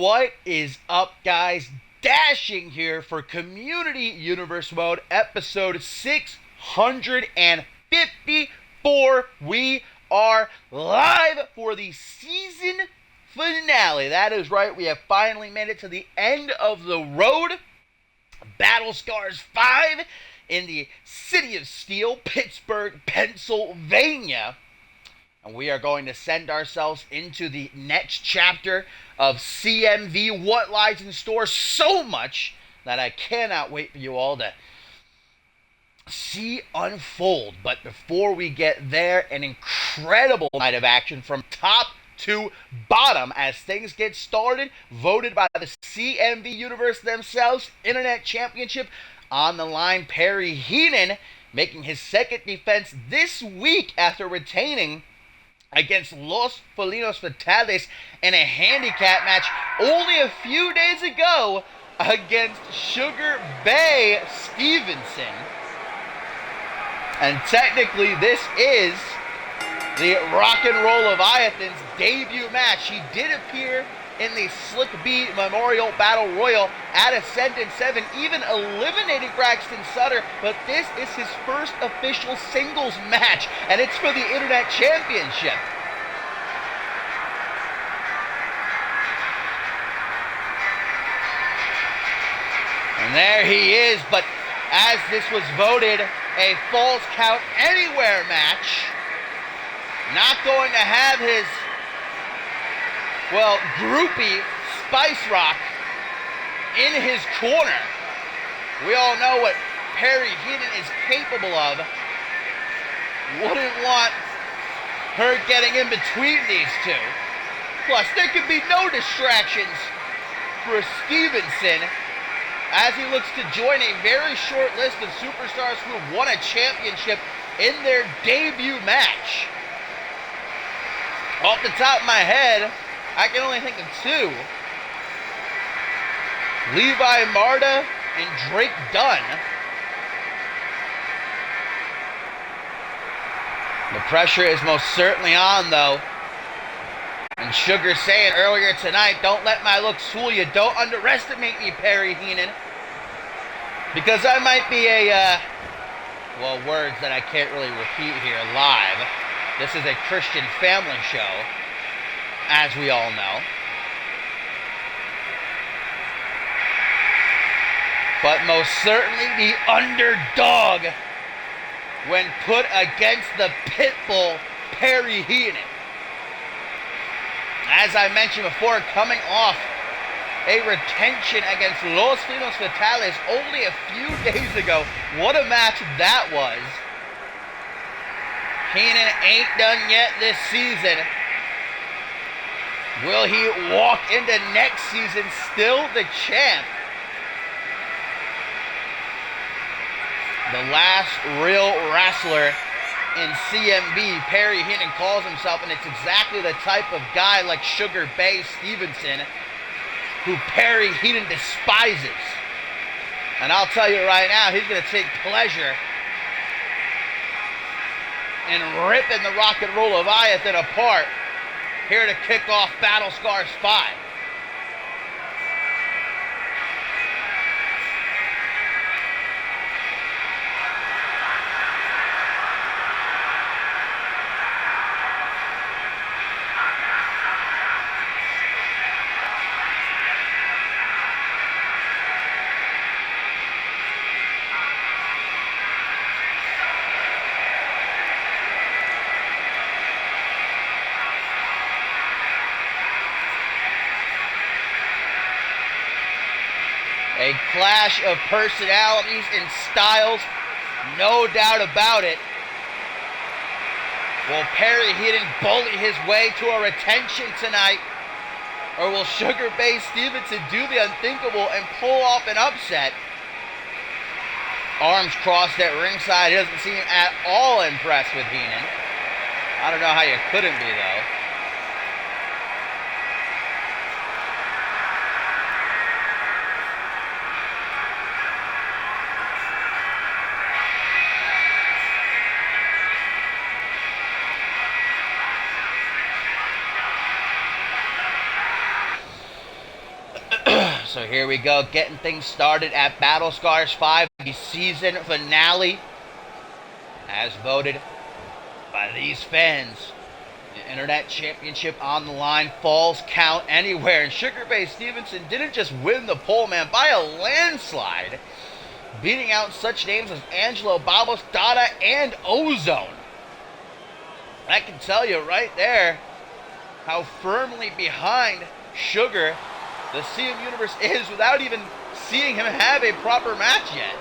What is up, guys? Dashing here for Community Universe Mode, episode 654. We are live for the season finale. That is right, we have finally made it to the end of the road. BattleScars 5 in the City of Steel, Pittsburgh, Pennsylvania. And we are going to send ourselves into the next chapter of CMV. What lies in store? So much that I cannot wait for you all to see unfold. But before we get there, an incredible night of action from top to bottom as things get started. Voted by the CMV Universe themselves. Internet Championship on the line. Perry Heenan making his second defense this week after retaining against Los Felinos Fatales in a handicap match only a few days ago against Sugar Bay Stevenson. And technically this is the Rock and Roll Leviathan's debut match. He did appear in the Slick B Memorial Battle Royal at Ascendant 7, even eliminating Braxton Sutter, but this is his first official singles match, and it's for the Internet Championship. And there he is, but as this was voted a Falls Count Anywhere match, not going to have his groupie Spice Rock in his corner. We all know what Perry Heenan is capable of. Wouldn't want her getting in between these two. Plus, there could be no distractions for Stevenson as he looks to join a very short list of superstars who have won a championship in their debut match. Off the top of my head, I can only think of two. Levi Marta and Drake Dunn. The pressure is most certainly on, though. And Sugar saying earlier tonight, don't let my looks fool you. Don't underestimate me, Perry Heenan. Because I might be words that I can't really repeat here live. This is a Christian family show, as we all know. But most certainly the underdog when put against the Pitbull Perry Heenan. As I mentioned before, coming off a retention against Los Felinos Fatales only a few days ago. What a match that was. Heenan ain't done yet this season. Will he walk into next season still the champ? The last real wrestler in CMV, Perry Heenan calls himself, and it's exactly the type of guy like Sugar Bay Stevenson who Perry Heenan despises. And I'll tell you right now, he's going to take pleasure in ripping the Rock and Roll Leviathan apart here to kick off BattleScars 5. A clash of personalities and styles, no doubt about it. Will Perry Heenan bully his way to a retention tonight? Or will Sugar Bay Stevenson do the unthinkable and pull off an upset? Arms crossed at ringside. He doesn't seem at all impressed with Heenan. I don't know how you couldn't be, though. So here we go, getting things started at BattleScars 5, the season finale, as voted by these fans. The Internet Championship on the line, falls count anywhere, and Sugar Bay Stevenson didn't just win the poll, man, by a landslide, beating out such names as Angelo, Babos, Dada, and Ozone. I can tell you right there how firmly behind Sugar the CM Universe is without even seeing him have a proper match yet.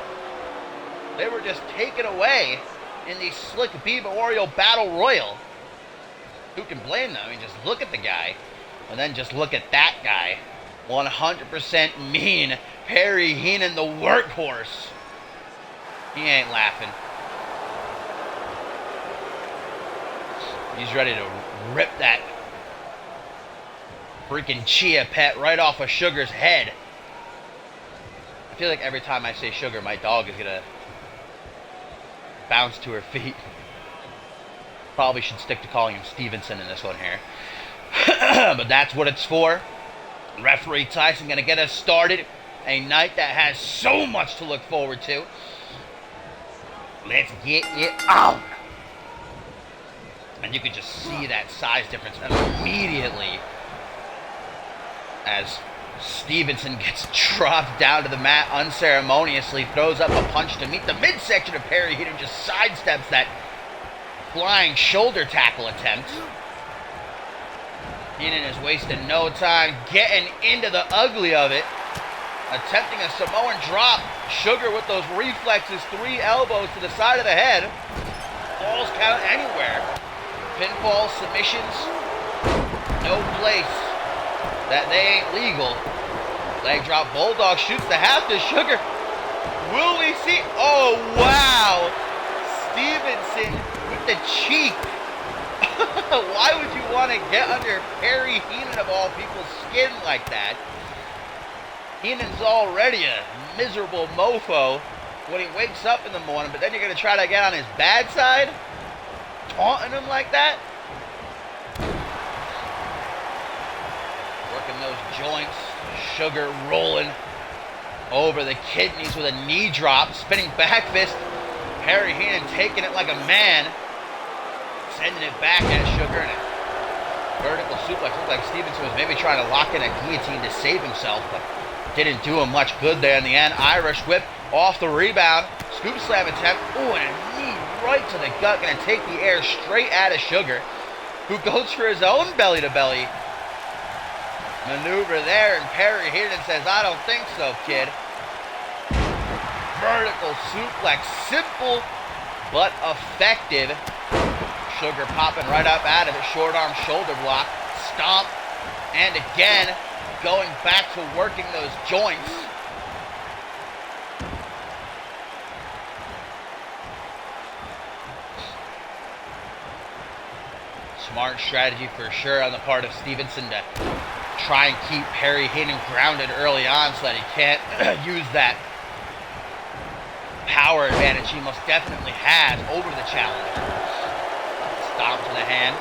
They were just taken away in the Slick B Memorial Battle Royal. Who can blame them? I mean, just look at the guy, and then just look at that guy. 100% mean Perry Heenan, the workhorse. He ain't laughing. He's ready to rip that freaking Chia Pet right off of Sugar's head. I feel like every time I say Sugar, my dog is gonna bounce to her feet. Probably should stick to calling him Stevenson in this one here. But that's what it's for. Referee Tyson gonna get us started. A night that has so much to look forward to. Let's get it on. And you can just see that size difference immediately as Stevenson gets dropped down to the mat unceremoniously, throws up a punch to meet the midsection of Perry Heenan, just sidesteps that flying shoulder tackle attempt. Heenan is wasting no time getting into the ugly of it, attempting a Samoan drop. Sugar with those reflexes, 3 elbows to the side of the head. Falls count anywhere. Pinfall submissions, no place that they ain't legal. Leg drop, Bulldog shoots the half to Sugar. Will we see? Oh, wow. Stevenson with the cheek. Why would you want to get under Perry Heenan of all people's skin like that? Heenan's already a miserable mofo when he wakes up in the morning, but then you're going to try to get on his bad side? Taunting him like that? Working those joints. Sugar rolling over the kidneys with a knee drop. Spinning back fist. Perry Heenan taking it like a man. Sending it back at Sugar. And a vertical suplex. Looked like Stevenson was maybe trying to lock in a guillotine to save himself, but didn't do him much good there in the end. Irish whip off the rebound. Scoop slam attempt. Oh, and a knee right to the gut. Going to take the air straight out of Sugar, who goes for his own belly-to-belly maneuver there, and Perry Heenan says, I don't think so, kid. Vertical suplex. Simple, but effective. Sugar popping right up out of it. Short arm shoulder block. Stomp. And again, going back to working those joints. Smart strategy for sure on the part of Stevenson to try and keep Perry Heenan grounded early on so that he can't use that power advantage he most definitely has over the challenger. Stomp to the hand.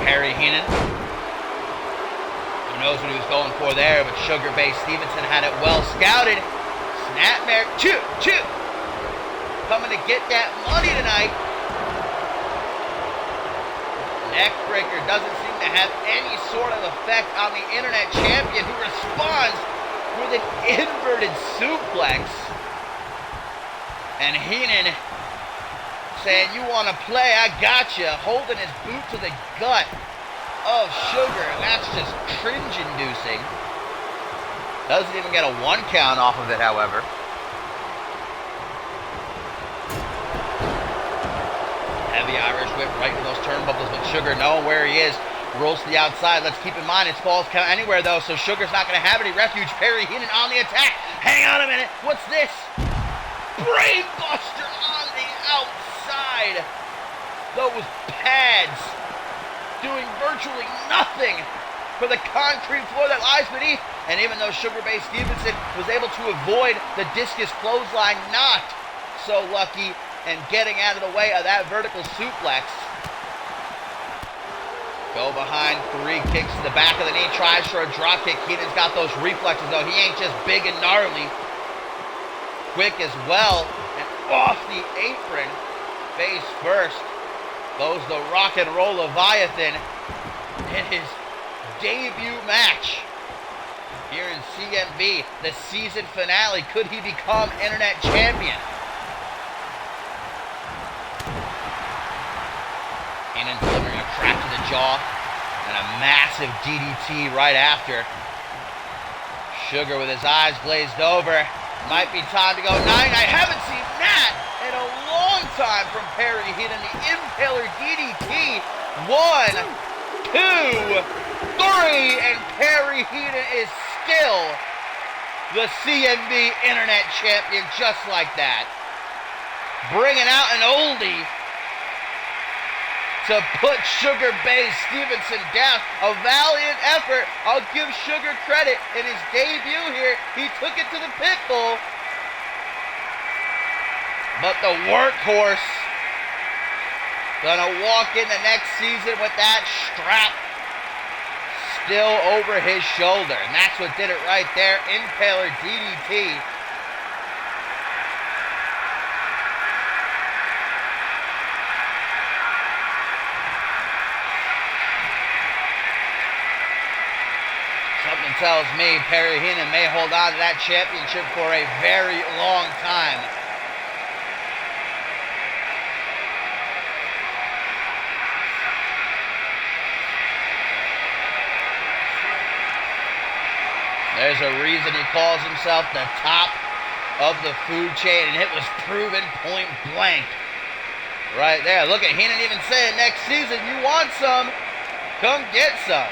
Perry Heenan, who knows what he was going for there, but Sugar Bay Stevenson had it well scouted. Snapmare, choo, choo. Coming to get that money tonight. Neckbreaker doesn't seem to have any sort of effect on the Internet Champion, who responds with an inverted suplex. And Heenan saying, you want to play, I got you, holding his boot to the gut of Sugar, and that's just cringe-inducing. Doesn't even get a 1 count off of it, however. Heavy Irish whip right in those turnbuckles, but Sugar knowing where he is, rolls to the outside. Let's keep in mind it's falls count anywhere though, so Sugar's not going to have any refuge. Perry Heenan on the attack. Hang on a minute. What's this? Brainbuster on the outside. Those pads doing virtually nothing for the concrete floor that lies beneath. And even though Sugar Bay Stevenson was able to avoid the discus clothesline, not so lucky and getting out of the way of that vertical suplex. Go behind 3, kicks to the back of the knee, tries for a drop kick. Heenan's got those reflexes though. He ain't just big and gnarly. Quick as well. And off the apron, face first, goes the Rock and Roll Leviathan in his debut match here in CMV, the season finale. Could he become internet champion? Heenan delivering a crack to the jaw and a massive DDT right after. Sugar with his eyes glazed over. Might be time to go 9. I haven't seen that in a long time from Perry Heenan. The Impaler DDT. 1, 2, 3, and Perry Heenan is still the CMV Internet Champion just like that. Bringing out an oldie to put Sugar Bay Stevenson down. A valiant effort. I'll give Sugar credit. In his debut here, he took it to the pit bull. But the workhorse gonna walk in the next season with that strap still over his shoulder. And that's what did it right there. Impaler DDT. Something tells me Perry Heenan may hold on to that championship for a very long time. There's a reason he calls himself the top of the food chain, and it was proven point blank right there. Look at Heenan even saying next season, you want some, come get some.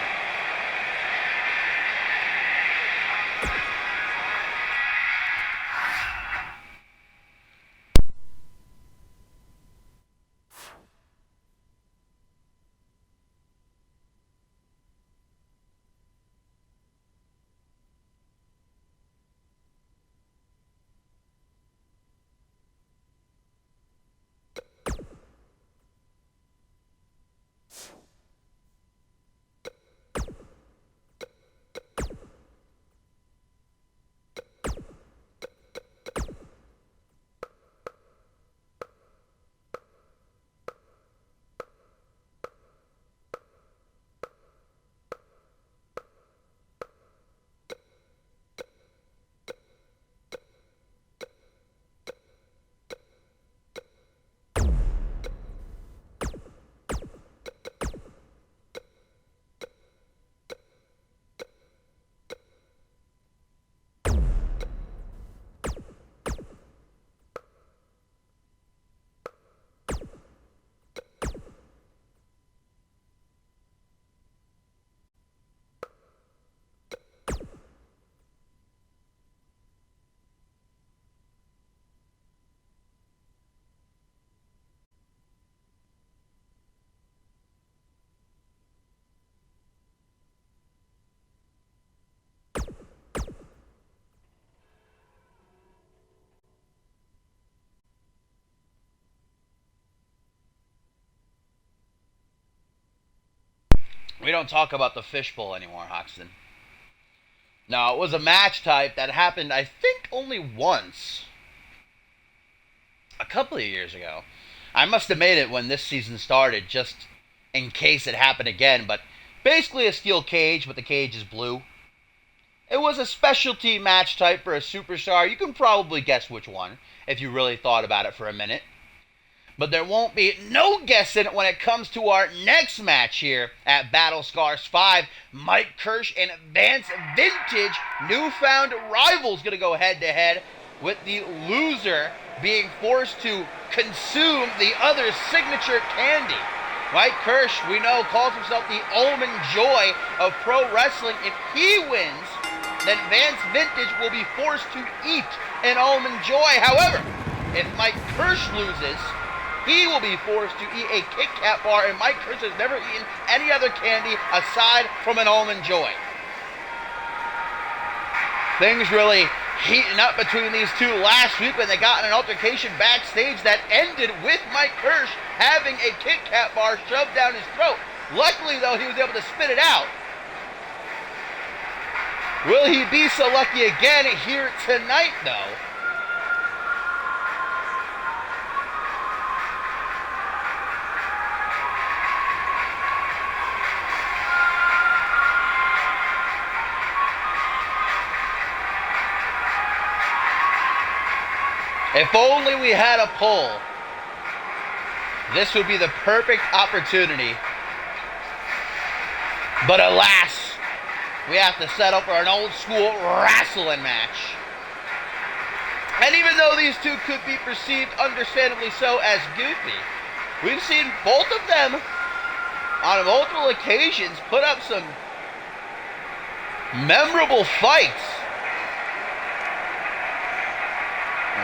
We don't talk about the fishbowl anymore, Hoxton. No, it was a match type that happened, I think, only once. A couple of years ago. I must have made it when this season started, just in case it happened again. But basically a steel cage, but the cage is blue. It was a specialty match type for a superstar. You can probably guess which one, if you really thought about it for a minute. But there won't be no guessing it when it comes to our next match here at BattleScars 5. Mike Kirsch and Vance Vintage, newfound rivals, going to go head-to-head, with the loser being forced to consume the other's signature candy. Mike Kirsch, we know, calls himself the Almond Joy of pro wrestling. If he wins, then Vance Vintage will be forced to eat an Almond Joy. However, if Mike Kirsch loses, he will be forced to eat a Kit Kat bar, and Mike Kirsch has never eaten any other candy aside from an Almond Joy. Things really heating up between these two last week when they got in an altercation backstage that ended with Mike Kirsch having a Kit Kat bar shoved down his throat. Luckily, though, he was able to spit it out. Will he be so lucky again here tonight, though? If only we had a poll. This would be the perfect opportunity. But alas, we have to settle for an old school wrestling match. And even though these two could be perceived, understandably so, as goofy, we've seen both of them on multiple occasions put up some memorable fights.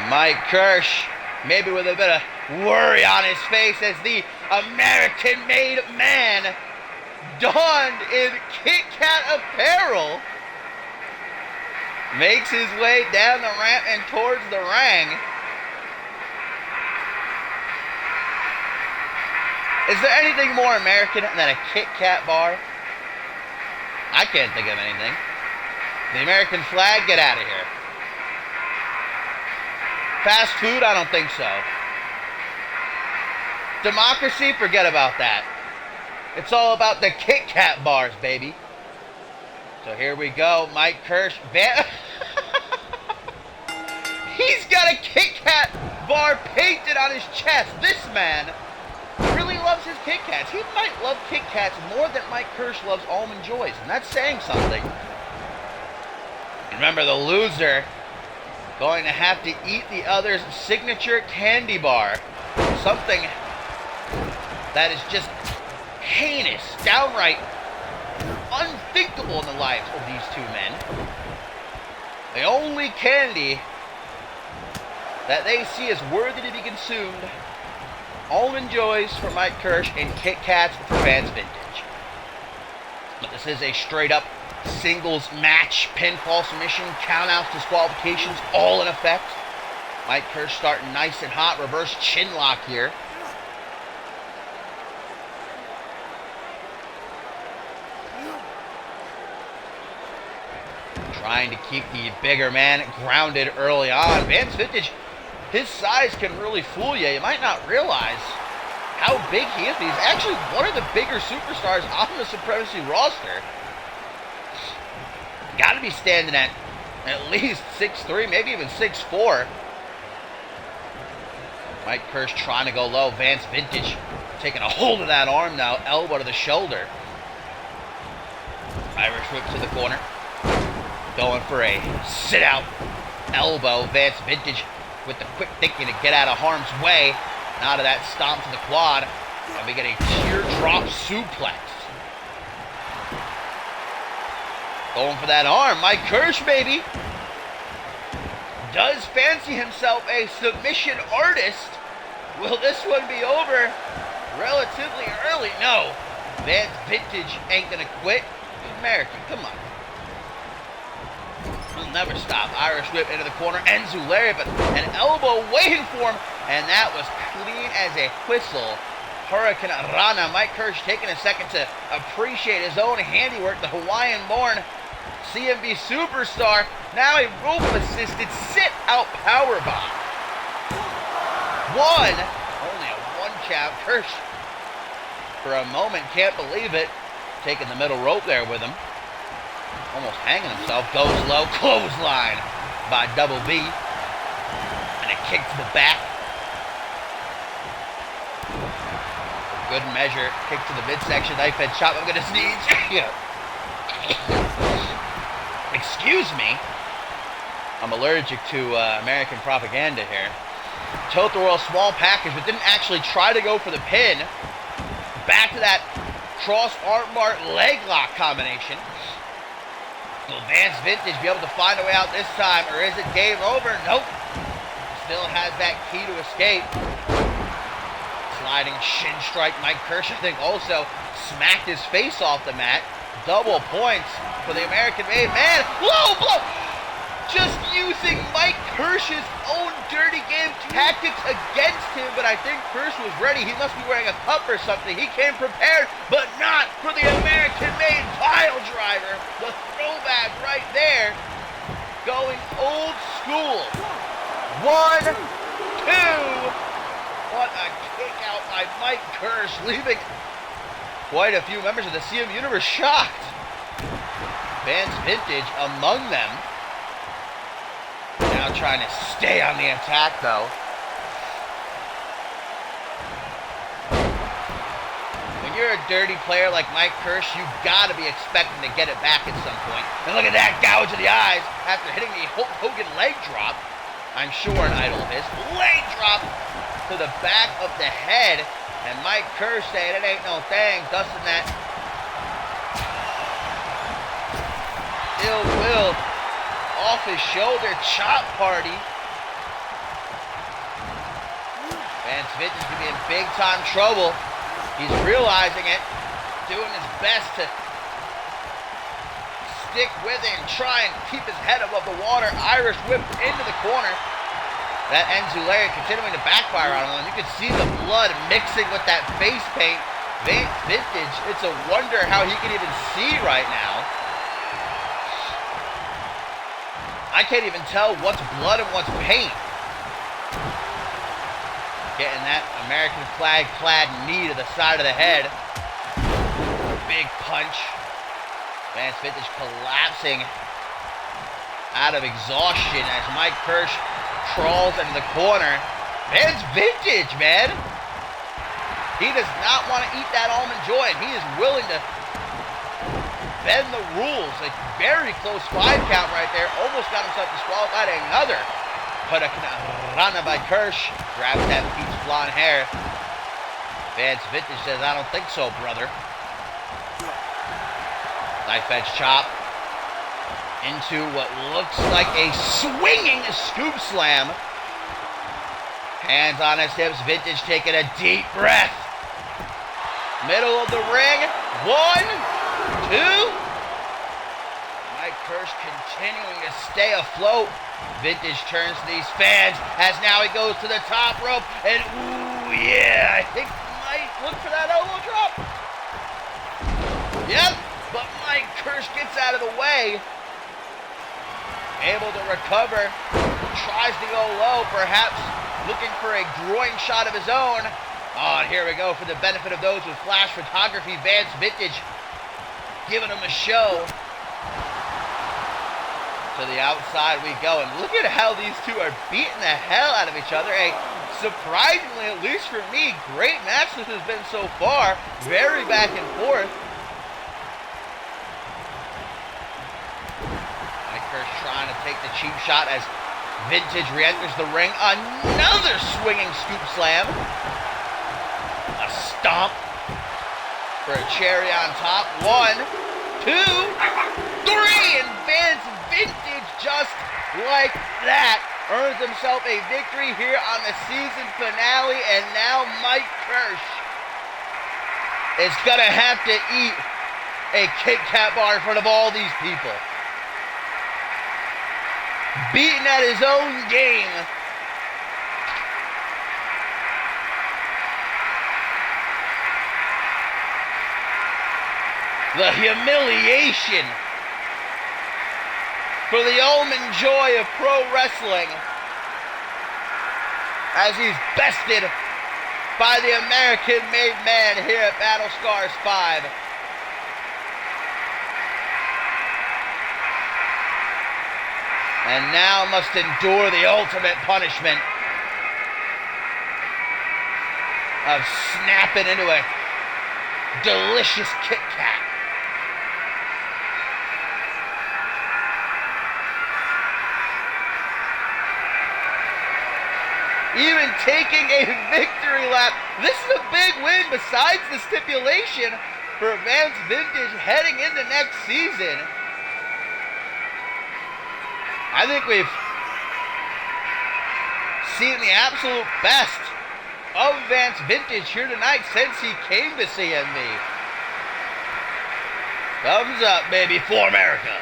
Mike Kirsch, maybe with a bit of worry on his face as the American-made man, donned in Kit Kat apparel, makes his way down the ramp and towards the ring. Is there anything more American than a Kit Kat bar? I can't think of anything. The American flag, get out of here. Fast food, I don't think so. Democracy, forget about that. It's all about the Kit Kat bars, baby. So here we go, Mike Kirsch. He's got a Kit Kat bar painted on his chest. This man really loves his Kit Kats. He might love Kit Kats more than Mike Kirsch loves Almond Joys, and that's saying something. Remember, the loser going to have to eat the other's signature candy bar. Something that is just heinous, downright unthinkable in the lives of these two men. The only candy that they see as worthy to be consumed, Almond Joys for Mike Kirsch and Kit Kats for Vance Vintage. But this is a straight up singles match, pinfall submission, countouts, disqualifications, all in effect. Mike Kirsch starting nice and hot, reverse chin lock here. Trying to keep the bigger man grounded early on. Vance Vintage, his size can really fool you. You might not realize how big he is. He's actually one of the bigger superstars on the Supremacy roster. Got to be standing at least 6'3", maybe even 6'4". Mike Kirsch trying to go low. Vance Vintage taking a hold of that arm now. Elbow to the shoulder. Irish whip to the corner. Going for a sit-out elbow. Vance Vintage with the quick thinking to get out of harm's way. And out of that stomp to the quad. And we get a teardrop suplex. Going for that arm. Mike Kirsch, baby, does fancy himself a submission artist. Will this one be over relatively early? No. Vance Vintage ain't gonna quit. He's American. Come on. He'll never stop. Irish whip into the corner. Enzu lariat, but an elbow waiting for him. And that was clean as a whistle. Hurricane Rana. Mike Kirsch taking a second to appreciate his own handiwork. The Hawaiian-born CMV superstar. Now a rope-assisted sit-out powerbomb. One. Only a one count. Kirsch, for a moment, can't believe it. Taking the middle rope there with him. Almost hanging himself. Goes low. Clothesline by Double B. And a kick to the back. Good measure. Kick to the midsection. Knife edge chop. I'm going to sneeze. Excuse me. I'm allergic to American propaganda here. Tilt the World small package, but didn't actually try to go for the pin. Back to that cross armbar leg lock combination. Will Vance Vintage be able to find a way out this time, or is it game over? Nope. Still has that key to escape. Sliding shin strike. Mike Kirsch, I think, also smacked his face off the mat. Double points for the American-made man. Low blow! Just using Mike Kirsch's own dirty game tactics against him, but I think Kirsch was ready. He must be wearing a cup or something. He came prepared, but not for the American-made pile driver. The throwback right there, going old school. 1, 2. What a kick out by Mike Kirsch, leaving quite a few members of the CM Universe shocked. Vance Vintage among them. Now trying to stay on the attack, though. When you're a dirty player like Mike Kirsch, you've got to be expecting to get it back at some point. And look at that gouge of the eyes after hitting the Hulk Hogan leg drop. I'm sure an idol of his. Leg drop to the back of the head. And Mike Kirsch saying it ain't no thing, dusting that ill will off his shoulder. Chop party. Vance Vintage is going to be in big time trouble. He's realizing it, doing his best to stick with it and try and keep his head above the water. Irish whip into the corner. That Enzulari continuing to backfire on him. You can see the blood mixing with that face paint. Vance Vintage, it's a wonder how he can even see right now. I can't even tell what's blood and what's paint. Getting that American flag clad knee to the side of the head. Big punch. Vance Vintage collapsing out of exhaustion as Mike Kirsch crawls into the corner. Vance Vintage, man. He does not want to eat that almond joy, and he is willing to bend the rules. A very close 5 count right there. Almost got himself disqualified. Another Hurricanrana by Kirsch. Grabs that peach blonde hair. Vance Vintage says, I don't think so, brother. Knife edge chop into what looks like a swinging scoop slam. Hands on his hips. Vintage taking a deep breath. Middle of the ring. 1, 2. Mike Kirsch continuing to stay afloat. Vintage turns to these fans as now he goes to the top rope. And ooh, yeah, I think might look for that elbow drop. Yep, but Mike Kirsch gets out of the way. Able to recover. Tries to go low, perhaps looking for a groin shot of his own. Oh, and here we go for the benefit of those with flash photography. Vance Vintage giving him a show. To the outside we go, and look at how these two are beating the hell out of each other. A surprisingly, at least for me, great match this has been so far. Very back and forth. Mike Kirsch trying to take the cheap shot as Vintage re-enters the ring. Another swinging scoop slam. A stomp for a cherry on top. 1, 2, 3, and Vance Vintage, just like that, earns himself a victory here on the season finale. And now Mike Kirsch is going to have to eat a Kit Kat bar in front of all these people. Beaten at his own game. The humiliation for the almond joy of pro wrestling as he's bested by the American-made man here at BattleScars 5. And now must endure the ultimate punishment of snapping into a delicious Kit Kat. Even taking a victory lap. This is a big win besides the stipulation for Vance Vintage heading into next season. I think we've seen the absolute best of Vance Vintage here tonight since he came to CMV. Thumbs up, baby, for America.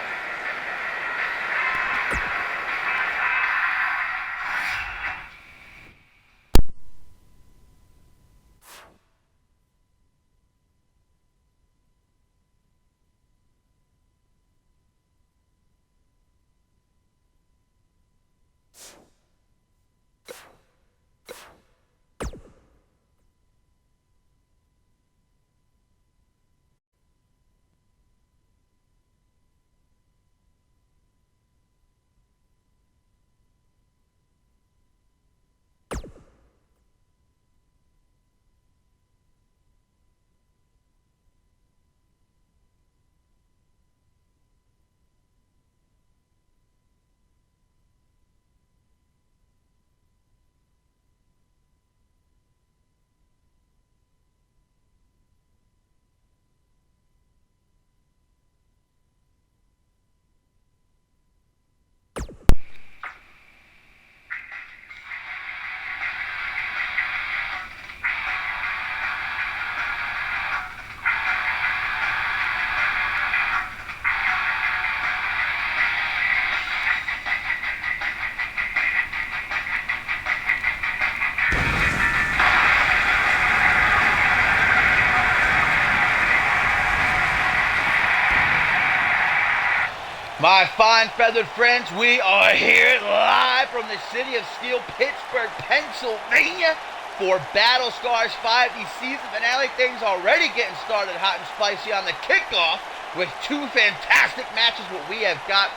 My fine feathered friends, we are here live from the city of Steel, Pittsburgh, Pennsylvania for BattleScars 5, the season finale. Things already getting started hot and spicy on the kickoff with two fantastic matches. What we have got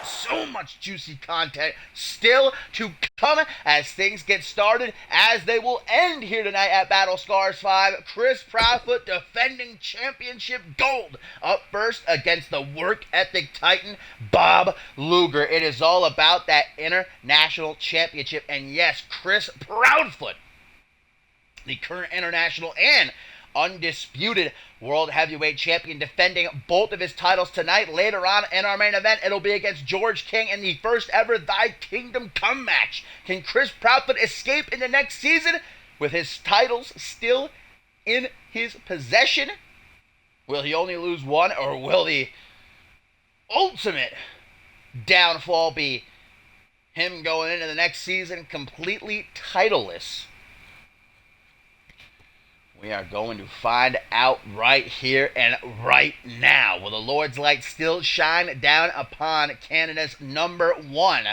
so much juicy content still to come as things get started, as they will end here tonight at BattleScars 5. Chris Proudfoot defending championship gold up first against the work ethic titan Bob Luger. It is all about that international championship, and yes, Chris Proudfoot, the current international and undisputed world heavyweight champion, defending both of his titles tonight. Later on in our main event, it'll be against George King in the first ever Thy Kingdom Come match. Can Chris Proudfoot escape in the next season with his titles still in his possession? Will he only lose one, or will the ultimate downfall be him going into the next season completely titleless? We are going to find out right here and right now. Will the Lord's light still shine down upon Canada's number one?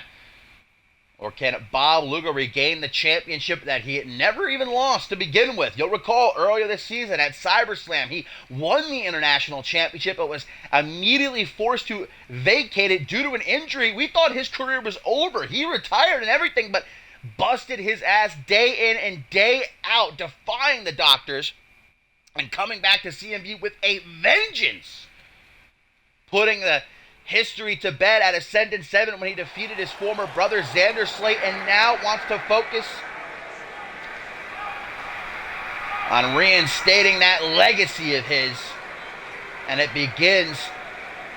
Or can Bob Luger regain the championship that he never even lost to begin with? You'll recall earlier this season at CyberSlam, he won the international championship but was immediately forced to vacate it due to an injury. We thought his career was over. He retired and everything, but busted his ass day in and day out, defying the doctors and coming back to CMV with a vengeance, putting the history to bed at Ascendant 7 when he defeated his former brother Xander Slate, and now wants to focus on reinstating that legacy of his, and it begins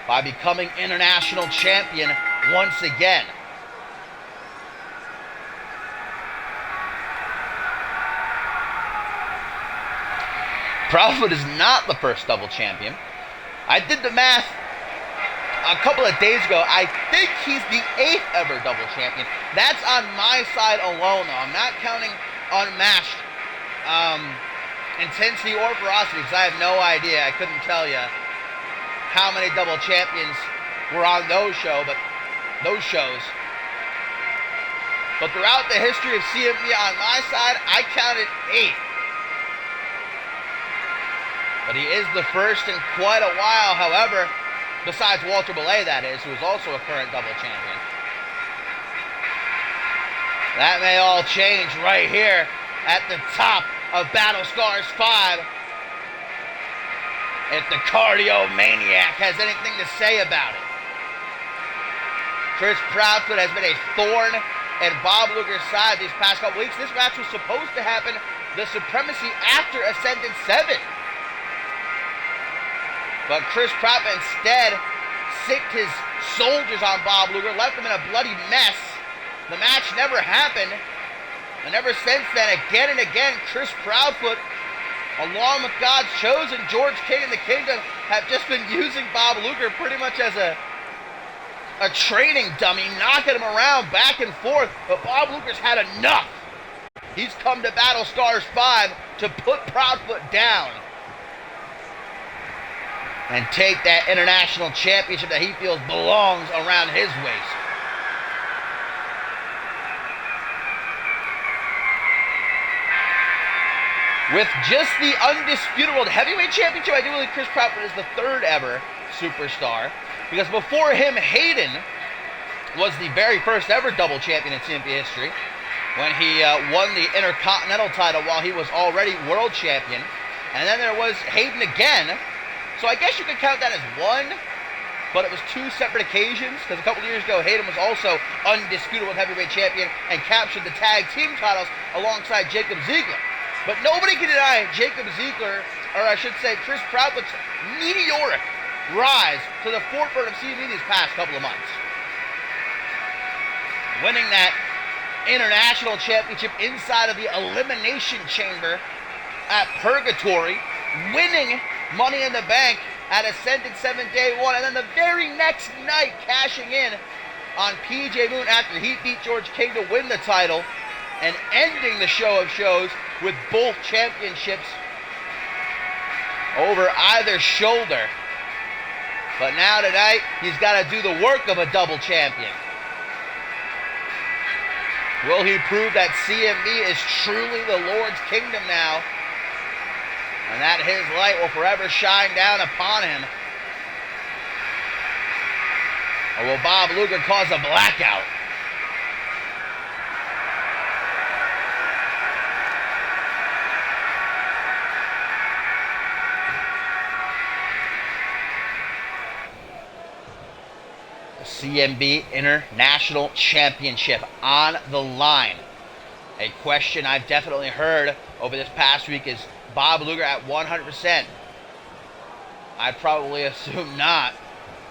by becoming international champion once again. Proudfoot is not the first double champion. I did the math a couple of days ago. I think he's the 8th ever double champion. That's on my side alone, though. I'm not counting Unmatched Intensity or Ferocity, because I have no idea. I couldn't tell you how many double champions were on those shows. But throughout the history of CMV on my side, I counted 8. But he is the first in quite a while, however, besides Walter Belay, that is, who is also a current double champion. That may all change right here at the top of BattleScars 5. If the Cardio Maniac has anything to say about it. Chris Proudfoot has been a thorn in Bob Luger's side these past couple weeks. This match was supposed to happen the Supremacy after Ascendant 7. But Chris Proudfoot instead sicked his soldiers on Bob Luger, left him in a bloody mess. The match never happened. And ever since then, again and again, Chris Proudfoot, along with God's Chosen, George King, and the Kingdom, have just been using Bob Luger pretty much as a training dummy, knocking him around back and forth. But Bob Luger's had enough. He's come to BattleScars 5 to put Proudfoot down and take that international championship that he feels belongs around his waist. With just the undisputed world heavyweight championship, I do believe Chris Proudfoot is the 3rd ever superstar, because before him, Hayden was the very first ever double champion in CMV history when he won the Intercontinental title while he was already world champion. And then there was Hayden again. So I guess you could count that as one, but it was 2 separate occasions, because a couple of years ago, Hayden was also undisputed world heavyweight champion and captured the tag team titles alongside Jacob Ziegler. But nobody can deny Jacob Ziegler, or I should say Chris Proudfoot's meteoric rise to the forefront of CMV these past couple of months. Winning that international championship inside of the Elimination Chamber at Purgatory, winning Money in the Bank at Ascendant 7 Day 1, and then the very next night cashing in on PJ Moon after he beat George King to win the title, and ending the show of shows with both championships over either shoulder. But now tonight, he's got to do the work of a double champion. Will he prove that CMV is truly the Lord's kingdom now? And that his light will forever shine down upon him? Or will Bob Luger cause a blackout? CMV International Championship on the line. A question I've definitely heard over this past week is Bob Luger at 100%. I'd probably assume not.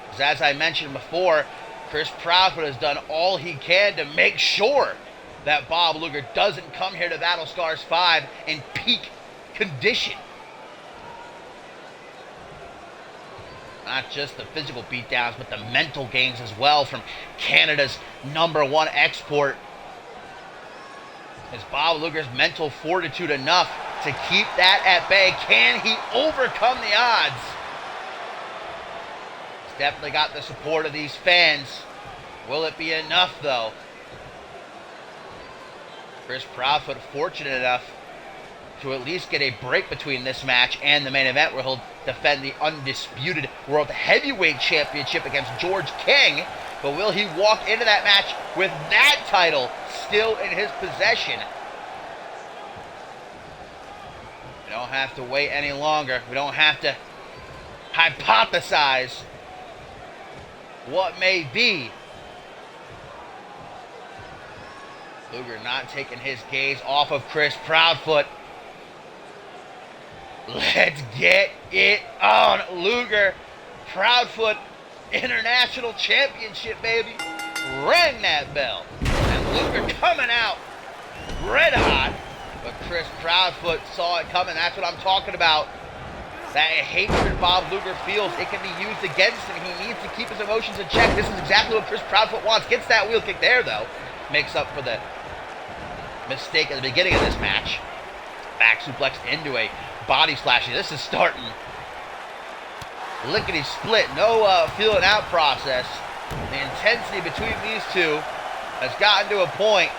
Because as I mentioned before, Chris Proudfoot has done all he can to make sure that Bob Luger doesn't come here to BattleScars 5 in peak condition. Not just the physical beatdowns, but the mental games as well from Canada's #1 export. Is Bob Luger's mental fortitude enough to keep that at bay? Can he overcome the odds? He's definitely got the support of these fans. Will it be enough, though? Chris Proudfoot fortunate enough to at least get a break between this match and the main event, where he'll defend the undisputed World Heavyweight Championship against George King. But will he walk into that match with that title still in his possession? We don't have to wait any longer. We don't have to hypothesize what may be. Luger not taking his gaze off of Chris Proudfoot. Let's get it on, Luger. Proudfoot International Championship, baby. Ring that bell. And Luger coming out red hot. But Chris Proudfoot saw it coming. That's what I'm talking about. That hatred Bob Luger feels, it can be used against him. He needs to keep his emotions in check. This is exactly what Chris Proudfoot wants. Gets that wheel kick there, though. Makes up for the mistake at the beginning of this match. Back suplex into a body slashing. This is starting lickety split. No feeling out process. The intensity between these two has gotten to a point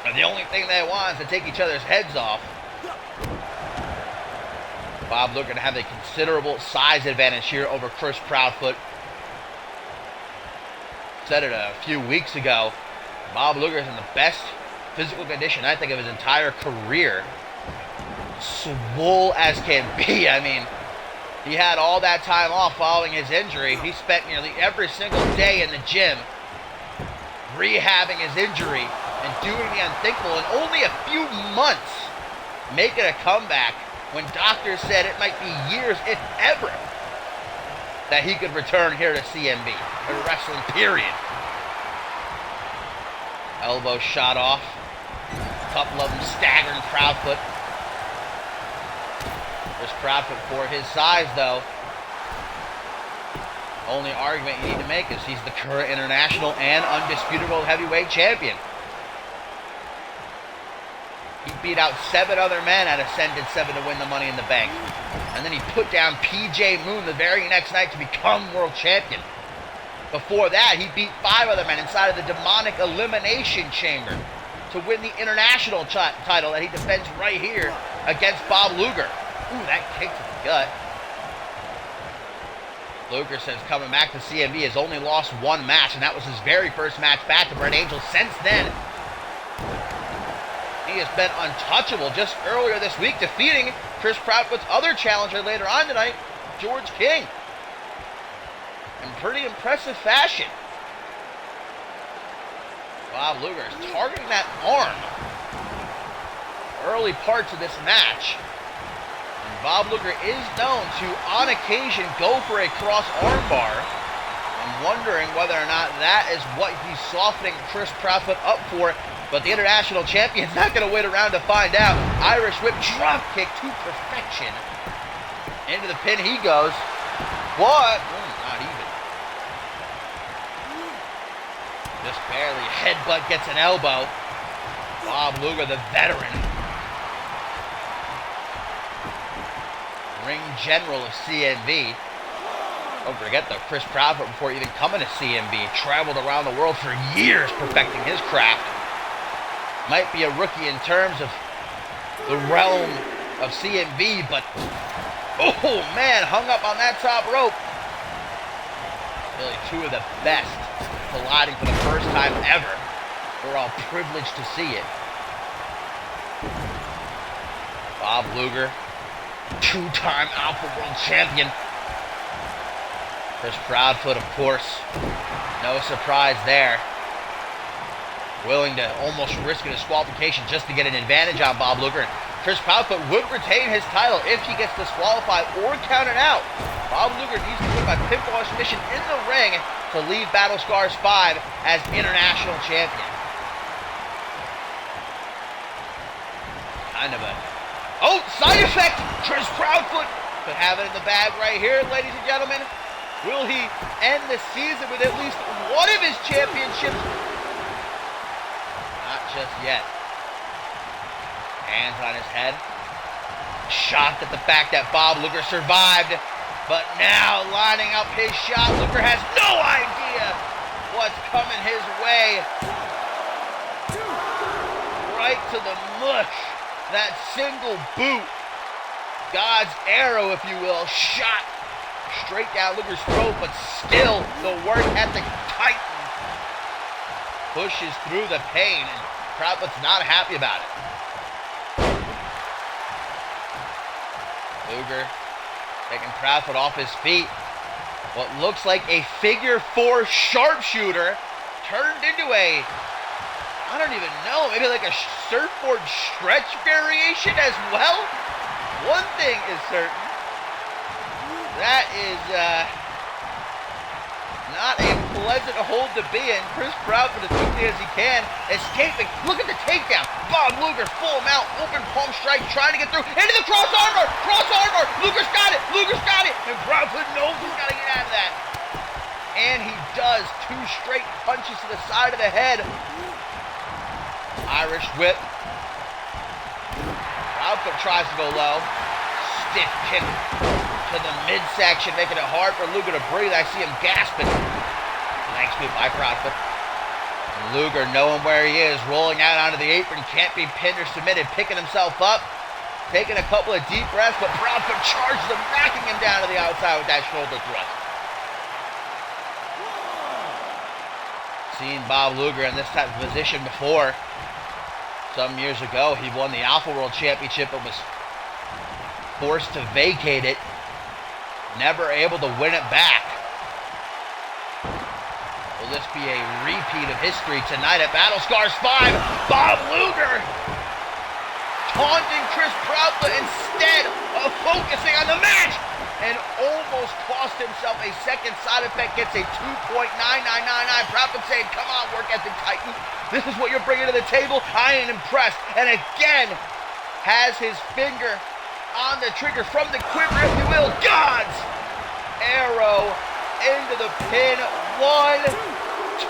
where the only thing they want is to take each other's heads off. Bob Luger going to have a considerable size advantage here over Chris Proudfoot. Said it a few weeks ago. Bob Luger is in the best physical condition, I think, of his entire career. Swole as can be. I mean, he had all that time off following his injury. He spent nearly every single day in the gym rehabbing his injury and doing the unthinkable in only a few months, making a comeback when doctors said it might be years, if ever, that he could return here to CMV, or wrestling, period. Elbow shot off. A couple of them staggering Proudfoot. Chris Proudfoot, for his size, though, only argument you need to make is he's the current international and undisputed world heavyweight champion. He beat out 7 other men at Ascended 7 to win the Money in the Bank. And then he put down PJ Moon the very next night to become world champion. Before that, he beat 5 other men inside of the demonic elimination chamber to win the international title that he defends right here against Bob Luger. Ooh, that kick to the gut. Luger says coming back to CMV has only lost 1 match, and that was his very first match back to Brett Angel. Since then, he has been untouchable. Just earlier this week, defeating Chris Proudfoot's other challenger later on tonight, George King, in pretty impressive fashion. Bob Luger is targeting that arm early parts of this match. And Bob Luger is known to, on occasion, go for a cross armbar. I'm wondering whether or not that is what he's softening Chris Proudfoot up for. But the international champion's not going to wait around to find out. Irish whip drop kick to perfection. Into the pin he goes. What? Not even. Just barely. Headbutt gets an elbow. Bob Luger, the veteran. Ring general of CMV. Don't forget though, Chris Proudfoot, before even coming to CMV, traveled around the world for years perfecting his craft. Might be a rookie in terms of the realm of CMV, but oh man, hung up on that top rope. Really two of the best colliding for the first time ever. We're all privileged to see it. Bob Luger, two-time Alpha World Champion. Chris Proudfoot, of course, no surprise there. Willing to almost risk a disqualification just to get an advantage on Bob Luger. And Chris Proudfoot would retain his title if he gets disqualified or counted out. Bob Luger needs to win by pinfall submission in the ring to leave BattleScars 5 as international champion. Kind of a... Oh, side effect! Chris Proudfoot could have it in the bag right here, ladies and gentlemen. Will he end the season with at least one of his championships? Not just yet. Hands on his head. Shocked at the fact that Bob Luger survived. But now lining up his shot. Luger has no idea what's coming his way. Right to the mush. That single boot. God's arrow, if you will, shot straight down Luger's throat, but still the work ethic titan pushes through the pain, and Proudfoot's not happy about it. Luger taking Proudfoot off his feet. What looks like a figure 4 sharpshooter turned into a, I don't even know, maybe like a surfboard stretch variation as well. One thing is certain. That is not a pleasant hold to be in. Chris Proudfoot, as quickly as he can, escaping. Look at the takedown. Bob Luger, full mount, open palm strike, trying to get through. Into the cross armbar! Cross armbar! Luger's got it! Luger's got it! And Proudfoot knows he's got to get out of that. And he does. 2 straight punches to the side of the head. Irish whip. Proudfoot tries to go low. Stiff kick to the midsection, making it hard for Luger to breathe. I see him gasping. Nice move by Proudfoot. Luger, knowing where he is, rolling out onto the apron, can't be pinned or submitted, picking himself up, taking a couple of deep breaths, but Proudfoot charges him, knocking him down to the outside with that shoulder thrust. Seen Bob Luger in this type of position before. Some years ago, he won the Alpha World Championship but was forced to vacate it. Never able to win it back. Will this be a repeat of history tonight at BattleScars 5? Bob Luger taunting Chris Proudfoot instead of focusing on the match, and almost cost himself a second side effect. Gets a 2.9999. Proudfoot saying, come on, work ethic titan. This is what you're bringing to the table. I ain't impressed. And again, has his finger on the trigger from the quiver, if you will. God's arrow into the pin. 1, 2.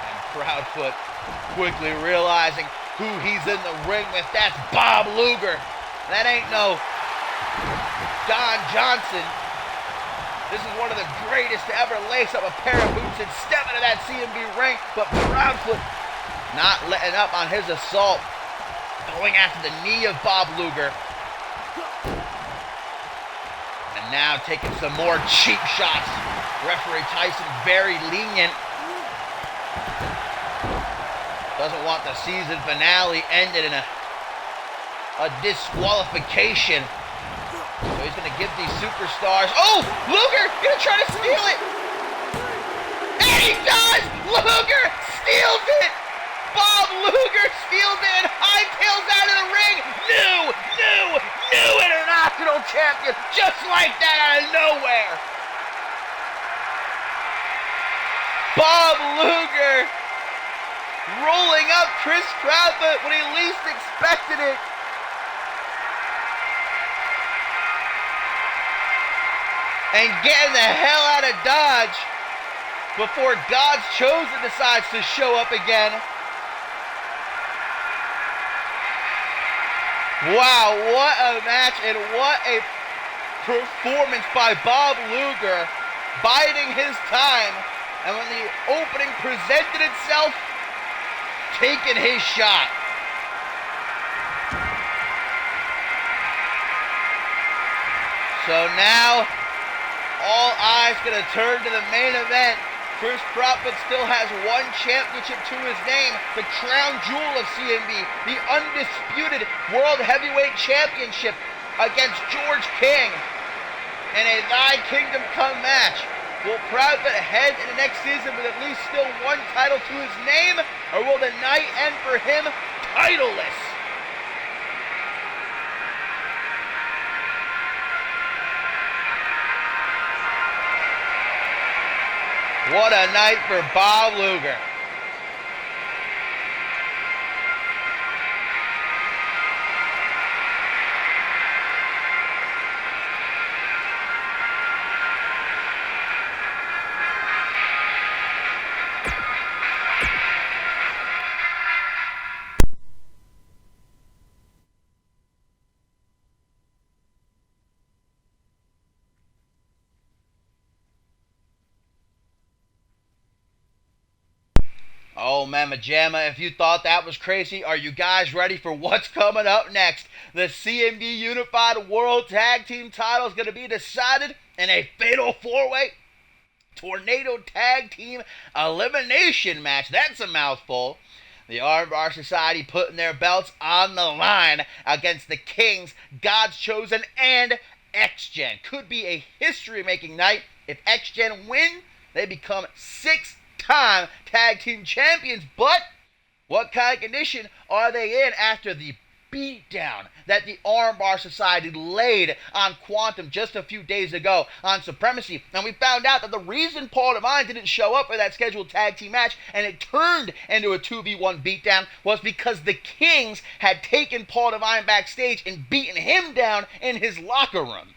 And Proudfoot quickly realizing who he's in the ring with. That's Bob Luger. That ain't no Don Johnson. This is one of the greatest to ever lace up a pair of boots and step into that CMV ring. But Proudfoot not letting up on his assault. Going after the knee of Bob Luger. And now taking some more cheap shots. Referee Tyson very lenient. Doesn't want the season finale ended in a disqualification. So he's going to give these superstars... Oh! Luger going to try to steal it! And he does! Luger steals it! Bob Luger steals it and hightails out of the ring. New international champion. Just like that out of nowhere. Bob Luger rolling up Chris Proudfoot when he least expected it. And getting the hell out of Dodge before God's Chosen decides to show up again. Wow, what a match and what a performance by Bob Luger, biding his time, and when the opening presented itself, taking his shot. So now, all eyes gonna turn to the main event. Chris Crawford still has one championship to his name, the crown jewel of CMV, the undisputed World Heavyweight Championship against George King in a Thy Kingdom Come match. Will Crawford head into next season with at least still one title to his name, or will the night end for him titleless? What a night for Bob Luger. Oh, Mama Jamma, if you thought that was crazy, are you guys ready for what's coming up next? The CMV Unified World Tag Team title is going to be decided in a fatal four-way tornado tag team elimination match. That's a mouthful. The Armbar Society putting their belts on the line against the Kings, God's Chosen, and X-Gen. Could be a history-making night. If X-Gen win, they become six-time tag team champions. But what kind of condition are they in after the beatdown that the Armbar Society laid on Quantum just a few days ago on Supremacy? And we found out that the reason Paul Devine didn't show up for that scheduled tag team match and it turned into a 2v1 beatdown was because the Kings had taken Paul Devine backstage and beaten him down in his locker room.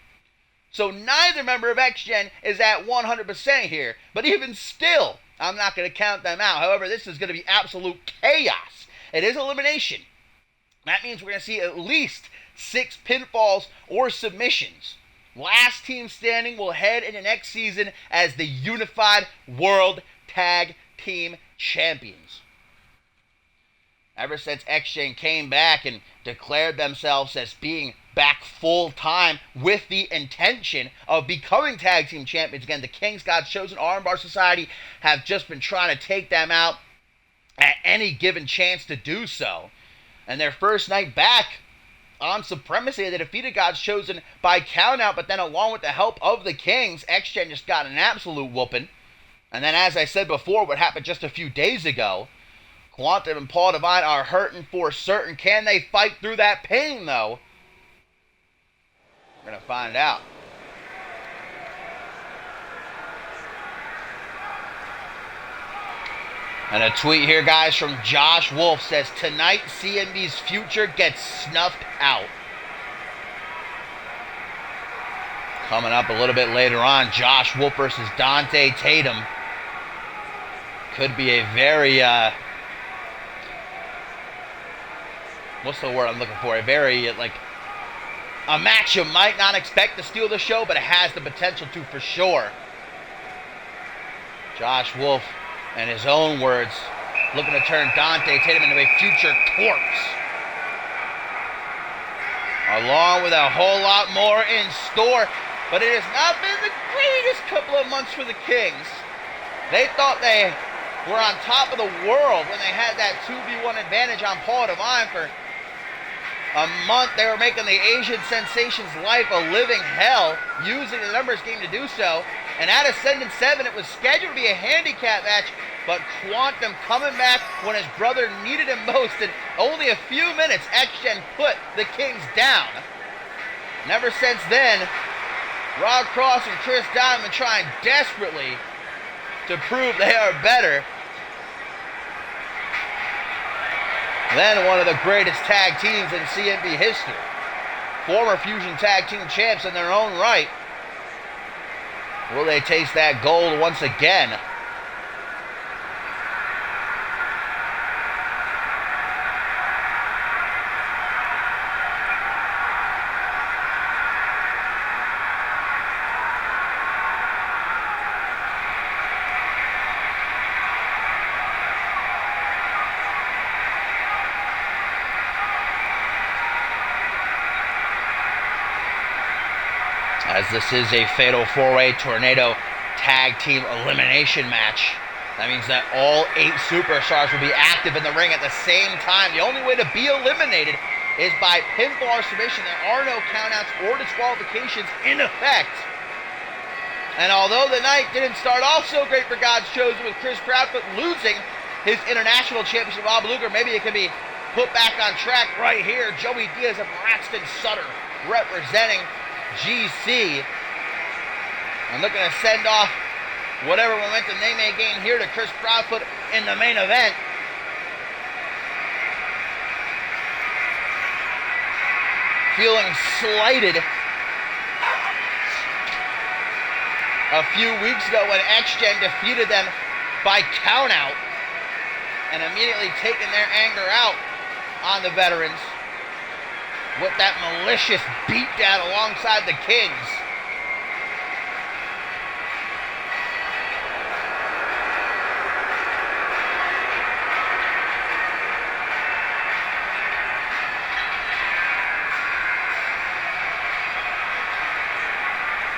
So neither member of X-Gen is at 100% here, but even still, I'm not going to count them out. However, this is going to be absolute chaos. It is elimination. That means we're going to see at least 6 pinfalls or submissions. Last team standing will head into next season as the Unified World Tag Team Champions. Ever since X-Gen came back and declared themselves as being back full-time with the intention of becoming tag team champions again, the Kings, God's Chosen, Armbar Society have just been trying to take them out at any given chance to do so. And their first night back on Supremacy, they defeated God's Chosen by countout, but then along with the help of the Kings, X-Gen just got an absolute whooping. And then, as I said before, what happened just a few days ago, Quantum and Paul Devine are hurting for certain. Can they fight through that pain, though? We're going to find out. And a tweet here, guys, from Josh Wolf says, tonight CMV's future gets snuffed out. Coming up a little bit later on, Josh Wolf versus Dante Tatum. Could be a very, what's the word I'm looking for? A very, a match you might not expect to steal the show, but it has the potential to for sure. Josh Wolf, in his own words, looking to turn Dante Tatum into a future corpse. Along with a whole lot more in store. But it has not been the greatest couple of months for the Kings. They thought they were on top of the world when they had that 2v1 advantage on Paul Devine for a month. They were making the Asian Sensation's life a living hell, using the numbers game to do so. And at Ascendant 7, it was scheduled to be a handicap match, but Quantum coming back when his brother needed him most. In only a few minutes, X-Gen put the Kings down. And ever since then, Rod Cross and Chris Diamond trying desperately to prove they are better than one of the greatest tag teams in CMV history. Former Fusion Tag Team champs in their own right. Will they taste that gold once again? as this is a fatal 4-way tornado tag team elimination match. That means that all 8 superstars will be active in the ring at the same time. The only way to be eliminated is by pinfall or submission. There are no countouts or disqualifications in effect. And although the night didn't start off so great for God's Chosen with Chris Proudfoot losing his international championship to Bob Luger, maybe it can be put back on track right here. Joey Diaz and Braxton Sutter representing GC. And looking to send off whatever momentum they may gain here to Chris Proudfoot in the main event. Feeling slighted a few weeks ago when X-Gen defeated them by countout and immediately taking their anger out on the veterans with that malicious beatdown alongside the Kings.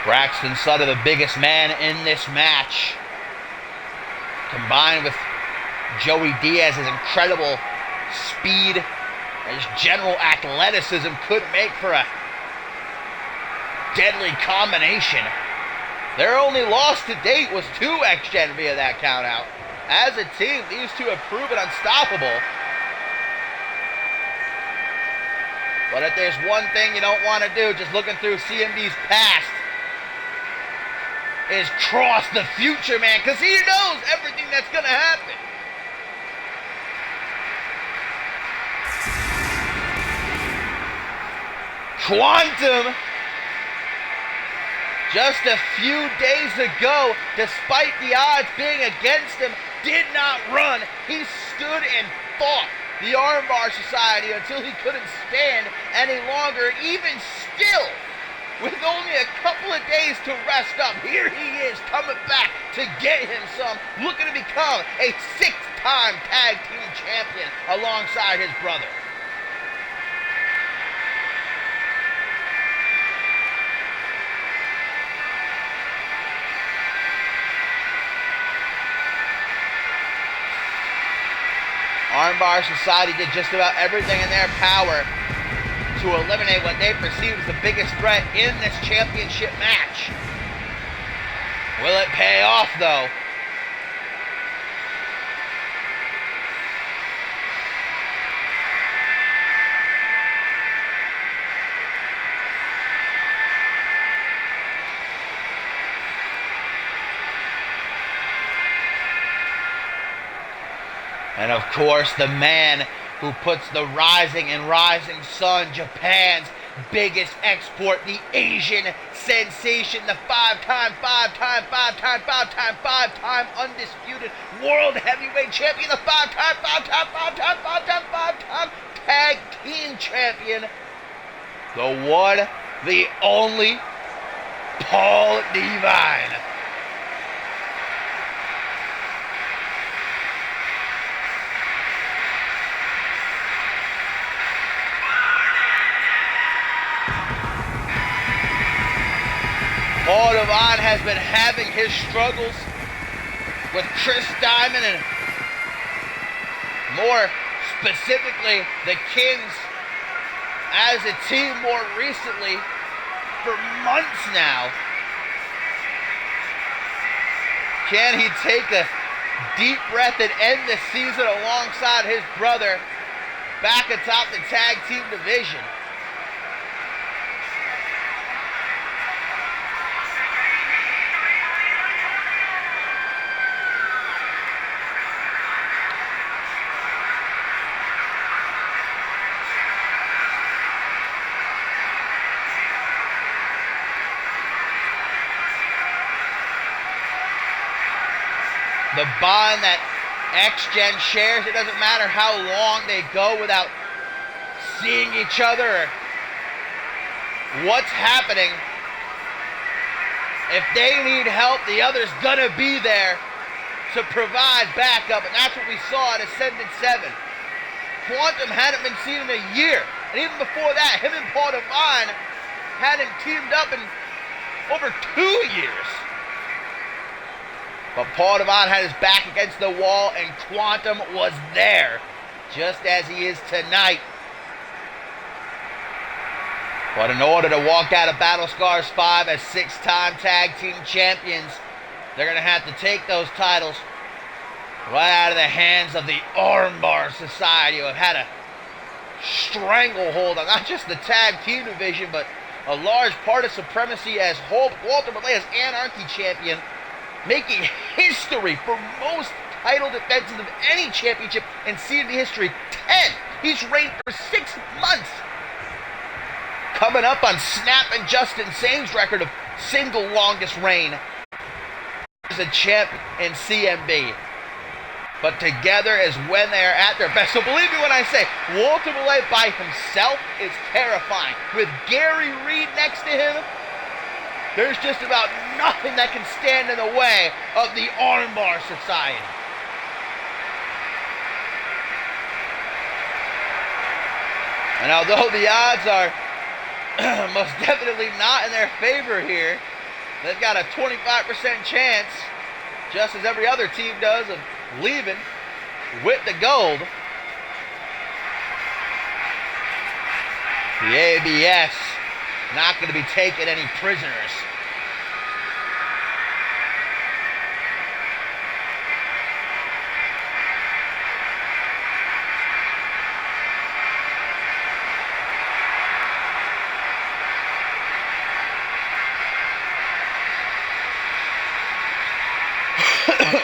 Braxton Sutter, the biggest man in this match, combined with Joey Diaz's incredible speed and his general athleticism, could make for a deadly combination. Their only loss to date was to X-Gen via that countout. As a team, these two have proven unstoppable. But if there's one thing you don't want to do, just looking through CMV's past, is cross the future, man, because he knows everything that's going to happen. Quantum, just a few days ago, despite the odds being against him, did not run. He stood and fought the Armbar Society until he couldn't stand any longer. Even still, with only a couple of days to rest up, here he is coming back to get him some, looking to become a 6-time tag team champion alongside his brother. Armbar Society did just about everything in their power to eliminate what they perceived as the biggest threat in this championship match. Will it pay off, though? And of course, the man who puts the rising and rising sun, Japan's biggest export, the Asian sensation, the five-time undisputed world heavyweight champion, the five-time tag team champion, the one, the only, Paul Devine. Paul Devine has been having his struggles with Chris Diamond and more specifically the Kings as a team more recently for months now. Can he take a deep breath and end the season alongside his brother back atop the tag team division? The bond that X-Gen shares, it doesn't matter how long they go without seeing each other or what's happening. If they need help, the other's gonna be there to provide backup, and that's what we saw at Ascendant 7. Quantum hadn't been seen in a year, and even before that, him and Paul Devine hadn't teamed up in over 2 years. But Paul Devine had his back against the wall, and Quantum was there, just as he is tonight. But in order to walk out of BattleScars 5 as 6-time tag team champions, they're going to have to take those titles right out of the hands of the Armbar Society, who have had a stranglehold on not just the tag team division, but a large part of supremacy as Walter Malay as Anarchy champion, making history for most title defenses of any championship in CMV history. 10. He's reigned for 6 months. Coming up on Snap and Justin Sane's record of single longest reign as a champ in CMV. But together is when they are at their best. So believe me when I say, Walter Malay by himself is terrifying. With Gary Reed next to him, there's just about nothing that can stand in the way of the Armbar Society. And although the odds are most definitely not in their favor here, they've got a 25% chance, just as every other team does, of leaving with the gold. The ABS not going to be taking any prisoners.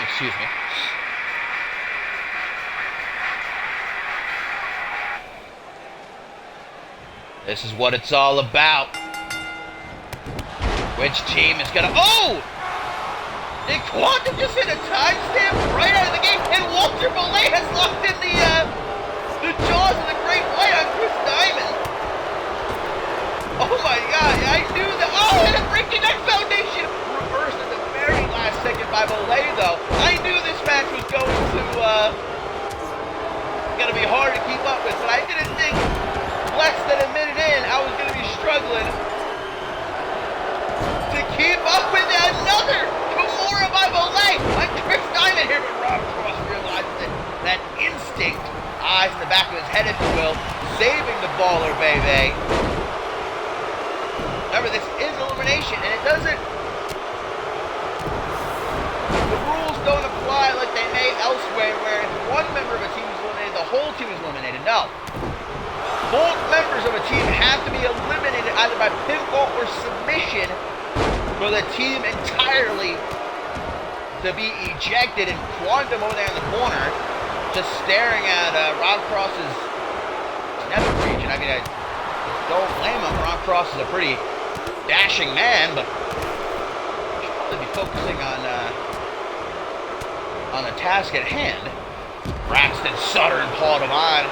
Excuse me. This is what it's all about. Which team is gonna... Oh! Did Quantum just hit a timestamp right out of the gate? And Walter Malay has locked in the jaws of the Great White on Chris Diamond. Oh my God! I knew that. Oh, and a breaking neck foundation reversed at the very last second by Malay, though. I knew this match was going to gonna be hard to keep up with, but I didn't think less than a minute in I was gonna be struggling to keep up with another Kimura by Malay on Chris Diamond here, but Rob Cross realizes that instinct, eyes in the back of his head, if you will, saving the baller, baby. Remember, this is elimination, and it doesn't... The rules don't apply like they may elsewhere, where if one member of a team is eliminated, the whole team is eliminated. No. Both members of a team have to be eliminated either by pinfall or submission for the team entirely to be ejected. And Quantum over there in the corner, just staring at Rob Cross's nether region. I mean, I don't blame him. Rob Cross is a pretty dashing man, but should probably be focusing on the task at hand. Braxton Sutter and Paul Devine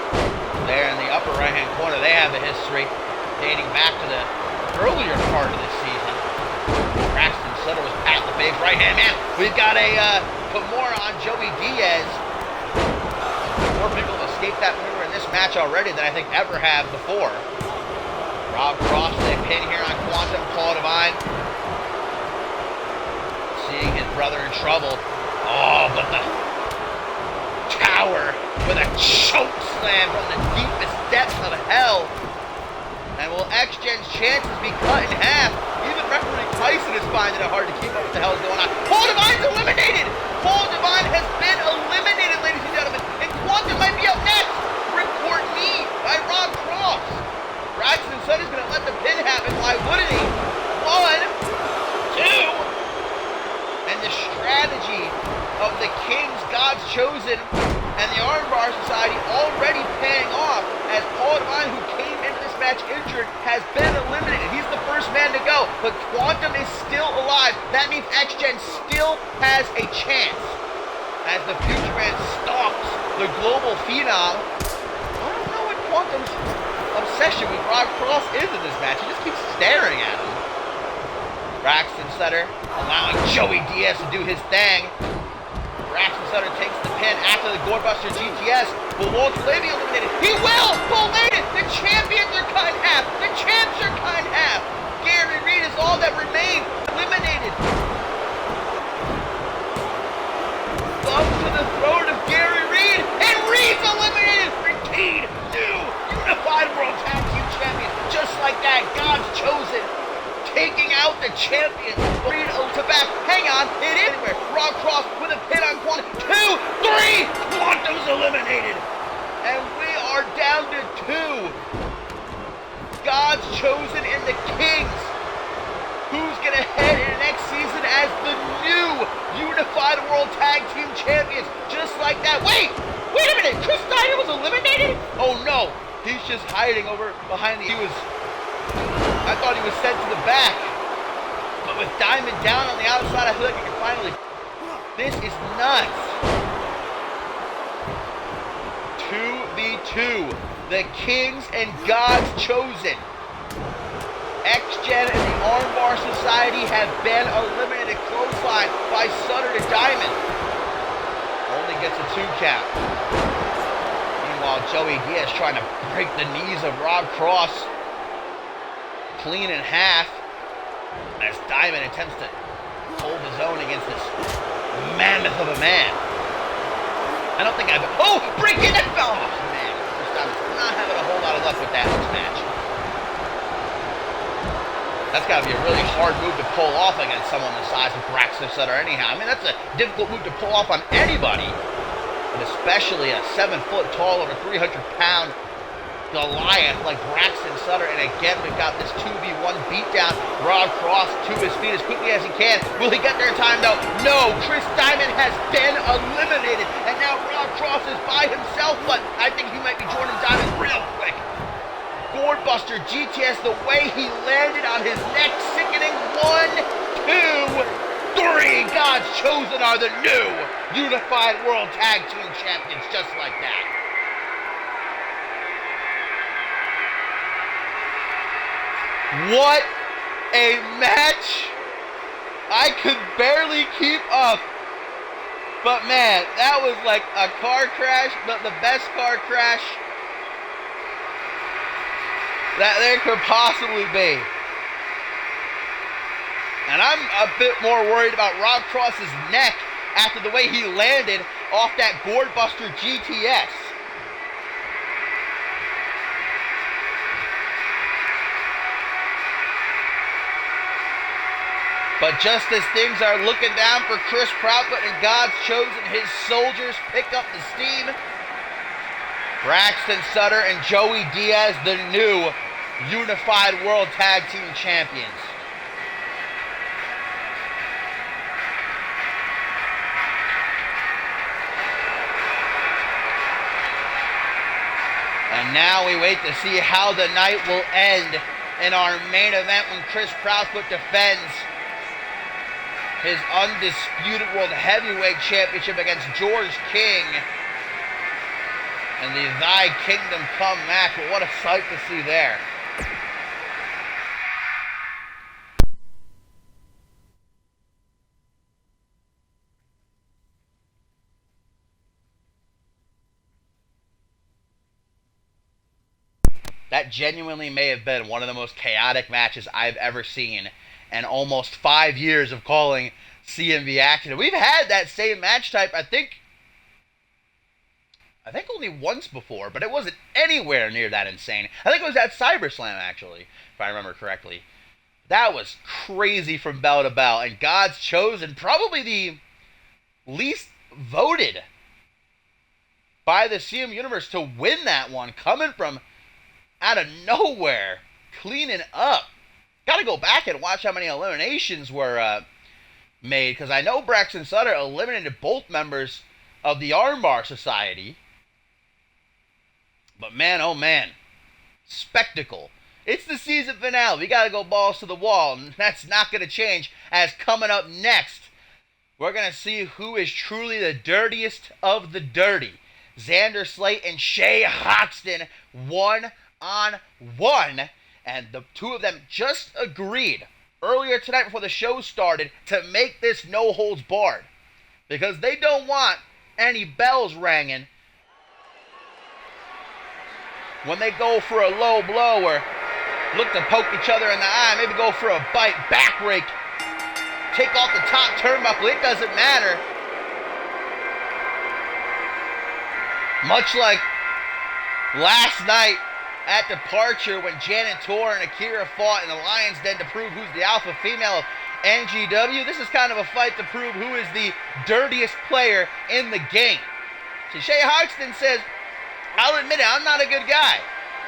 there in the upper right-hand corner. They have a history dating back to the earlier part of this season. Braxton Sutter was pat in the face, right-hand man. We've got a Kimura on Joey Diaz. More people have escaped that maneuver in this match already than I think ever have before. Rob Cross, they pin here on Quantum. Paul Devine seeing his brother in trouble. Oh, but the tower with a choke slam from the deepest depths of hell. And will X-Gen's chances be cut in half? Even referee Tyson is finding it hard to keep up with what the hell is going on. Paul Devine's eliminated! Paul Devine has been eliminated, ladies and gentlemen. And Quantum might be up next. Report me by Rob Cross. Braxton Sutter's going to let the pin happen. Why wouldn't he? 1, 2. And the strategy of the Kings, God's Chosen, and the Armbar Society already paying off, as Paul Devine, who came into this match injured, has been eliminated. He's the first man to go, but Quantum is still alive. That means X-Gen still has a chance. As the Future Man stalks the global phenom, I don't know what Quantum's obsession with Rob Cross is in this match. He just keeps staring at him. Braxton Sutter allowing Joey Diaz to do his thing. Braxton Sutter takes the pin after the Gorebuster GTS. Will Walter Malay be eliminated? He will! Malay! The champions are cut in half! The champs are cut in half! Gary Reed is all that remains. Unified World Tag Team Champions. Just like that, God's Chosen taking out the champions. Three to back. Hang on, it is anywhere. Rob Cross with a pin on Quantum. 2, 3. Quantum's eliminated. And we are down to 2. God's Chosen and the Kings. Who's going to head into next season as the new Unified World Tag Team Champions? Just like that. Wait a minute. Chris Steiner was eliminated? Oh no. He's just hiding over behind I thought he was sent to the back. But with Diamond down on the outside, I feel like he can finally... This is nuts. 2v2. The Kings and God's Chosen. X-Gen and the Armbar Society have been eliminated. Clothesline by Sutter to Diamond. Only gets a 2 count. Meanwhile, Joey Diaz trying to break the knees of Rob Cross. Clean in half. As Diamond attempts to hold his own against this mammoth of a man. I don't think I've... Oh! Break in and fell off! Man, Chris Diamond's not having a whole lot of luck with that in this match. That's got to be a really hard move to pull off against someone the size of Braxton Sutter anyhow. I mean, that's a difficult move to pull off on anybody. But especially a 7-foot tall, over 300-pound Goliath like Braxton Sutter. And again, we've got this 2v1 beatdown. Rob Cross to his feet as quickly as he can. Will he get there in time, though? No! Chris Diamond has been eliminated. And now Rob Cross is by himself, but I think he might be joining Diamond real quick. Boardbuster GTS, the way he landed on his neck, sickening. 1, 2, 3. God's Chosen are the new Unified World Tag Team Champions, just like that. What a match! I could barely keep up. But man, that was like a car crash, but the best car crash that there could possibly be. And I'm a bit more worried about Rob Cross's neck after the way he landed off that Boardbuster GTS. But just as things are looking down for Chris Proudfoot and God's Chosen, his soldiers pick up the steam. Braxton Sutter and Joey Diaz, the new Unified World Tag Team Champions. And now we wait to see how the night will end in our main event when Chris Proudfoot defends his undisputed World Heavyweight Championship against George King. And the Thy Kingdom Come match. But what a sight to see there. That genuinely may have been one of the most chaotic matches I've ever seen in almost 5 years of calling CMV action. We've had that same match type, I think only once before, but it wasn't anywhere near that insane. I think it was at CyberSlam, actually, if I remember correctly. That was crazy from bell to bell, and God's Chosen, probably the least voted by the CM Universe to win that one, coming from out of nowhere, cleaning up. Gotta go back and watch how many eliminations were made, because I know Braxton Sutter eliminated both members of the Armbar Society. But man, oh man, spectacle. It's the season finale. We gotta go balls to the wall, and that's not gonna change, as coming up next, we're gonna see who is truly the dirtiest of the dirty. Xander Slate and Shay Hoxton, 1-on-1. And the two of them just agreed earlier tonight before the show started to make this no holds barred. Because they don't want any bells ringing when they go for a low blow or look to poke each other in the eye, maybe go for a bite, back rake, take off the top turnbuckle. It doesn't matter. Much like last night at Departure when Janet Tor and Akira fought in the Lion's Den to prove who's the alpha female of NGW. This is kind of a fight to prove who is the dirtiest player in the game. So Shay Hoxton says, I'll admit it, I'm not a good guy.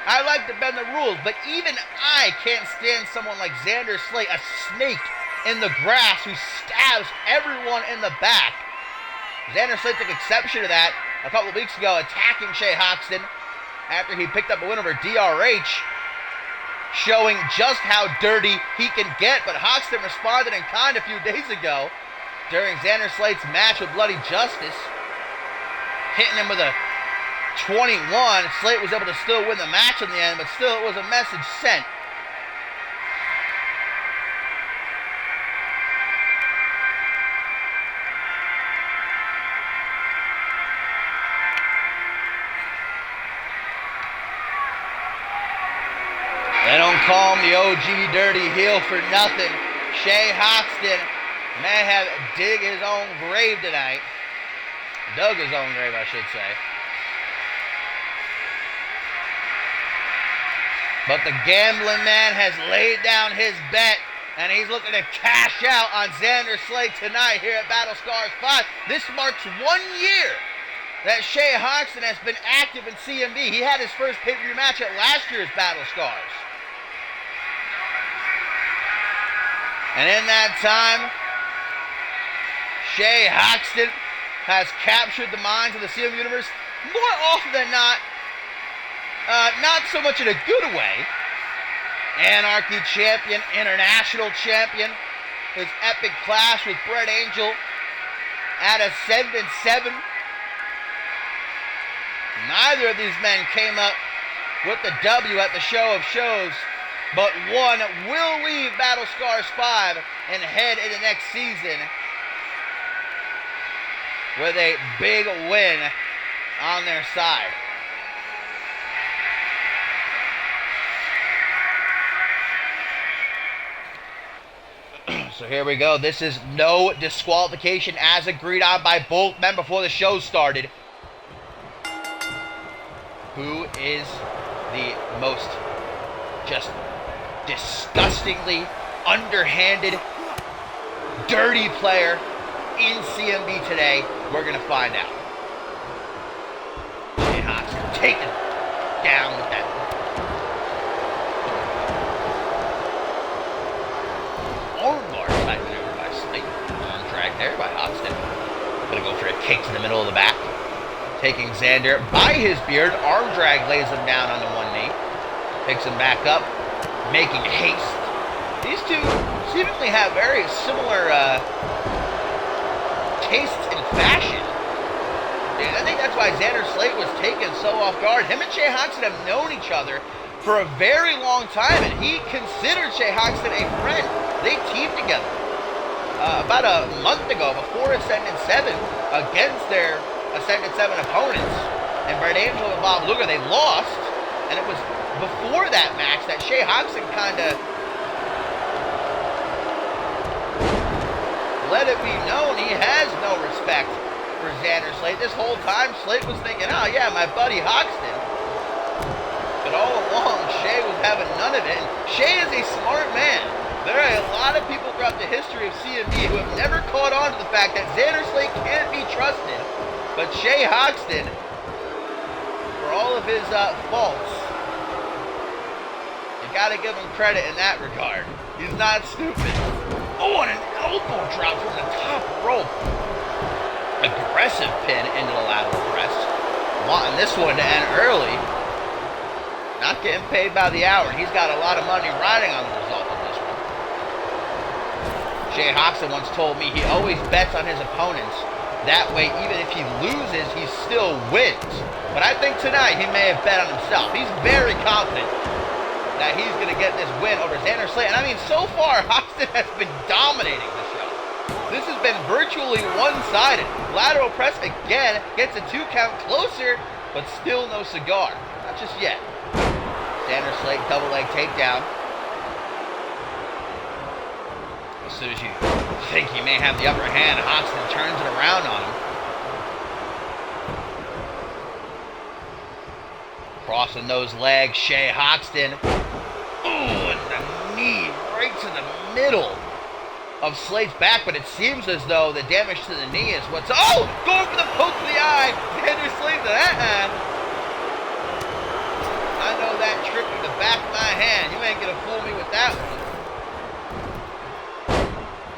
I like to bend the rules, but even I can't stand someone like Xander Slate, a snake in the grass who stabs everyone in the back. Xander Slate took exception to that a couple of weeks ago, attacking Shay Hoxton after he picked up a win over DRH, showing just how dirty he can get. But Hoxton responded in kind a few days ago during Xander Slate's match with Bloody Justice, hitting him with a 21. Slate was able to still win the match in the end, but still it was a message sent. They don't call him the OG Dirty Heel for nothing. Shay Hoxton may have dug his own grave tonight. Dug his own grave, I should say. But the gambling man has laid down his bet, and he's looking to cash out on Xander Slate tonight here at BattleScars 5. This marks 1 year that Shay Hoxton has been active in CMV. He had his first pay-per-view match at last year's BattleScars. And in that time, Shay Hoxton has captured the minds of the CMV universe more often than not. Not so much in a good way. Anarchy champion, international champion. His epic clash with Brett Angel at Ascendant 7. Neither of these men came up with the W at the show of shows, but one will leave BattleScars 5 and head into next season with a big win on their side. So here we go. This is no disqualification as agreed on by both men before the show started. Who is the most just disgustingly underhanded, dirty player in CMV today? We're going to find out. Shay Hoxton taken down with that armbar type maneuver by Slate. Arm drag there by Hoxton. Going to go for a kick to the middle of the back. Taking Xander by his beard. Arm drag lays him down on the one knee. Picks him back up, making haste. These two seemingly have very similar tastes in fashion. And I think that's why Xander Slate was taken so off guard. Him and Shay Hoxton have known each other for a very long time, and he considered Shay Hoxton a friend. They teamed together about a month ago before Ascendant 7 against their Ascendant 7 opponents. And Brett Angel and Bob Luger, they lost, and it was before that match that Shay Hoxton kind of let it be known he has no respect for Xander Slate. This whole time, Slate was thinking, oh yeah, my buddy Hoxton. But all along, Shay was having none of it. And Shay is a smart man. There are a lot of people throughout the history of CMV who have never caught on to the fact that Xander Slate can't be trusted. But Shay Hoxton, for all of his faults, you gotta give him credit in that regard. He's not stupid. Oh, and an elbow drop from the top rope. Aggressive pin into the lateral press. Wanting this one to end early. Not getting paid by the hour. He's got a lot of money riding on the result of this one. Shay Hoxton once told me he always bets on his opponents. That way, even if he loses, he still wins. But I think tonight he may have bet on himself. He's very confident that he's going to get this win over Xander Slate. And I mean, so far, Hoxton has been dominating the show. This has been virtually one-sided. Lateral press again, gets a 2 count closer, but still no cigar. Not just yet. Xander Slate, double leg takedown. As soon as you think he may have the upper hand, Hoxton turns it around on him. Crossing those legs, Shea Hoxton. Ooh, and the knee right to the middle of Slate's back, but it seems as though the damage to the knee is what's... Oh! Going for the poke to the eye! Xander Slate to that. I know that trick with the back of my hand. You ain't gonna fool me with that one.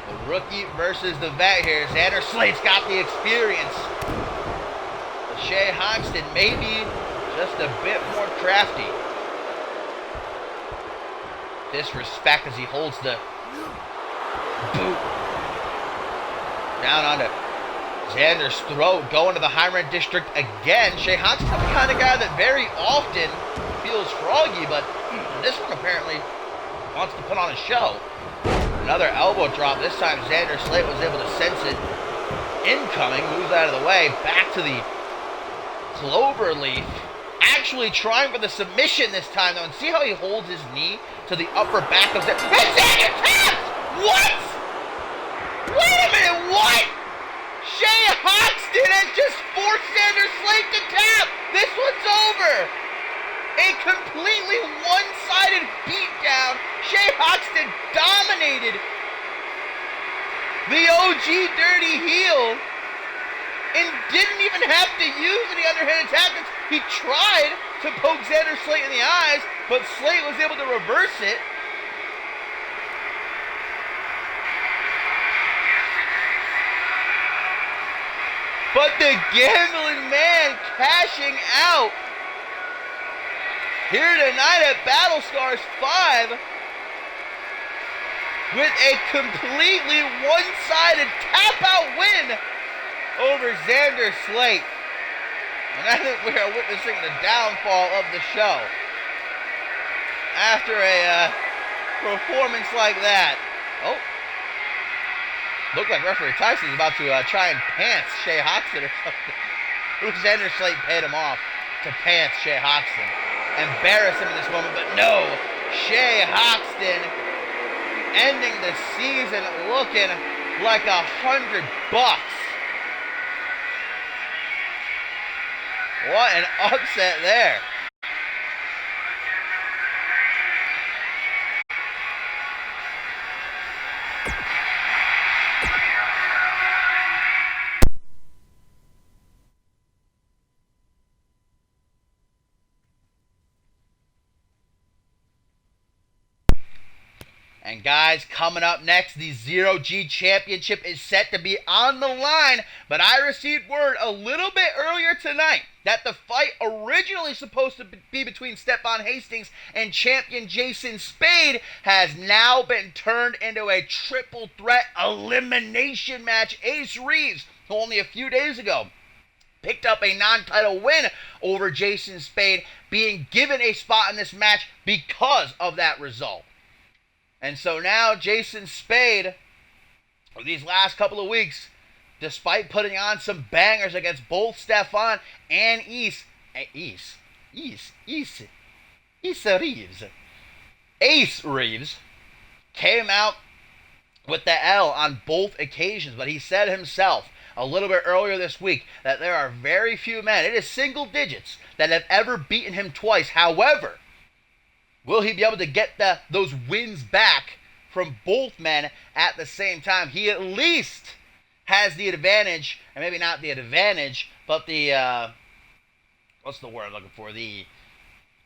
The rookie versus the vet here. Xander Slate's got the experience. But Shea Hoxton maybe just a bit more crafty. Disrespect as he holds the boot down onto Xander's throat, going to the high rent district again. Shea Hoxton's the kind of guy that very often feels froggy, but this one apparently wants to put on a show. Another elbow drop. This time Xander Slate was able to sense it incoming, moves out of the way, back to the cloverleaf. Actually trying for the submission this time, though, and see how he holds his knee to the upper back of Xander. And Xander taps! What? Wait a minute, what? Shea Hoxton has just forced Xander Slate to tap. This one's over. A completely one-sided beatdown. Shea Hoxton dominated the OG Dirty Heel and didn't even have to use any underhanded tactics. He tried to poke Xander Slate in the eyes, but Slate was able to reverse it. But the gambling man cashing out here tonight at BattleScars 5 with a completely one-sided tap-out win over Xander Slate. And I think we are witnessing the downfall of the show. After a performance like that. Oh. Looked like referee Tyson's about to try and pants Shea Hoxton or something. Xander Slate paid him off to pants Shea Hoxton. Embarrass him in this moment, but no. Shea Hoxton ending the season looking like $100. What an upset there. And guys, coming up next, the Zero G Championship is set to be on the line, but I received word a little bit earlier tonight that the fight originally supposed to be between Stephon Hastings and champion Jason Spade has now been turned into a triple threat elimination match. Ace Reeves, who only a few days ago picked up a non-title win over Jason Spade, being given a spot in this match because of that result. And so now Jason Spade, these last couple of weeks, despite putting on some bangers against both Stephon and Ace Reeves, came out with the L on both occasions. But he said himself a little bit earlier this week that there are very few men, it is single digits, that have ever beaten him twice. However, will he be able to get those wins back from both men at the same time? He at least has the advantage, and maybe not the advantage, but the, what's the word I'm looking for? The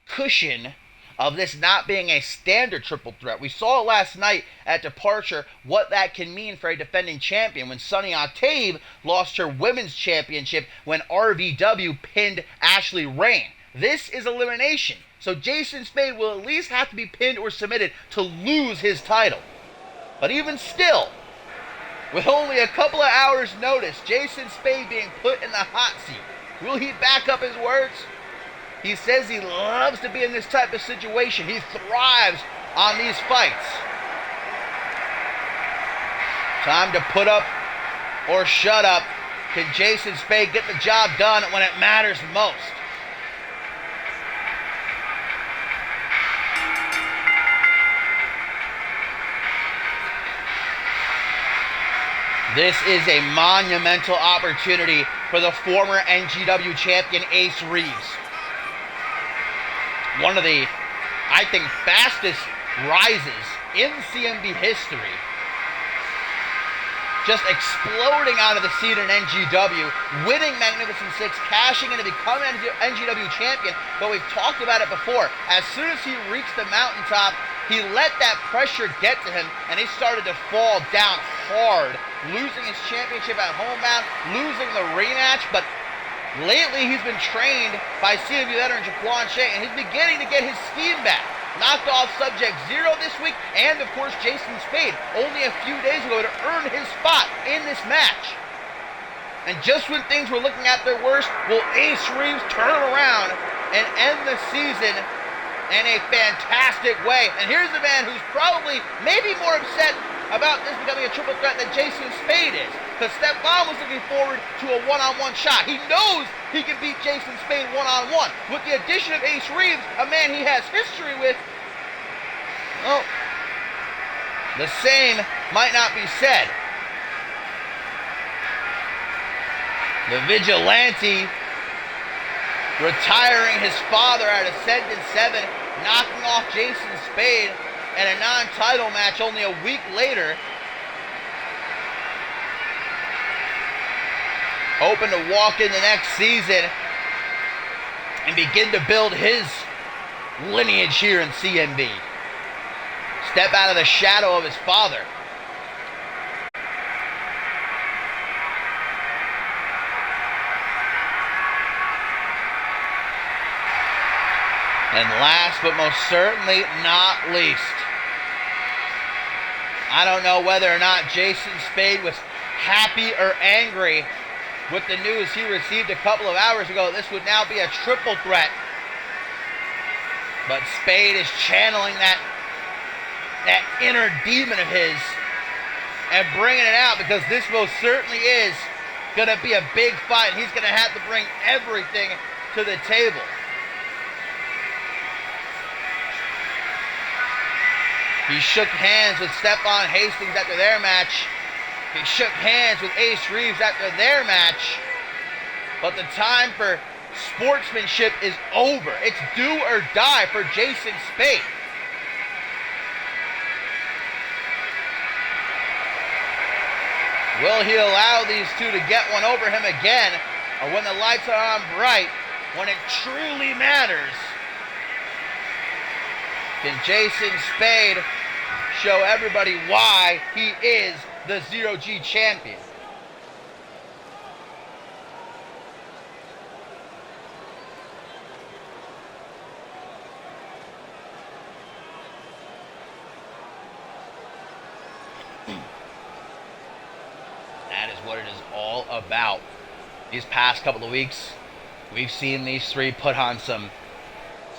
cushion of this not being a standard triple threat. We saw last night at Departure what that can mean for a defending champion when Sunny Octave lost her women's championship when RVW pinned Ashley Rain. This is elimination. So Jason Spade will at least have to be pinned or submitted to lose his title. But even still, with only a couple of hours' notice, Jason Spade being put in the hot seat, will he back up his words? He says he loves to be in this type of situation. He thrives on these fights. Time to put up or shut up. Can Jason Spade get the job done when it matters most? This is a monumental opportunity for the former NGW champion Ace Reeves. one of the, I think, fastest rises in CMV history. Just exploding out of the scene in NGW, winning Magnificent 6, cashing in to become NGW champion. But we've talked about it before. As soon as he reached the mountaintop, he let that pressure get to him, and he started to fall down hard, losing his championship at Homebound, losing the rematch. But lately, he's been trained by CMV veteran Jaquan Shea, and he's beginning to get his steam back. Knocked off Sub-Zero this week, and of course Jason Spade only a few days ago to earn his spot in this match. And just when things were looking at their worst, will Ace Reeves turn around and end the season in a fantastic way? And here's a man who's probably maybe more upset about this becoming a triple threat than Jason Spade is. Because Stephon was looking forward to a one-on-one shot. He knows he can beat Jason Spade one-on-one. With the addition of Ace Reeves, a man he has history with, well, the same might not be said. The Vigilante retiring his father at Ascendant 7, knocking off Jason Spade in a non-title match only a week later. Hoping to walk into next season and begin to build his lineage here in CMV. Step out of the shadow of his father. And last but most certainly not least, I don't know whether or not Jason Spade was happy or angry with the news he received a couple of hours ago. This would now be a triple threat. But Spade is channeling that inner demon of his and bringing it out, because this most certainly is going to be a big fight. He's going to have to bring everything to the table. He shook hands with Stephon Hastings after their match. He shook hands with Ace Reeves after their match. But the time for sportsmanship is over. It's do or die for Jason Spade. Will he allow these two to get one over him again? Or when the lights are on bright, when it truly matters, can Jason Spade show everybody why he is the Zero-G champion? That is what it is all about. These past couple of weeks, we've seen these three put on some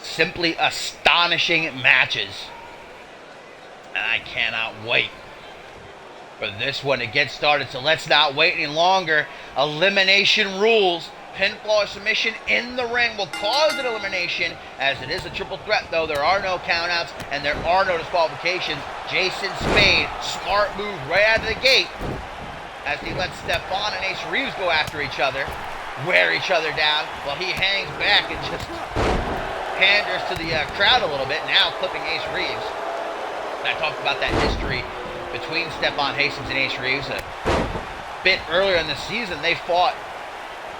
simply astonishing matches. And I cannot wait for this one to get started. So let's not wait any longer. Elimination rules. Pinfall or submission in the ring will cause an elimination. As it is a triple threat, though, there are no countouts and there are no disqualifications. Jason Spade, smart move right out of the gate, as he lets Stephon and Ace Reeves go after each other, wear each other down, while he hangs back and just panders to the crowd a little bit, now clipping Ace Reeves. I talked about that history between Stephon Hastings and Ace Reeves a bit earlier in the season. They fought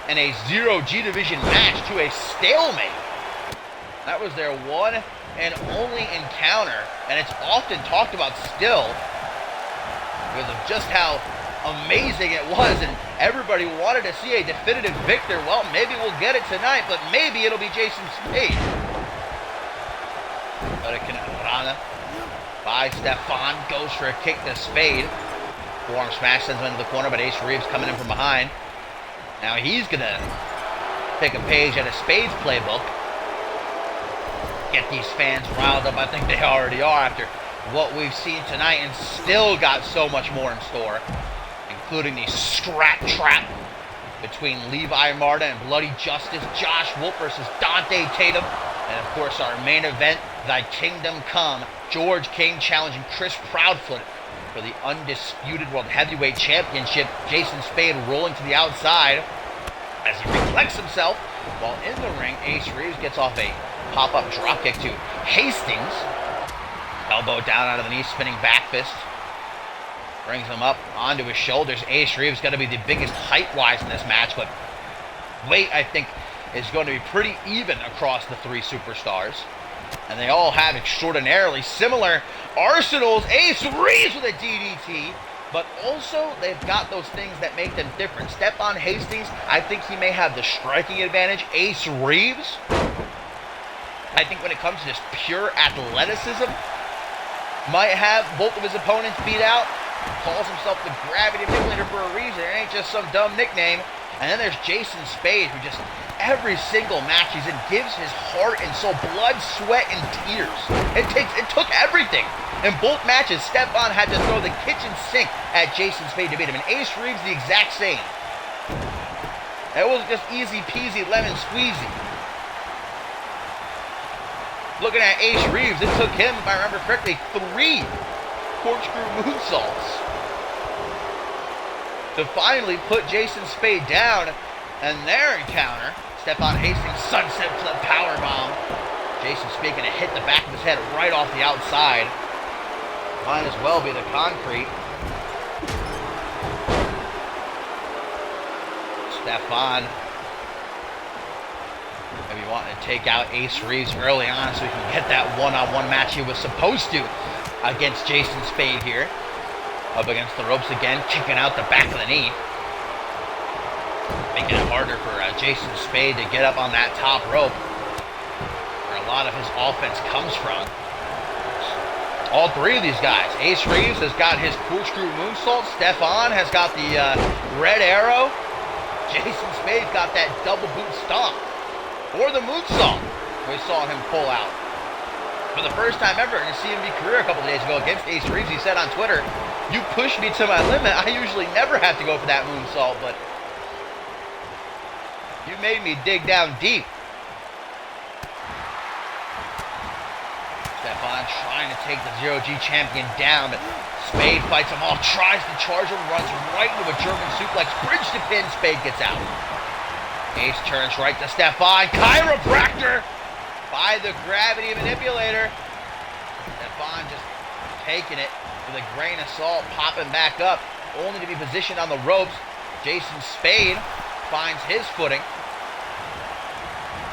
in a Zero-G division match to a stalemate. That was their one and only encounter, and it's often talked about still because of just how amazing it was, and everybody wanted to see a definitive victor. Well, maybe we'll get it tonight, but maybe it'll be Jason Spade. Rana by Stephon, goes for a kick to Spade. Forearm smash sends him into the corner, but Ace Reeves coming in from behind. Now he's gonna take a page out of Spade's playbook. Get these fans riled up. I think they already are after what we've seen tonight, and still got so much more in store, including the scrap trap between Levi Marta and Bloody Justice, Josh Wolf versus Dante Tatum, and of course our main event, Thy Kingdom Come, George King challenging Chris Proudfoot for the undisputed World Heavyweight Championship. Jason Spade rolling to the outside as he reflects himself, while in the ring, Ace Reeves gets off a pop-up dropkick to Hastings. Elbow down out of the knee, spinning back fist. Brings him up onto his shoulders. Ace Reeves going to be the biggest height-wise in this match, but weight, I think, is going to be pretty even across the three superstars. And they all have extraordinarily similar arsenals. Ace Reeves with a DDT, but also they've got those things that make them different. Stephon Hastings, I think he may have the striking advantage. Ace Reeves, I think when it comes to just pure athleticism, might have both of his opponents beat out. Calls himself the Gravity Manipulator for a reason. It ain't just some dumb nickname. And then there's Jason Spade, who just every single match he's in gives his heart and soul, blood, sweat, and tears. It took everything. In both matches, Stephon had to throw the kitchen sink at Jason Spade to beat him. And Ace Reeves the exact same. It wasn't just easy peasy lemon squeezy. Looking at Ace Reeves, it took him, if I remember correctly, 3 corkscrew moonsaults to finally put Jason Spade down. And their encounter, Stephon Hastings sunset flip powerbomb. Jason Spade gonna hit the back of his head right off the outside. Might as well be the concrete. Stephon maybe wanting to take out Ace Reeves early on so he can get that one-on-one match he was supposed to against Jason Spade here. Up against the ropes again, kicking out the back of the knee. Making it harder for Jason Spade to get up on that top rope, where a lot of his offense comes from. All three of these guys. Ace Reeves has got his corkscrew moonsault. Stephon has got the red arrow. Jason Spade's got that double boot stomp. Or the moonsault we saw him pull out. For the first time ever in his CMV career a couple days ago against Ace Reeves, he said on Twitter, "You pushed me to my limit. I usually never have to go for that moonsault, but you made me dig down deep." Stephon trying to take the Zero-G champion down, but Spade fights him off, tries to charge him, runs right into a German suplex, bridge to pin, Spade gets out. Ace turns right to Stephon, chiropractor by the Gravity Manipulator. Stephon just taking it with a grain of salt, popping back up, only to be positioned on the ropes. Jason Spade finds his footing,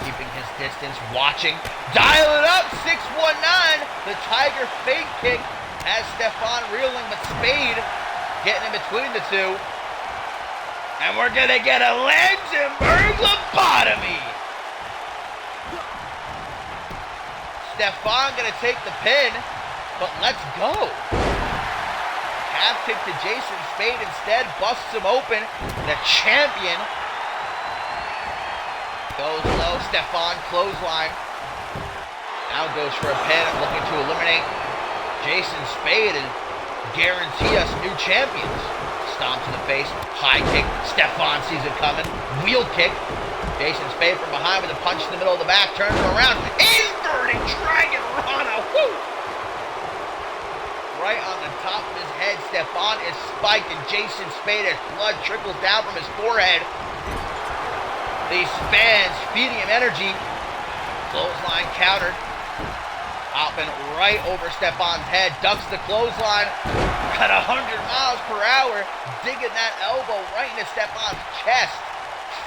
keeping his distance, watching, dial it up, 619, the Tiger fake kick has Stephon reeling, but Spade getting in between the two. And we're gonna get a Langenberg lobotomy. Stephon gonna take the pin, but let's go. Half kick to Jason Spade instead, busts him open. The champion goes low. Stephon clothesline. Now goes for a pin, looking to eliminate Jason Spade and guarantee us new champions. Stomp to the face, high kick. Stephon sees it coming. Wheel kick. Jason Spade from behind with a punch in the middle of the back, turns it around. Inverted Dragon Rana. Woo! Right on the top of his head, Stephon is spiked, and Jason Spade, as blood trickles down from his forehead. These fans feeding him energy. Clothesline countered. Hopping right over Stephon's head, ducks the clothesline at 100 miles per hour, digging that elbow right into Stephon's chest,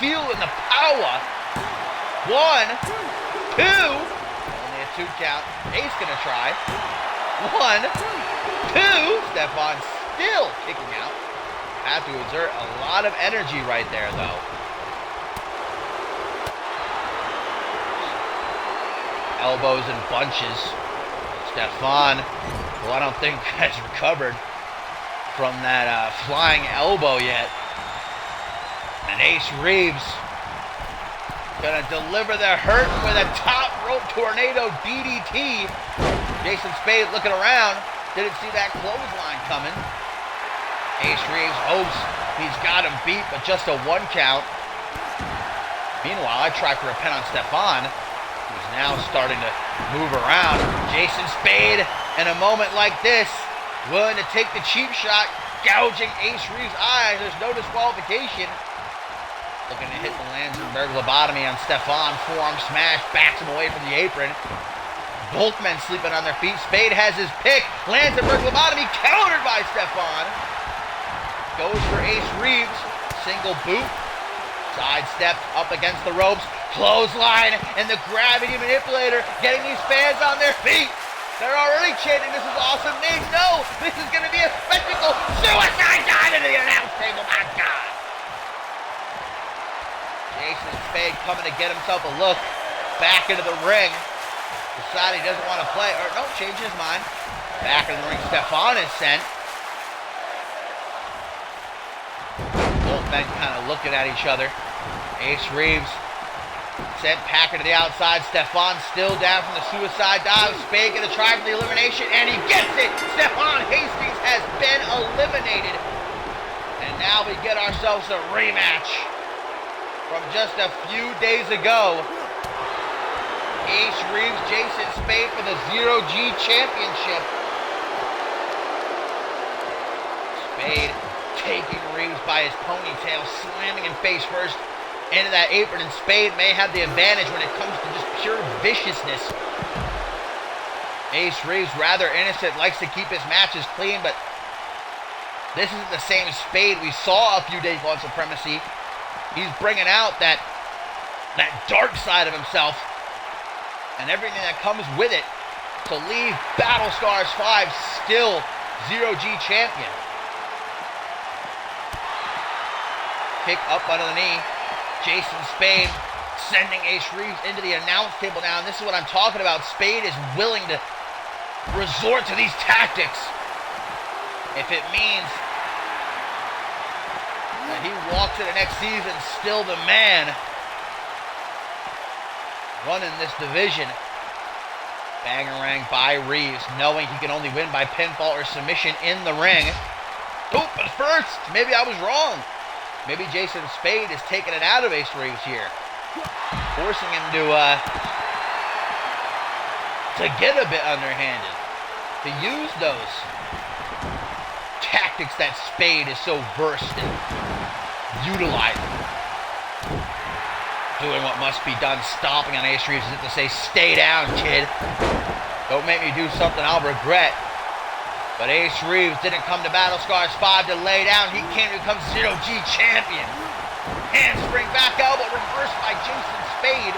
feeling the power. 1, 2, only a 2 count. Ace gonna try. 1, 2, Stephon still kicking out. Have to exert a lot of energy right there, though. Elbows in bunches. Stephon, well, I don't think has recovered from that flying elbow yet. And Ace Reeves gonna deliver the hurt with a top rope tornado DDT. Jason Spade looking around, didn't see that clothesline coming. Ace Reeves hopes he's got him beat, but just a 1 count. Meanwhile, I try for a pin on Stephon, who's now starting to move around. Jason Spade, in a moment like this, willing to take the cheap shot, gouging Ace Reeves' eyes. There's no disqualification. Looking to hit the Lanzenberg lobotomy on Stefan. Forearm smash, backs him away from the apron. Both men sleeping on their feet. Spade has his pick. Lanzenberg lobotomy countered by Stefan. Goes for Ace Reeves. Single boot. Sidestep up against the ropes. Clothesline and the gravity manipulator getting these fans on their feet. They're already chanting, "This is awesome." They know this is going to be a spectacle. Suicide dive into the announce table. My God. Jason Spade coming to get himself a look back into the ring. Decided he doesn't want to play, or no, change his mind. Back in the ring, Stefan is sent. Both men kind of looking at each other. Ace Reeves sent Packer to the outside. Stefan still down from the suicide dive. Spade gonna try for the elimination, and he gets it! Stefan Hastings has been eliminated. And now we get ourselves a rematch from just a few days ago. Ace Reeves, Jason Spade for the Zero-G Championship. Spade taking Reeves by his ponytail, slamming him face first into that apron, and Spade may have the advantage when it comes to just pure viciousness. Ace Reeves, rather innocent, likes to keep his matches clean, but this isn't the same Spade we saw a few days ago on Supremacy. He's bringing out that dark side of himself and everything that comes with it to leave BattleScars 5 still Zero-G champion. Kick up under the knee. Jason Spade sending Ace Reeves into the announce table now. And this is what I'm talking about. Spade is willing to resort to these tactics if it means that he walks into next season still the man running this division. Bangerang by Reeves, knowing he can only win by pinfall or submission in the ring. Oh, but first, maybe I was wrong. Maybe Jason Spade is taking it out of Ace Reeves here, forcing him to get a bit underhanded, to use those tactics that Spade is so versed in utilizing. Doing what must be done, stomping on Ace Reeves as if to say, "Stay down, kid. Don't make me do something I'll regret." But Ace Reeves didn't come to BattleScars 5 to lay down. He came to become Zero-G champion. Handspring back elbow reversed by Jason Spade.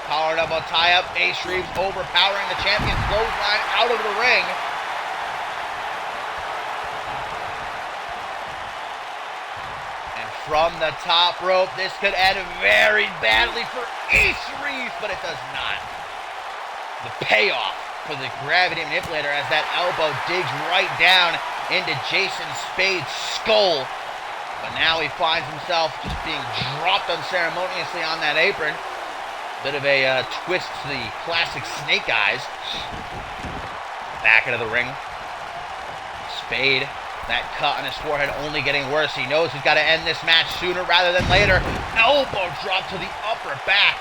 Collar elbow tie-up. Ace Reeves overpowering the champion. Clothesline out of the ring. And from the top rope, this could end very badly for Ace Reeves, but it does not. The payoff for the gravity manipulator as that elbow digs right down into Jason Spade's skull. But now he finds himself just being dropped unceremoniously on that apron. Bit of a twist to the classic snake eyes. Back into the ring. Spade, that cut on his forehead only getting worse. He knows he's got to end this match sooner rather than later. Elbow drop to the upper back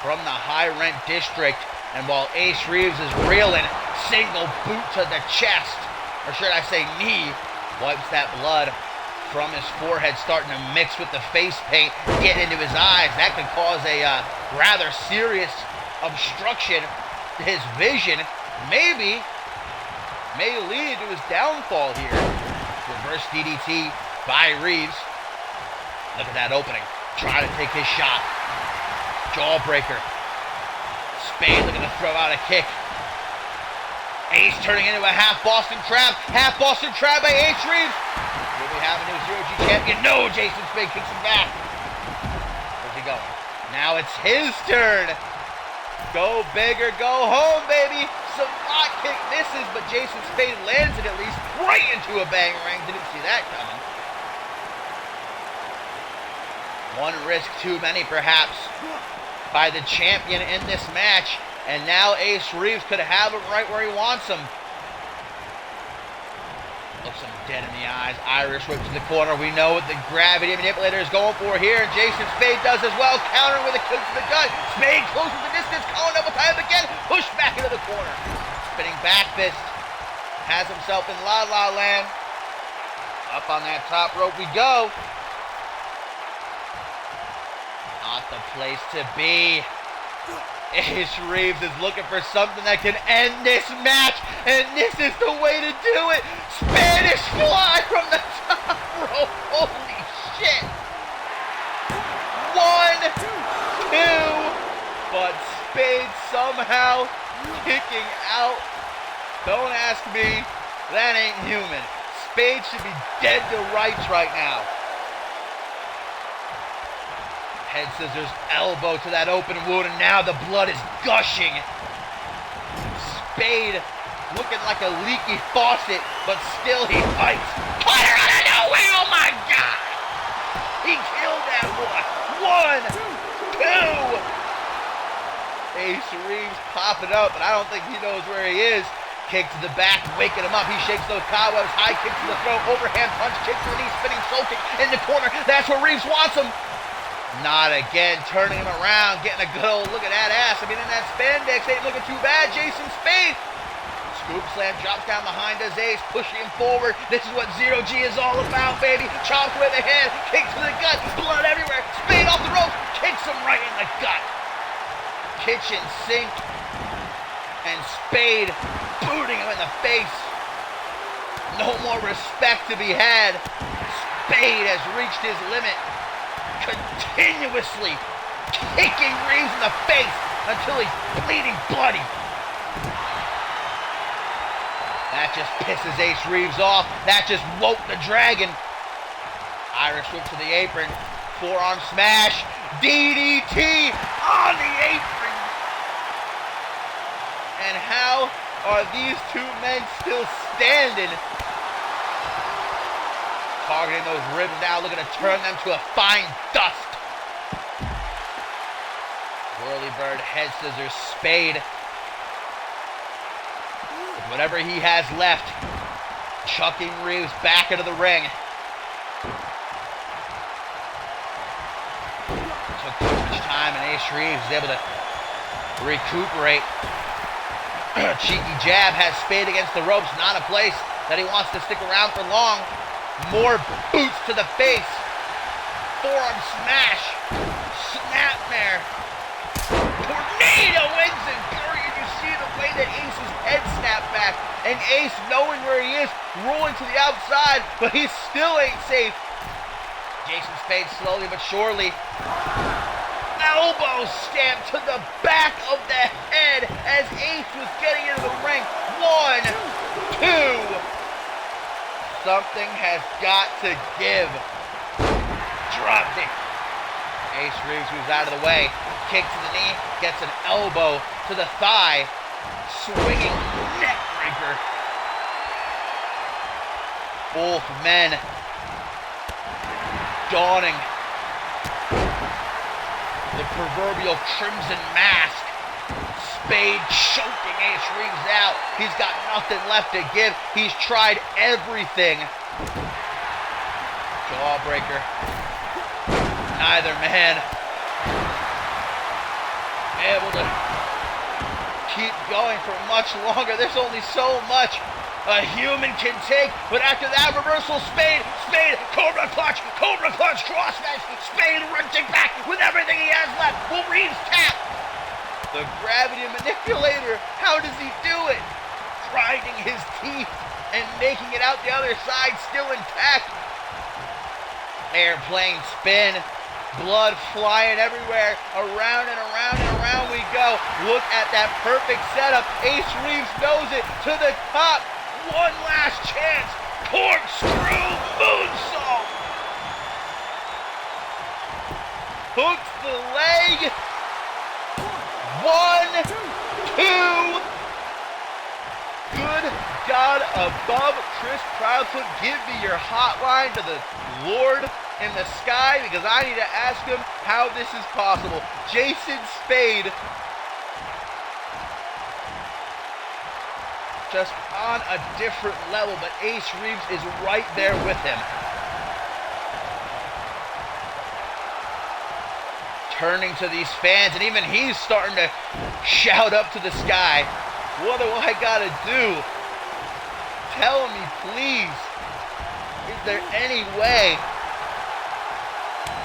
from the high rent district. And while Ace Reeves is reeling, single boot to the chest, or should I say knee, wipes that blood from his forehead, starting to mix with the face paint, getting into his eyes. That could cause a rather serious obstruction to his vision. Maybe may lead to his downfall here. Reverse DDT by Reeves. Look at that opening. Trying to take his shot. Jawbreaker. Spade looking to throw out a kick. Ace turning into a half Boston Crab. Half Boston Crab by Ace Reeves. Will we have a new Zero-G champion? No, Jason Spade kicks him back. Where's he going? Now it's his turn. Go big or go home, baby. Savant kick misses, but Jason Spade lands it at least right into a bangerang. Didn't see that coming. One risk too many, perhaps, by the champion in this match, and now Ace Reeves could have him right where he wants him. Looks him dead in the eyes. Irish whip to the corner. We know what the gravity manipulator is going for here, and Jason Spade does as well, countering with a kick to the gut. Spade closes the distance, calling double tie up again, pushed back into the corner. Spinning back fist, has himself in La La Land. Up on that top rope we go. not the place to be. Ace Reeves is looking for something that can end this match, and this is the way to do it. Spanish fly from the top rope. Holy shit. 1, 2, but Spade somehow kicking out. Don't ask me. That ain't human. Spade should be dead to rights right now. Head scissors, elbow to that open wound, and now the blood is gushing. Spade looking like a leaky faucet, but still he fights. Cutter out of nowhere, oh my God! He killed that one. 1, 2. Ace Reeves popping up, but I don't think he knows where he is. Kick to the back, waking him up. He shakes those cobwebs. High kick to the throat, overhand punch, kick to the knee, spinning soul kick in the corner. That's where Reeves wants him. Not again, turning him around, getting a good old look at that ass. I mean, in that spandex, ain't looking too bad. Jason Spade. Scoop slam, drops down behind his ace, pushing him forward. This is what Zero G is all about, baby. Chopped with a hand, kick to the gut, blood everywhere. Spade off the ropes, kicks him right in the gut. Kitchen sink, and Spade booting him in the face. No more respect to be had. Spade has reached his limit. Continuously kicking Reeves in the face until he's bleeding bloody. That just pisses Ace Reeves off. That just woke the dragon. Irish whip to the apron. Forearm smash. DDT on the apron. And how are these two men still standing? Targeting those ribs now, looking to turn them to a fine dust. Whirlybird, head scissors, Spade. With whatever he has left, chucking Reeves back into the ring. Took too much time, and Ace Reeves is able to recuperate. Cheeky jab has Spade against the ropes, not a place that he wants to stick around for long. More boots to the face. Forearm smash. Snapmare. Tornado enziguri. And you see the way that Ace's head snapped back. And Ace, knowing where he is, rolling to the outside, but he still ain't safe. Jason Spade slowly but surely. Elbow stamp to the back of the head as Ace was getting into the ring. 1, 2. Something has got to give. Dropped it. Ace Reeves moves out of the way. Kick to the knee. Gets an elbow to the thigh. Swinging neck breaker. Both men donning the proverbial crimson mask. Spade choking Ace Reeves out. He's got nothing left to give. He's tried everything. Jawbreaker. Neither man able to keep going for much longer. There's only so much a human can take, but after that reversal, Spade, Cobra Clutch, crossface, Spade wrenching back with everything he has left. Will Reeves tap? The gravity manipulator, how does he do it? Grinding his teeth and making it out the other side still intact. Airplane spin, blood flying everywhere, around and around and around we go. Look at that perfect setup. Ace Reeves knows it, to the top. One last chance. Corkscrew moonsault. Hooks the leg. 1, 2. Good God above, Chris Proudfoot, give me your hotline to the Lord in the sky, because I need to ask him how this is possible. Jason Spade just on a different level, but Ace Reeves is right there with him. Turning to these fans, and even he's starting to shout up to the sky. What do I gotta do? Tell me, please. Is there any way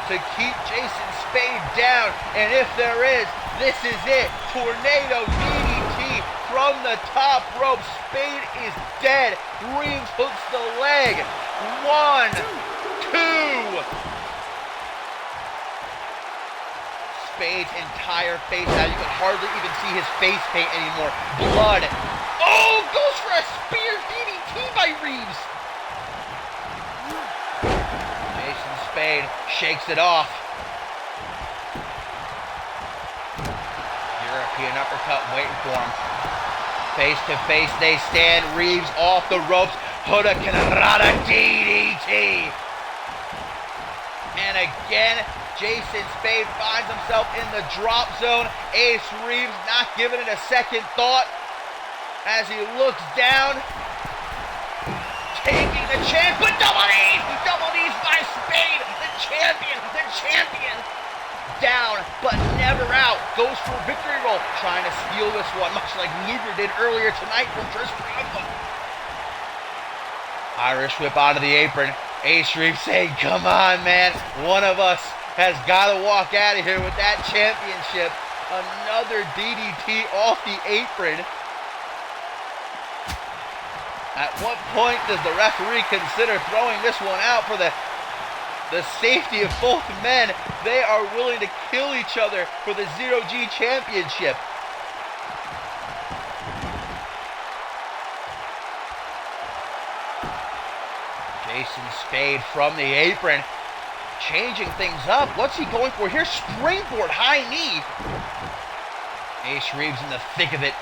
to to keep Jason Spade down. And if there is, this is it. Tornado DDT from the top rope. Spade is dead. Reeves hooks the leg. 1, 2. Spade's entire face now. You can hardly even see his face paint anymore. Blood. Oh, goes for a spear DDT by Reeves. Jason Spade shakes it off. European uppercut waiting for him. Face to face they stand. Reeves off the ropes. Hurricane Rana DDT. And again, Jason Spade finds himself in the drop zone. Ace Reeves not giving it a second thought as he looks down, taking the chance, but double knees by Spade, the champion, down, but never out, goes for a victory roll, trying to steal this one, much like Luger did earlier tonight from Chris Bronson. Irish whip onto the apron. Ace Reeves saying, come on, man. One of us has got to walk out of here with that championship. Another DDT off the apron. At what point does the referee consider throwing this one out for the safety of both men? They are willing to kill each other for the Zero-G championship. Jason Spade from the apron, changing things up. What's he going for here? Springboard high knee. Ace Reeves in the thick of it.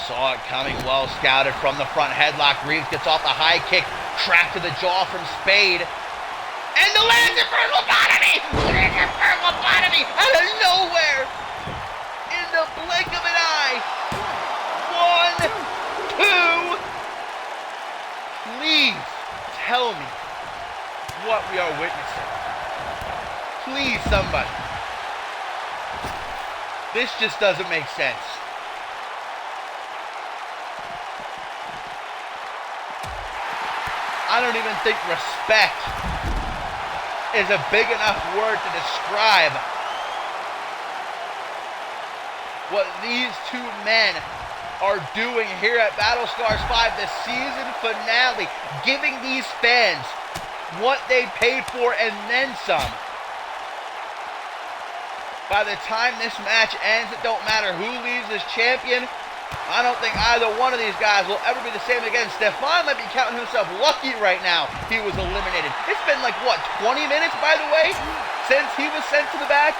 Saw it coming, well scouted from the front headlock. Reeves gets off the high kick, crack to the jaw from Spade. And the Landsberg lobotomy! Landsberg lobotomy out of nowhere! In the blink of an eye. 1, 2. Please tell me what we are witnessing. Please, somebody. This just doesn't make sense. I don't even think respect is a big enough word to describe what these two men are doing here at BattleScars 5, the season finale, giving these fans what they paid for and then some. By the time this match ends, it don't matter who leaves as champion. I don't think either one of these guys will ever be the same again. Stefan might be counting himself lucky right now he was eliminated. It's been like, what, 20 minutes, by the way, since he was sent to the back?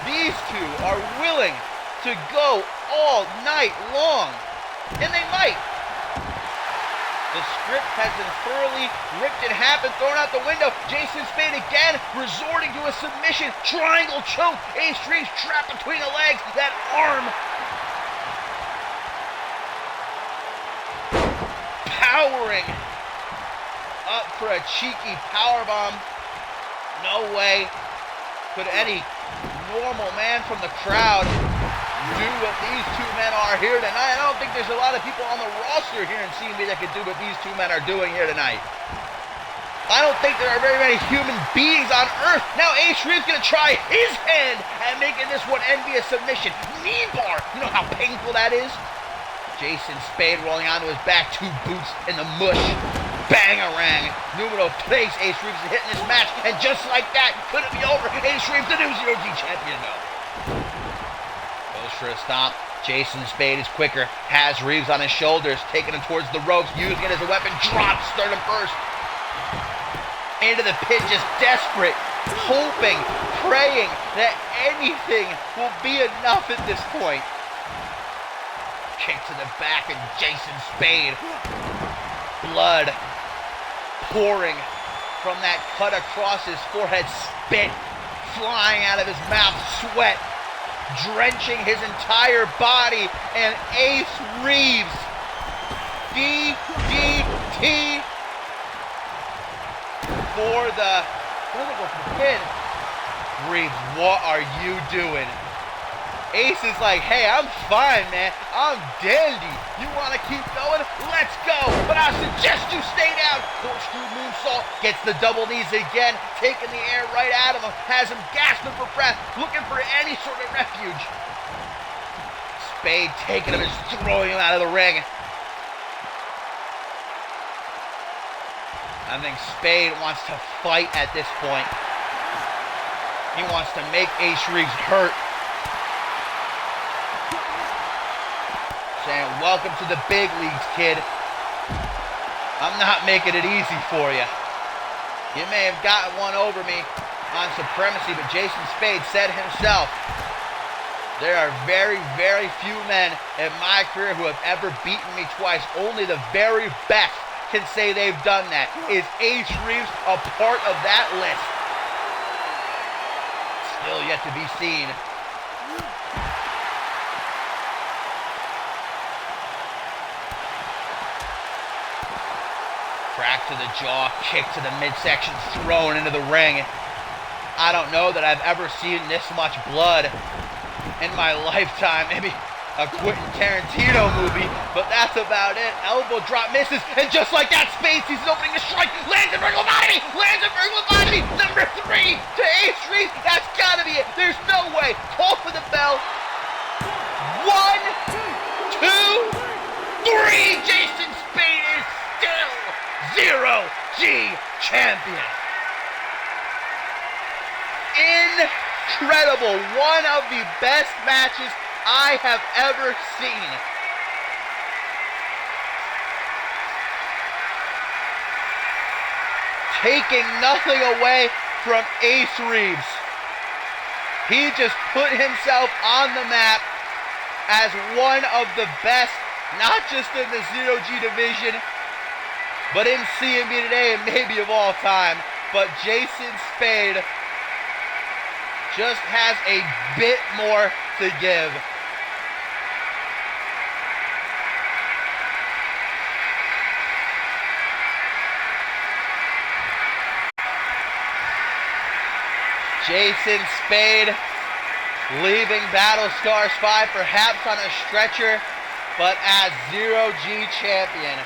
These two are willing to go all night long, and they might. The script has been thoroughly ripped in half and thrown out the window. Jason Spade again resorting to a submission. Triangle choke. Ace Reeves trapped between the legs. That arm powering up for a cheeky powerbomb. No way could any normal man from the crowd do what these two men are here tonight. I don't think there's a lot of people on the roster here in CMV that could do what these two men are doing here tonight. I don't think there are very many human beings on Earth. Now Ace Reeves gonna try his hand at making this one end via submission. Knee bar. You know how painful that is? Jason Spade rolling onto his back, 2 boots in the mush. Bang-a-rang. Numero 3. Ace Reeves is hitting this match, and just like that, could it be over? Ace Reeves, the new Zero-G champion, no. Goes for a stomp. Jason Spade is quicker. Has Reeves on his shoulders, taking him towards the ropes, using it as a weapon. Drops sternum first. Into the pin, just desperate, hoping, praying that anything will be enough at this point. Kick to the back and Jason Spade. Blood pouring from that cut across his forehead. Spit flying out of his mouth. Sweat drenching his entire body. And Ace Reeves. DDT for the pin. Reeves, what are you doing? Ace is like, hey, I'm fine, man. I'm dandy. You want to keep going? Let's go. But I suggest you stay down. Corkscrew moonsault gets the double knees again, taking the air right out of him, has him gasping for breath, looking for any sort of refuge. Spade taking him and throwing him out of the ring. I think Spade wants to fight at this point. He wants to make Ace Reeves hurt. Saying, welcome to the big leagues, kid. I'm not making it easy for you. You may have gotten one over me on supremacy, but Jason Spade said himself, there are very, very few men in my career who have ever beaten me twice. Only the very best can say they've done that. Is Ace Reeves a part of that list? Still yet to be seen. Crack to the jaw, kick to the midsection, thrown into the ring. I don't know that I've ever seen this much blood in my lifetime. Maybe a Quentin Tarantino movie, but that's about it. Elbow drop misses, and just like that, Spade sees an opening to strike. Lands a vertical lobotomy! Lands a vertical lobotomy! Number 3 to Ace Reeves. That's gotta be it. There's no way. Call for the bell. 1, 2, 3. Jason Spade is still Zero-G champion. Incredible. One of the best matches I have ever seen. Taking nothing away from Ace Reeves. He just put himself on the map as one of the best, not just in the Zero-G division, but in CMV today and maybe of all time. But Jason Spade just has a bit more to give. Jason Spade leaving BattleScars 5 perhaps on a stretcher, but as Zero-G champion.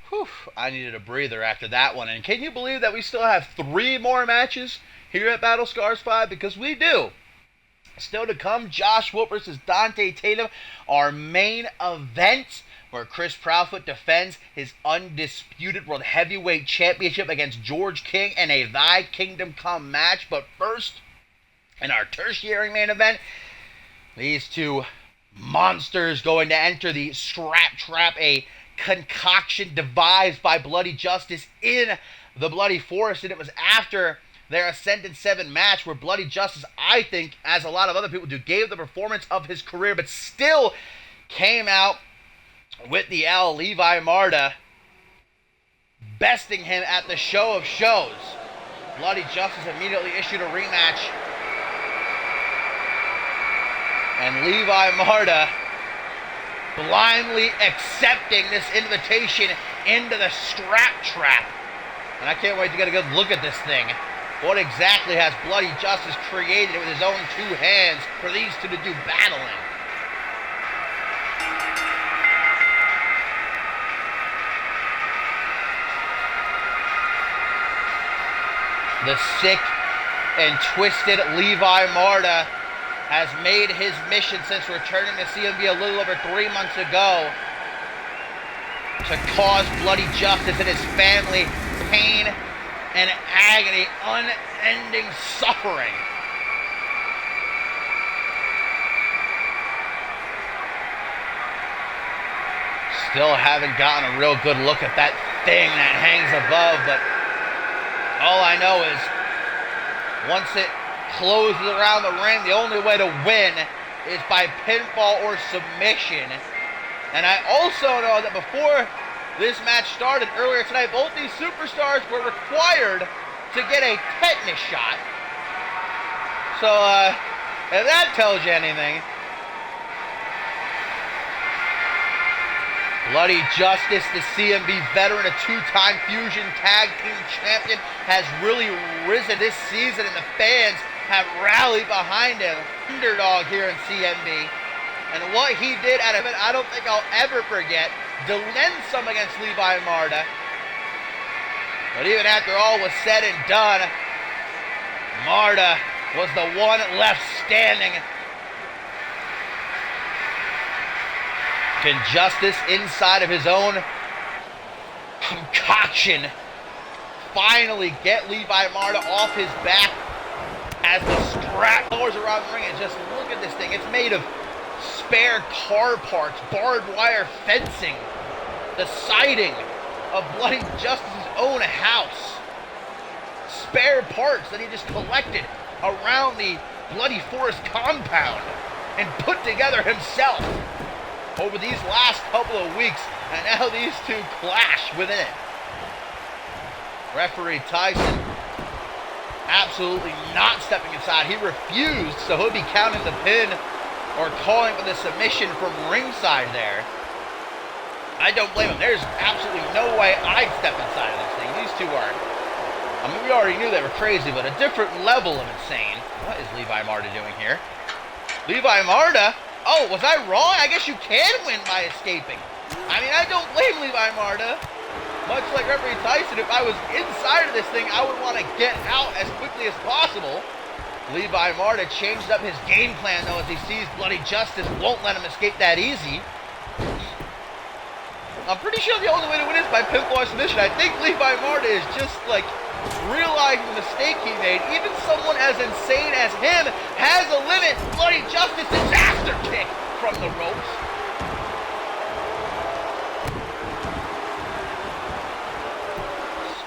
Whew, I needed a breather after that one. And can you believe that we still have 3 more matches here at BattleScars 5? Because we do. Still to come, Josh Wolf versus Dante Tatum, our main event, where Chris Proudfoot defends his undisputed World Heavyweight Championship against George King in a Thy Kingdom Come match. But first, in our tertiary main event, these two monsters going to enter the Strap Trap, a concoction devised by Bloody Justice in the Bloody Forest, and it was after their Ascendant 7 match where Bloody Justice, I think, as a lot of other people do, gave the performance of his career, but still came out with the L. Levi Marta besting him at the show of shows. Bloody Justice immediately issued a rematch, and Levi Marta blindly accepting this invitation into the Strap Trap. And I can't wait to get a good look at this thing. What exactly has Bloody Justice created with his own 2 hands for these two to do battling? The sick and twisted Levi Marta has made his mission since returning to CMV a little over 3 months ago to cause Bloody Justice and his family pain and agony, unending suffering. Still haven't gotten a real good look at that thing that hangs above, but all I know is once it closes around the ring, the only way to win is by pinfall or submission. And I also know that before this match started earlier tonight, both these superstars were required to get a tetanus shot. So, if that tells you anything. Bloody Justice, the CMV veteran, a two-time Fusion Tag Team Champion, has really risen this season, and the fans have rallied behind him. Underdog here in CMV. And what he did out of it, I don't think I'll ever forget. Lend some against Levi Marta. But even after all was said and done, Marta was the one left standing. Can Justice, inside of his own concoction, finally get Levi Marta off his back as the strap lowers around the ring? And just look at this thing. It's made of spare car parts, barbed wire fencing, the siding of Bloody Justice's own house. Spare parts that he just collected around the Bloody Forest compound and put together himself over these last couple of weeks, and now these two clash within it. Referee Tyson absolutely not stepping inside. He refused, so he'll be counting the pin or calling for the submission from ringside there. I don't blame him. There's absolutely no way I'd step inside of this thing. These two are, I mean, we already knew they were crazy, but a different level of insane. What is Levi Marta doing here? Levi Marta? Oh, was I wrong? I guess you can win by escaping. I mean, I don't blame Levi Marta. Much like referee Tyson, if I was inside of this thing, I would want to get out as quickly as possible. Levi Marta changed up his game plan, though, as he sees Bloody Justice won't let him escape that easy. I'm pretty sure the only way to win is by pinfall or submission. I think Levi Marta is just, like, realizing the mistake he made. Even someone as insane as him has a limit. Bloody Justice disaster kick from the ropes.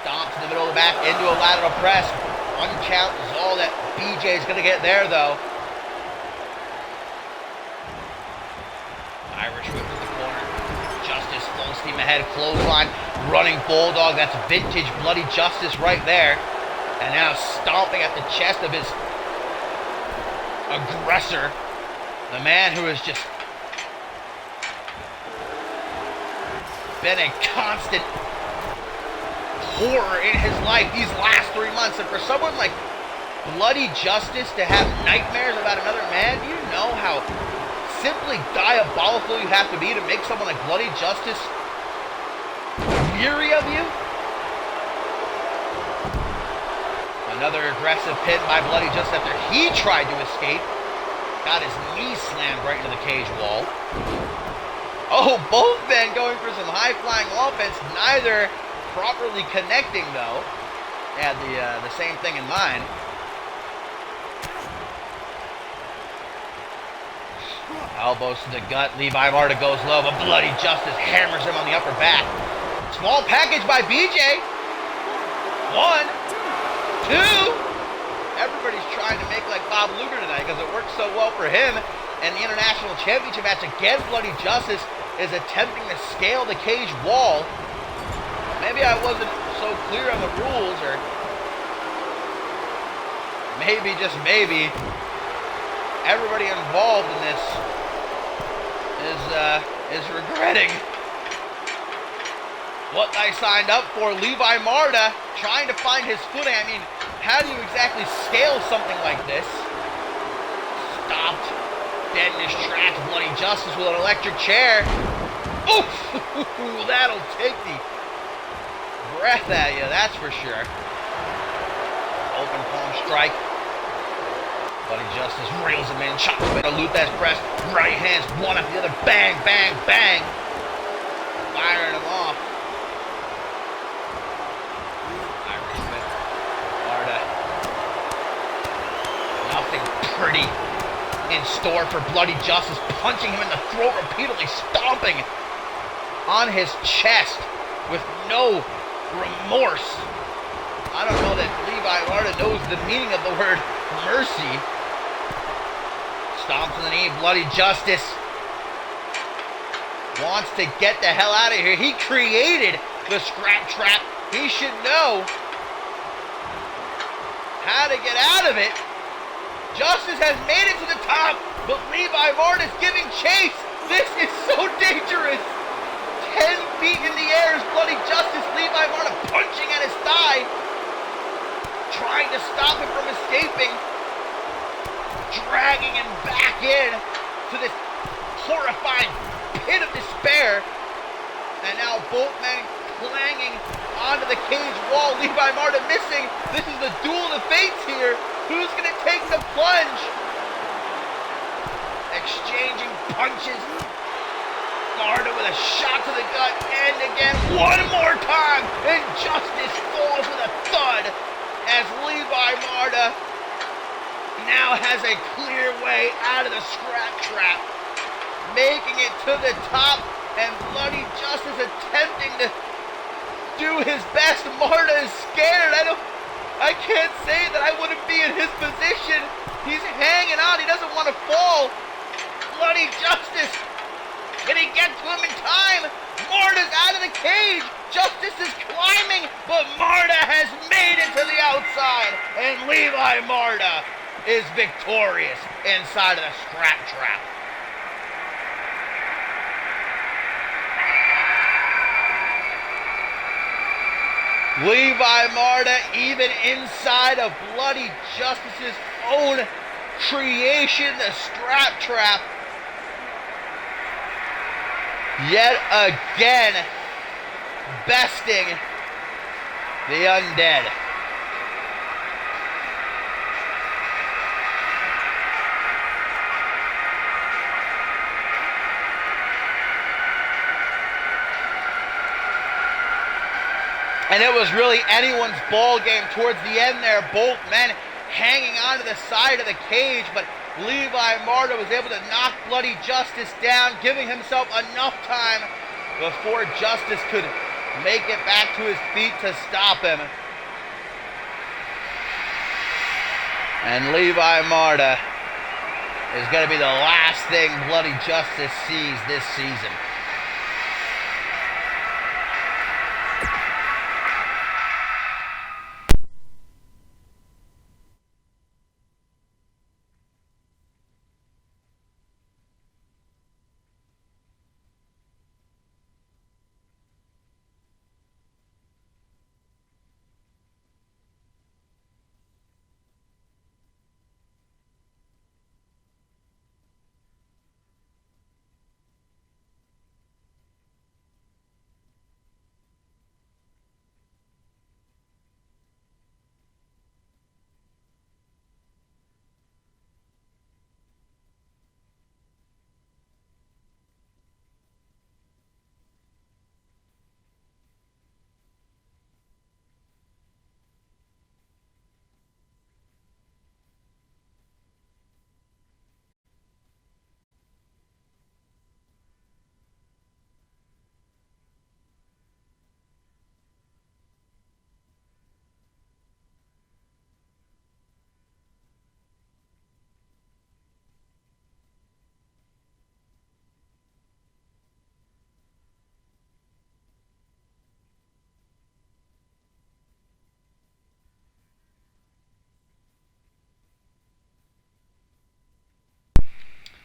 Stomps in the middle of the back into a lateral press. One count is all that BJ is going to get there, though. Irish whip to the corner. Justice full steam ahead, clothesline, running bulldog. That's vintage Bloody Justice right there. And now stomping at the chest of his aggressor, the man who has just been a constant horror in his life these last 3 months. And for someone like Bloody Justice to have nightmares about another man, you know how simply diabolical you have to be to make someone like Bloody Justice weary of you. Another aggressive pin by Bloody Justice after he tried to escape. Got his knee slammed right into the cage wall. Oh, both men going for some high-flying offense, neither properly connecting, though. They had the same thing in mind. Elbows to the gut. Levi Marta goes low, but Bloody Justice hammers him on the upper back. Small package by BJ. 1, 2. Everybody's trying to make like Bob Luger tonight because it works so well for him. And the International Championship match again, Bloody Justice is attempting to scale the cage wall. Maybe I wasn't so clear on the rules, or maybe, just maybe, everybody involved in this is regretting what I signed up for. Levi Marta trying to find his footing. I mean, how do you exactly scale something like this? Stopped dead in his tracks. Bloody Justice with an electric chair. Oof! That'll take the breath at you, that's for sure. Open palm strike. Bloody Justice reels him in, chops him in a Luthez press. Right hands, one after the other. Bang, bang, bang. Firing him off. mediocrity in store for Bloody Justice, punching him in the throat repeatedly, stomping on his chest with no remorse. I don't know that Levi Marta knows the meaning of the word mercy. Stomps in the knee. Bloody Justice wants to get the hell out of here. He created the scrap trap. He should know how to get out of it. Justice has made it to the top, but Levi Marta is giving chase. This is so dangerous. 10 feet in the air is Bloody Justice. Levi Marta punching at his thigh, trying to stop him from escaping, dragging him back in to this horrifying pit of despair. And now both men clanging onto the cage wall. Levi Marta missing. This is the duel of the fates here. Who's going to take the plunge? Exchanging punches. Marta with a shot to the gut. And again, one more time. And Justice falls with a thud as Levi Marta now has a clear way out of the scrap trap, making it to the top. And Bloody Justice attempting to do his best. Marta is scared. I can't say that I wouldn't be in his position. He's hanging on. He doesn't want to fall. Bloody Justice. Can he get to him in time? Marta's out of the cage. Justice is climbing, but Marta has made it to the outside. And Levi Marta is victorious inside of the scrap trap. Levi Marta, even inside of Bloody Justice's own creation, the strap trap, yet again besting the undead. And it was really anyone's ball game towards the end there. Both men hanging onto the side of the cage, but Levi Marta was able to knock Bloody Justice down, giving himself enough time before Justice could make it back to his feet to stop him. And Levi Marta is going to be the last thing Bloody Justice sees this season.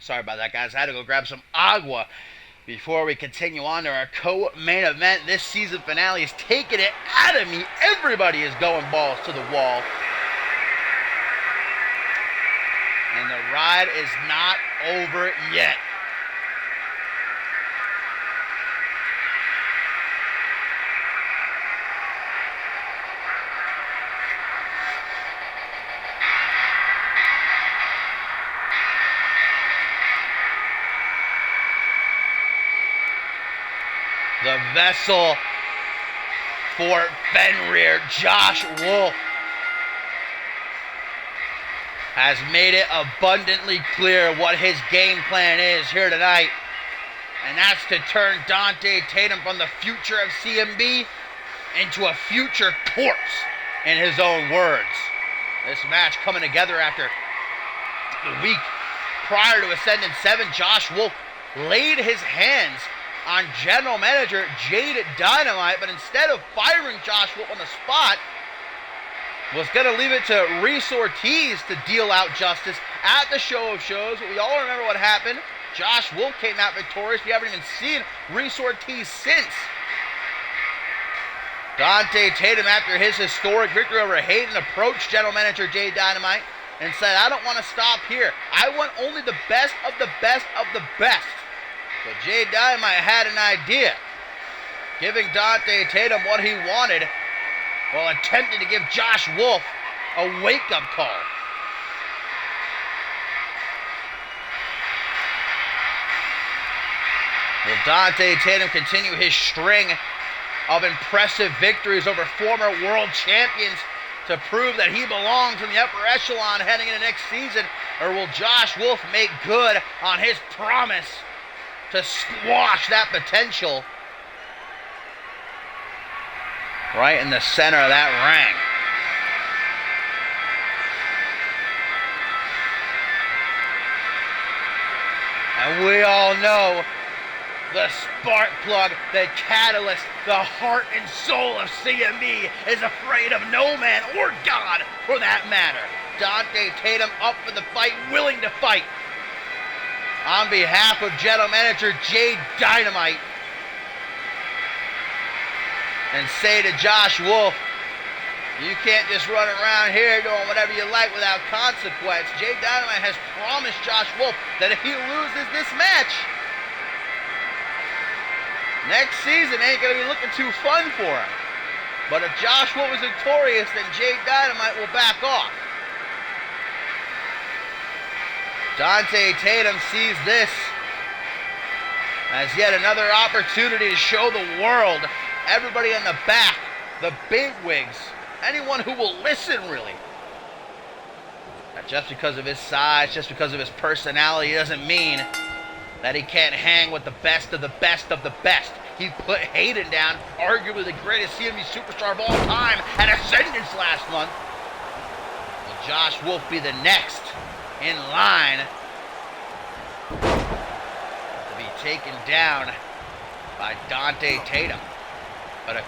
Sorry about that, guys. I had to go grab some agua before we continue on to our co-main event. This season finale is taking it out of me. Everybody is going balls to the wall. And the ride is not over yet. The vessel for Fenrir, Josh Wolf. has made it abundantly clear what his game plan is here tonight. And that's to turn Dante Tatum from the future of CMV into a future corpse, in his own words. This match coming together after the week prior to Ascendant 7, Josh Wolf laid his hands on General Manager Jade Dynamite, but instead of firing Josh Wolf on the spot, was going to leave it to Reese Ortiz to deal out justice at the Show of Shows. But we all remember what happened. Josh Wolf came out victorious. We haven't even seen Reese Ortiz since. Dante Tatum, after his historic victory over Hayden, approached General Manager Jay Dynamite and said, I don't want to stop here. I want only the best of the best of the best. But Jay Dynamite had an idea, giving Dante Tatum what he wanted while attempting to give Josh Wolf a wake-up call. Will Dante Tatum continue his string of impressive victories over former world champions to prove that he belongs in the upper echelon heading into next season? Or will Josh Wolf make good on his promise to squash that potential right in the center of that ring? And we all know the spark plug, the catalyst, the heart and soul of CMV is afraid of no man or God for that matter. Dante Tatum up for the fight, willing to fight. On behalf of General Manager Jade Dynamite, and say to Josh Wolf, you can't just run around here doing whatever you like without consequence. Jade Dynamite has promised Josh Wolf that if he loses this match, next season ain't going to be looking too fun for him. But if Josh Wolf is victorious, then Jade Dynamite will back off. Dante Tatum sees this as yet another opportunity to show the world, everybody in the back, the bigwigs, anyone who will listen really, that just because of his size, just because of his personality, doesn't mean that he can't hang with the best of the best of the best. He put Hayden down, arguably the greatest CMV superstar of all time, at Ascendance last month. Will Josh Wolf be the next in line to be taken down by Dante Tatum? But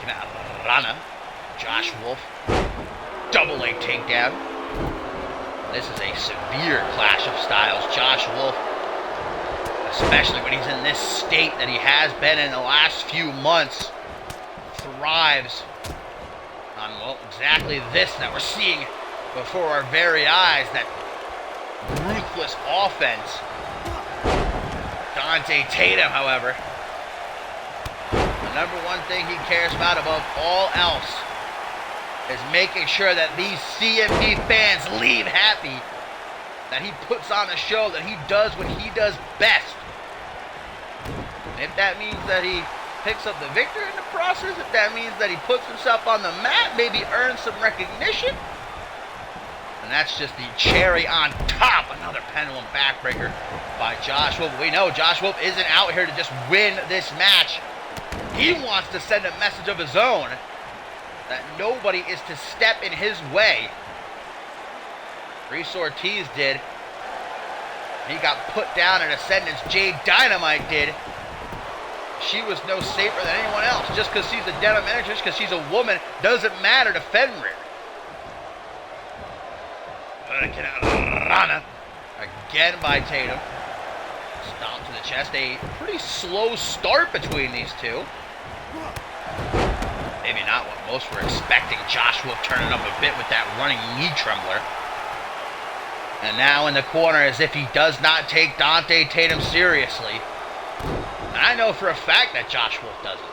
Rana, Josh Wolf, double leg takedown. This is a severe clash of styles. Josh Wolf, especially when he's in this state that he has been in the last few months, thrives on, well, exactly this that we're seeing before our very eyes, that ruthless offense. Dante Tatum, however, the number one thing he cares about above all else is making sure that these CMV fans leave happy, that he puts on a show, that he does what he does best. And if that means that he picks up the victory in the process, if that means that he puts himself on the mat, maybe earns some recognition, and that's just the cherry on top. Another pendulum backbreaker by Josh Wolf. We know Josh Wolf isn't out here to just win this match. He wants to send a message of his own that nobody is to step in his way. Reese Ortiz did. He got put down at Ascendance. Jade Dynamite did. She was no safer than anyone else. Just because she's a general manager, just because she's a woman, doesn't matter to Fenrir. Rana again by Tatum. Stomp to the chest. A pretty slow start between these two. Maybe not what most were expecting. Josh Wolf turning up a bit with that running knee trembler. And now in the corner, as if he does not take Dante Tatum seriously. And I know for a fact that Josh Wolf doesn't.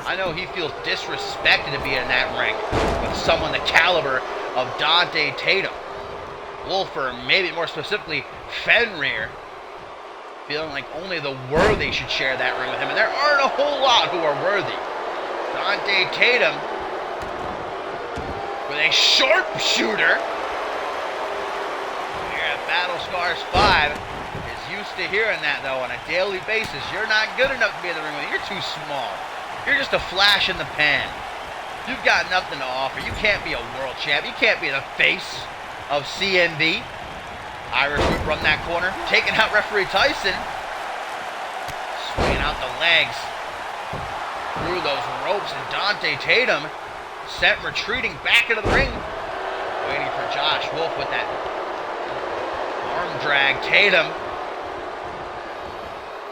I know he feels disrespected to be in that ring with someone the caliber of Dante Tatum. Wolf, or maybe more specifically Fenrir, feeling like only the worthy should share that ring with him. And there aren't a whole lot who are worthy. Dante Tatum with a sharpshooter BattleScars 5 is used to hearing that, though, on a daily basis. You're not good enough to be in the ring with me. You're too small. You're just a flash in the pan. You've got nothing to offer. You can't be a world champ. You can't be the face of CMV. Irish Whip run that corner. Taking out referee Tyson. Swinging out the legs. Through those ropes, and Dante Tatum sent retreating back into the ring. Waiting for Josh Wolf with that arm drag. Tatum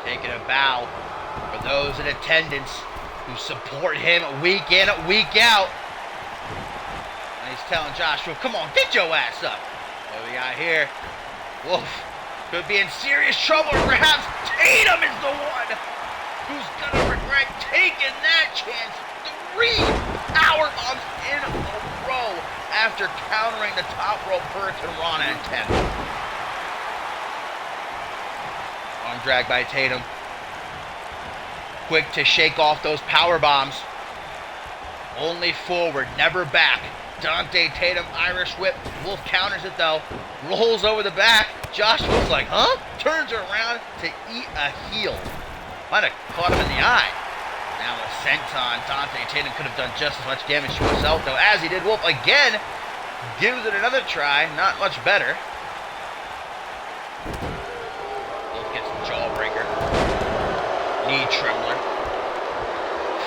taking a bow for those in attendance who support him week in, week out. And he's telling Josh Wolf, come on, get your ass up. What do we got here? Wolf could be in serious trouble. Perhaps Tatum is the one who's gonna regret taking that chance. 3 power bombs in a row after countering the top rope Hurricane Rana and 10. Arm drag by Tatum. Quick to shake off those power bombs. Only forward, never back. Dante Tatum, Irish Whip. Wolf counters it though. Rolls over the back. Josh Wolf's like, huh? Turns around to eat a heel. Might have caught him in the eye. Now a senton. Dante Tatum could have done just as much damage to himself, though, as he did. Wolf again gives it another try. Not much better. Wolf gets the jawbreaker. Knee trembler.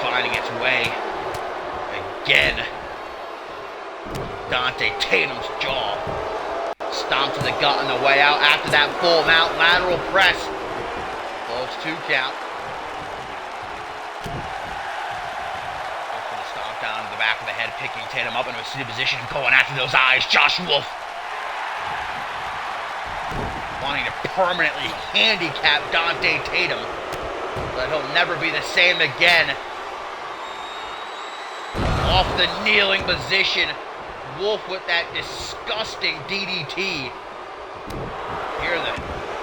Finding its way. Again. Dante Tatum's jaw. Stomp to the gut on the way out. After that full mount lateral press. Close 2 count. Down to the back of the head, picking Tatum up into a seated position, going after those eyes. Josh Wolf wanting to permanently handicap Dante Tatum, but he'll never be the same again. Off the kneeling position, Wolf with that disgusting DDT. Hear the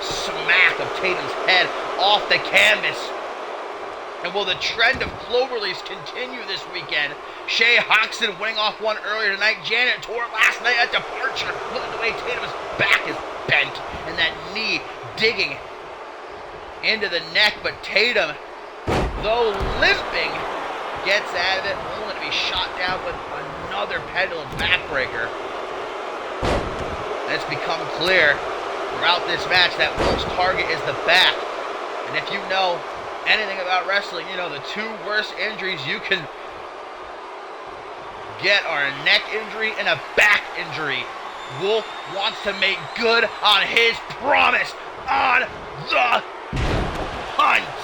smack of Tatum's head off the canvas. And will the trend of Cloverleafs continue this weekend? Shay Hoxton winning off one earlier tonight. Janet tore it last night at Departure. Look at the way Tatum's back is bent. And that knee digging into the neck. But Tatum, though limping, gets out of it. Only to be shot down with another pendulum backbreaker. And it's become clear throughout this match that Wolf's target is the back. And if you know anything about wrestling, you know the 2 worst injuries you can get are a neck injury and a back injury. Wolf wants to make good on his promise on the hunt.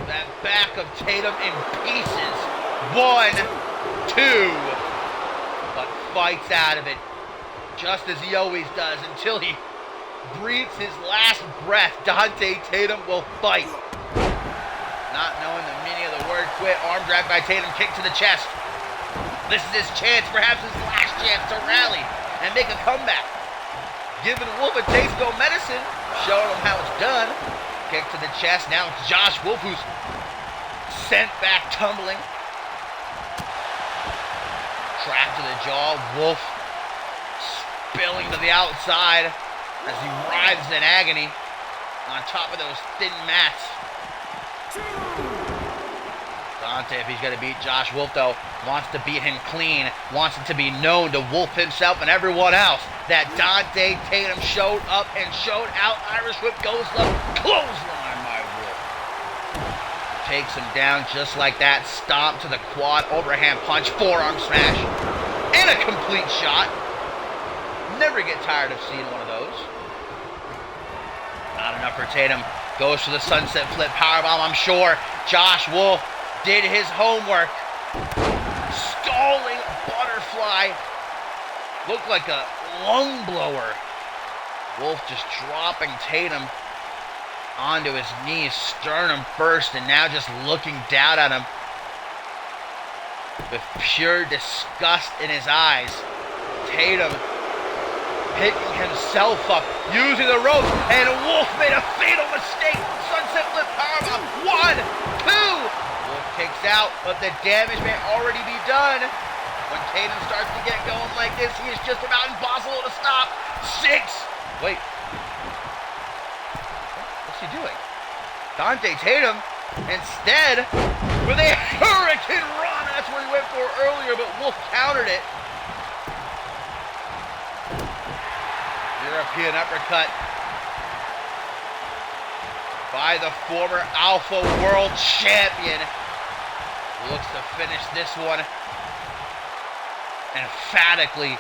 That back of Tatum in pieces. 1, 2, but fights out of it just as he always does until he breathes his last breath. Dante Tatum will fight. Not knowing the meaning of the word quit, arm drag by Tatum, kick to the chest. This is his chance, perhaps his last chance to rally and make a comeback. Giving Wolf a taste of medicine, showing him how it's done. Kick to the chest, now it's Josh Wolf who's sent back tumbling. Trap to the jaw, Wolf spilling to the outside as he writhes in agony on top of those thin mats. Dante, if he's going to beat Josh Wolf, though, wants to beat him clean, wants it to be known to Wolf himself and everyone else that Dante Tatum showed up and showed out. Irish Whip goes up, clothesline by Wolf. Takes him down just like that, stomp to the quad, overhand punch, forearm smash, and a complete shot. Never get tired of seeing one of those. Not enough for Tatum. Goes for the sunset flip powerbomb. I'm sure Josh Wolf did his homework. Stalling butterfly. Looked like a lung blower. Wolf just dropping Tatum onto his knees, sternum first, and now just looking down at him with pure disgust in his eyes. Tatum picking himself up, using the ropes, and Wolf made a fatal mistake. Sunset flip powerbomb. 1, 2. Wolf kicks out, but the damage may already be done. When Tatum starts to get going like this, he is just about impossible to stop. 6. Wait. What's he doing? Dante Tatum, instead, with a hurricane run. That's what he went for earlier, but Wolf countered it. European uppercut by the former Alpha World Champion. Looks to finish this one emphatically.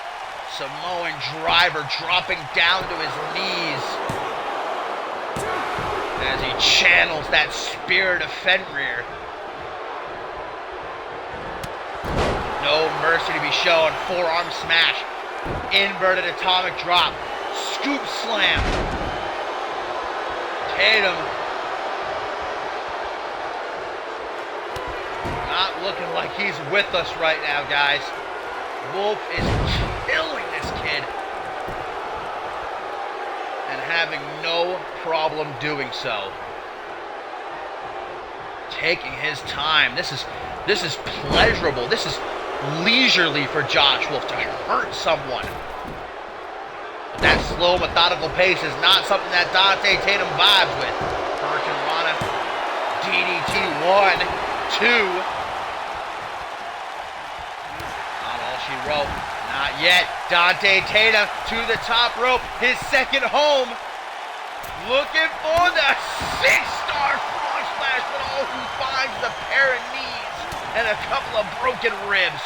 Samoan driver dropping down to his knees as he channels that spirit of Fenrir. No mercy to be shown. Forearm smash. Inverted atomic drop. Scoop slam. Tatum not looking like he's with us right now, guys. Wolf is killing this kid and having no problem doing so. Taking his time. This is pleasurable. This is leisurely for Josh Wolf to hurt someone. But that slow, methodical pace is not something that Dante Tatum vibes with. Hurricane Rana, DDT 1, 2. Not all she wrote. Not yet. Dante Tatum to the top rope. His second home. Looking for the 6-star frog splash, but all who finds the pair of knees and a couple of broken ribs.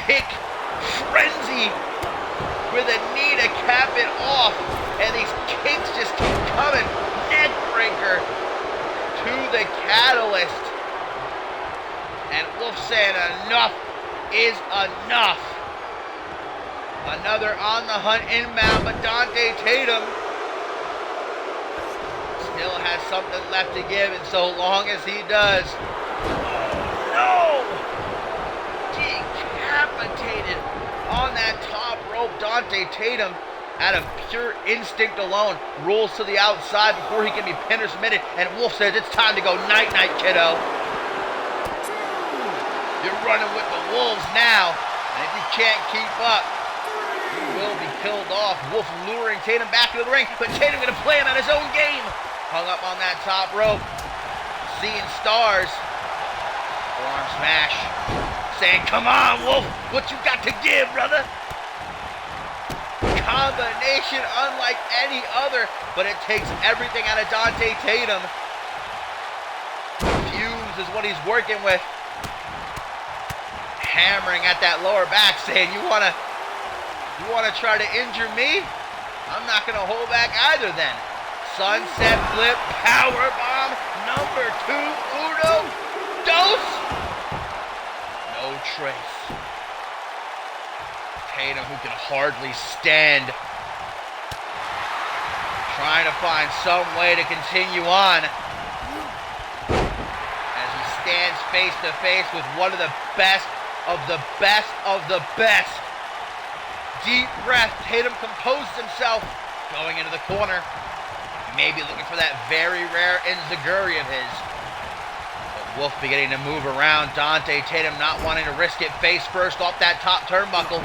Kick frenzy with a knee to cap it off, and these kicks just keep coming. Neck breaker to the Catalyst, and Wolf saying enough is enough. Another on the hunt inbound, but Dante Tatum still has something left to give, and so long as he does, no! Decapitated on that top rope. Dante Tatum, out of pure instinct alone, rolls to the outside before he can be pinned or submitted, and Wolf says it's time to go night-night, kiddo. You're running with the Wolves now, and if you can't keep up, you will be killed off. Wolf luring Tatum back into the ring, but Tatum gonna play him at his own game. Hung up on that top rope, seeing stars. Forearm smash, saying, come on, Wolf, what you got to give, brother? Combination unlike any other, but it takes everything out of Dante Tatum. Fumes is what he's working with. Hammering at that lower back, saying, you wanna try to injure me? I'm not gonna hold back either then. Sunset flip, power bomb, number 2, uno, dos. No trace. Tatum, who can hardly stand, trying to find some way to continue on as he stands face to face with one of the best of the best of the best. Deep breath, Tatum composes himself, going into the corner. Maybe looking for that very rare enziguri of his. But Wolf beginning to move around. Dante Tatum not wanting to risk it face first off that top turnbuckle.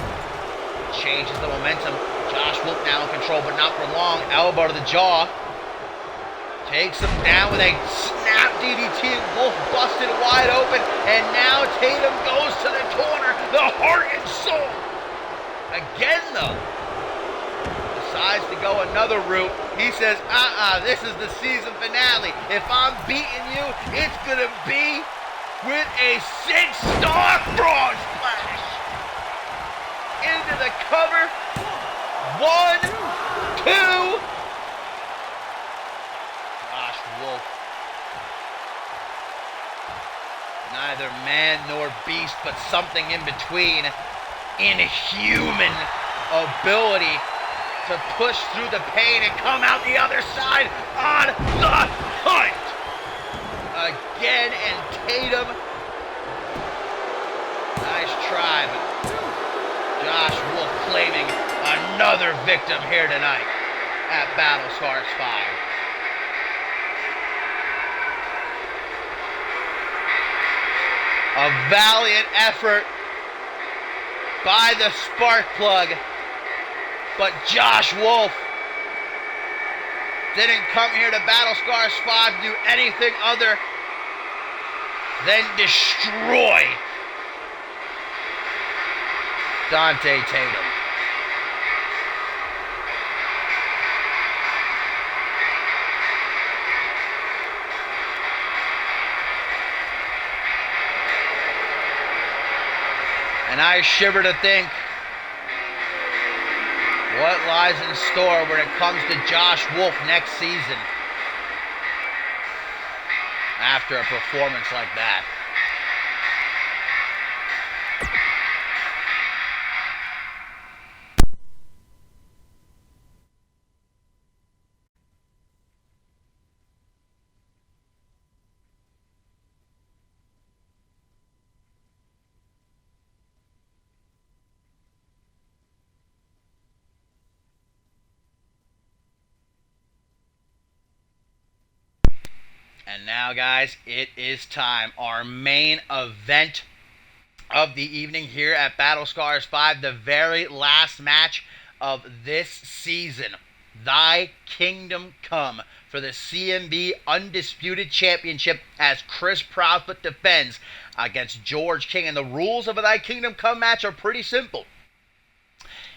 Changes the momentum. Josh Wolf now in control, but not for long. Elbow to the jaw. Takes him down with a snap DDT. Wolf busted wide open. And now Tatum goes to the corner. The heart and soul. Again, though. Decides to go another route. He says, this is the season finale. If I'm beating you, it's gonna be with a 6-star frog splash. Into the cover. 1, 2. Josh Wolf. Neither man nor beast, but something in between. Inhuman ability to push through the pain and come out the other side on the hunt. Again, and Tatum. Nice try, but Josh Wolf claiming another victim here tonight at BattleScars 5. A valiant effort by the spark plug. But Josh Wolf didn't come here to BattleScars 5 to do anything other than destroy Dante Tatum. And I shiver to think what lies in store when it comes to Josh Wolf next season after a performance like that. And now, guys, it is time. Our main event of the evening here at BattleScars 5, the very last match of this season. Thy Kingdom Come for the CMV Undisputed Championship as Chris Proudfoot defends against George King. And the rules of a Thy Kingdom Come match are pretty simple.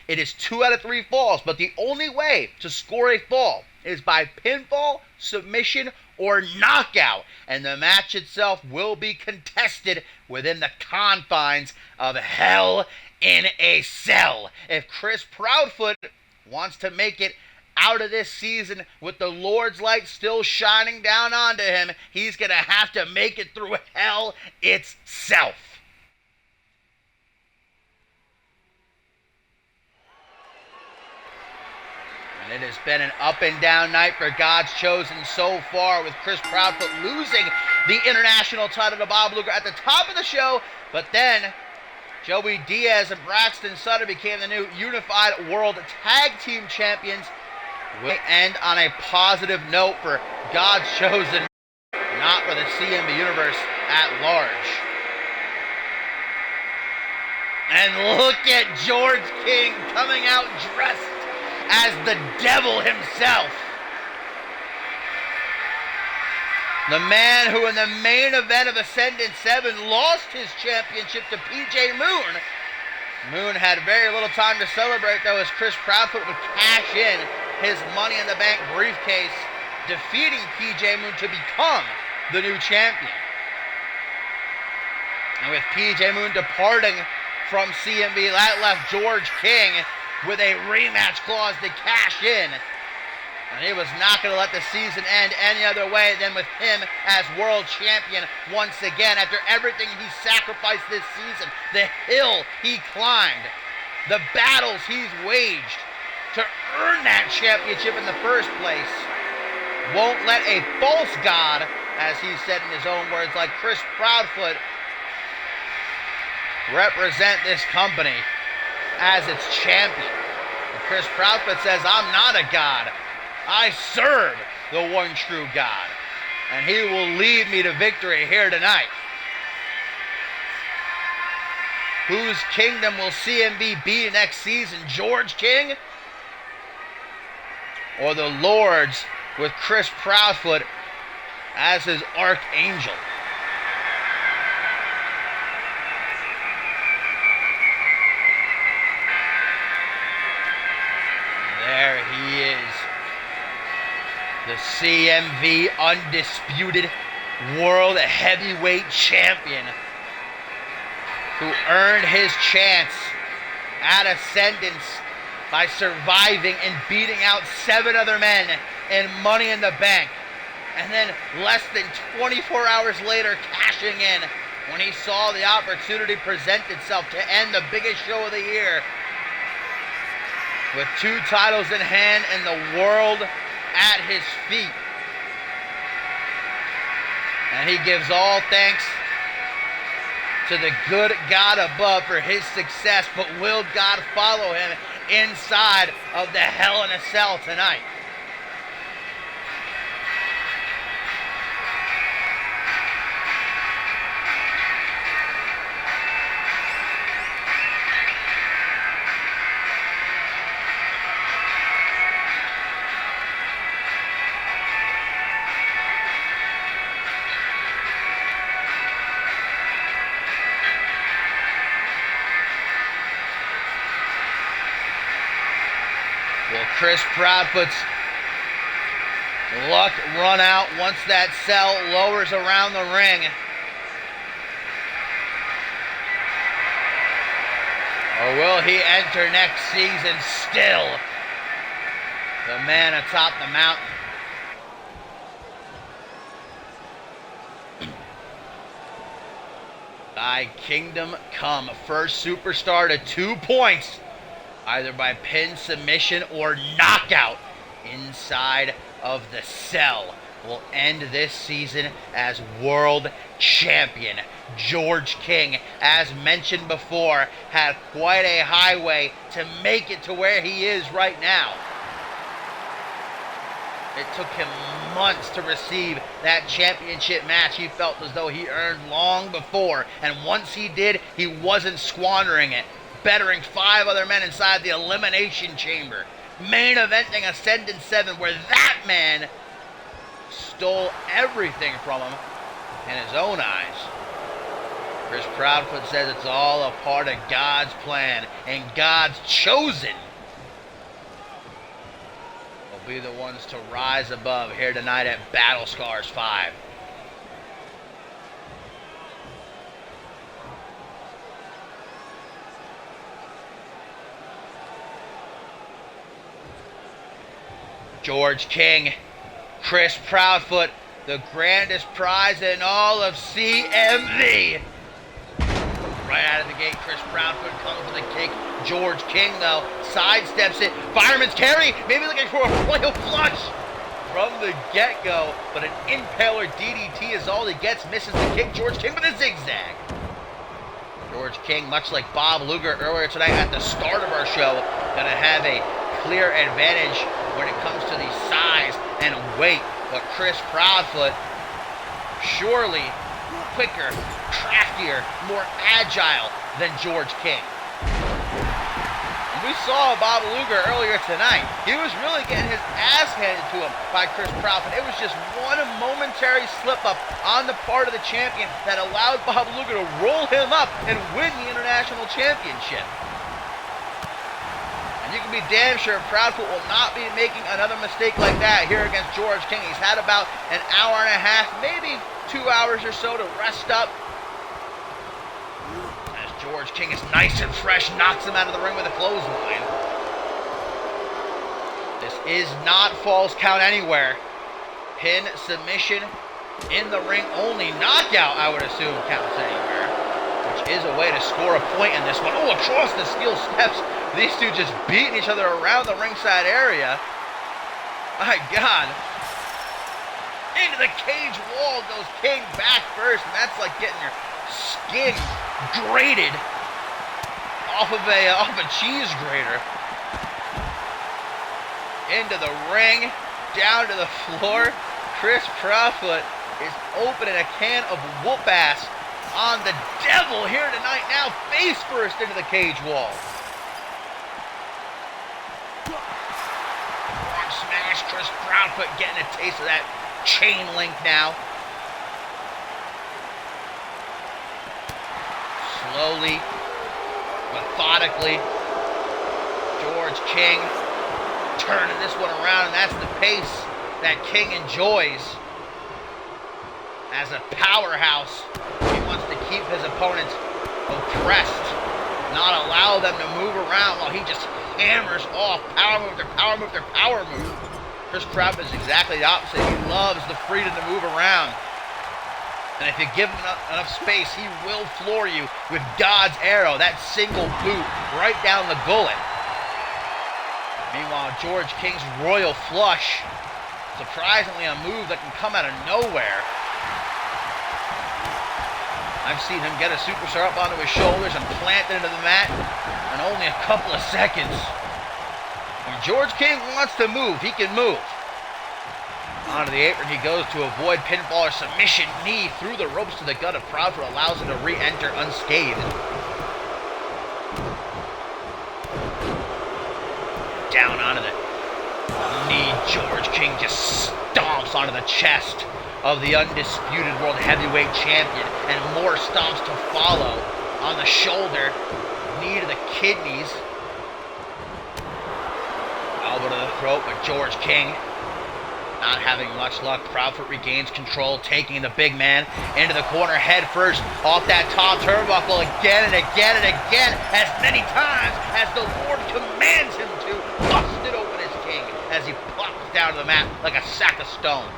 It is 2 out of 3 falls, but the only way to score a fall is by pinfall, submission, or knockout. And the match itself will be contested within the confines of Hell in a Cell. If Chris Proudfoot wants to make it out of this season with the Lord's light still shining down onto him, he's going to have to make it through hell itself. And it has been an up and down night for God's Chosen so far, with Chris Proudfoot losing the international title to Bob Luger at the top of the show, but then Joey Diaz and Braxton Sutter became the new Unified World Tag Team Champions. We'll end on a positive note for God's Chosen, not for the CMV Universe at large. And look at George King coming out dressed as the devil himself. The man who in the main event of Ascendant 7 lost his championship to PJ Moon. Moon had very little time to celebrate, though, as Chris Proudfoot would cash in his Money in the Bank briefcase, defeating PJ Moon to become the new champion. And with PJ Moon departing from CMV, that left George King with a rematch clause to cash in. And he was not going to let the season end any other way than with him as world champion once again. After everything he sacrificed this season, the hill he climbed, the battles he's waged to earn that championship in the first place, won't let a false god, as he said in his own words, like Chris Proudfoot, represent this company as its champion. And Chris Proudfoot says, I'm not a god. I serve the one true God. And he will lead me to victory here tonight. Whose kingdom will CMV be next season? George King? Or the Lord's with Chris Proudfoot as his archangel? There he is, the CMV Undisputed World Heavyweight Champion, who earned his chance at Ascendance by surviving and beating out 7 other men in Money in the Bank, and then less than 24 hours later cashing in when he saw the opportunity present itself to end the biggest show of the year, with 2 titles in hand and the world at his feet. And he gives all thanks to the good God above for his success, but will God follow him inside of the Hell in a Cell tonight? Chris Proudfoot's luck run out once that cell lowers around the ring. Or will he enter next season still the man atop the mountain? Thy kingdom come. First superstar to 2 points, either by pin, submission, or knockout inside of the cell, will end this season as world champion. George King, as mentioned before, had quite a highway to make it to where he is right now. It took him months to receive that championship match he felt as though he earned long before. And once he did, he wasn't squandering it, bettering 5 other men inside the Elimination Chamber, main eventing Ascendant 7, where that man stole everything from him in his own eyes. Chris Proudfoot says it's all a part of God's plan, and God's chosen will be the ones to rise above here tonight at BattleScars 5. George King, Chris Proudfoot, the grandest prize in all of CMV. Right out of the gate, Chris Proudfoot comes for the kick. George King, though, sidesteps it. Fireman's carry, maybe looking for a royal flush from the get-go, but an impaler DDT is all he gets, misses the kick. George King with a zigzag. George King, much like Bob Luger earlier tonight at the start of our show, gonna have a clear advantage when it comes to the size and weight, but Chris Proudfoot, surely quicker, craftier, more agile than George King. We saw Bob Luger earlier tonight. He was really getting his ass handed to him by Chris Proudfoot. It was just one momentary slip-up on the part of the champion that allowed Bob Luger to roll him up and win the International Championship. And you can be damn sure Proudfoot will not be making another mistake like that here against George King. He's had about an hour and a half, maybe 2 hours or so to rest up. As George King is nice and fresh, knocks him out of the ring with a clothesline. This is not Falls Count Anywhere. Pin, submission, in the ring only. Knockout, I would assume, counts anywhere, which is a way to score a point in this one. Oh, across the steel steps. These two just beating each other around the ringside area. My God. Into the cage wall goes King back first, and that's like getting your skin grated off of a cheese grater. Into the ring, down to the floor. Chris Proudfoot is opening a can of whoop ass on the devil here tonight. Now face first into the cage wall. Front smash. Chris Proudfoot getting a taste of that chain link now. Slowly, methodically, George King turning this one around, and that's the pace that King enjoys. As a powerhouse, he wants to keep his opponents oppressed, not allow them to move around while he just hammers off power move after power move after power move. Chris Proudfoot is exactly the opposite. He loves the freedom to move around. And if you give him enough space, he will floor you with God's arrow, that single boot right down the gullet. Meanwhile, George King's royal flush, surprisingly a move that can come out of nowhere. I've seen him get a superstar up onto his shoulders and plant it into the mat in only a couple of seconds. When George King wants to move, he can move. Onto the apron he goes to avoid pinfall or submission. Knee through the ropes to the gut of Proudfoot allows him to re-enter unscathed. Down onto the knee, George King just stomps onto the chest of the undisputed world heavyweight champion, and more stomps to follow on the shoulder, knee to the kidneys. Elbow to the throat, but George King not having much luck. Proudfoot regains control, taking the big man into the corner head first off that top turnbuckle again and again and again, as many times as the Lord commands him to. Busted open his King as he plops down to the mat like a sack of stone.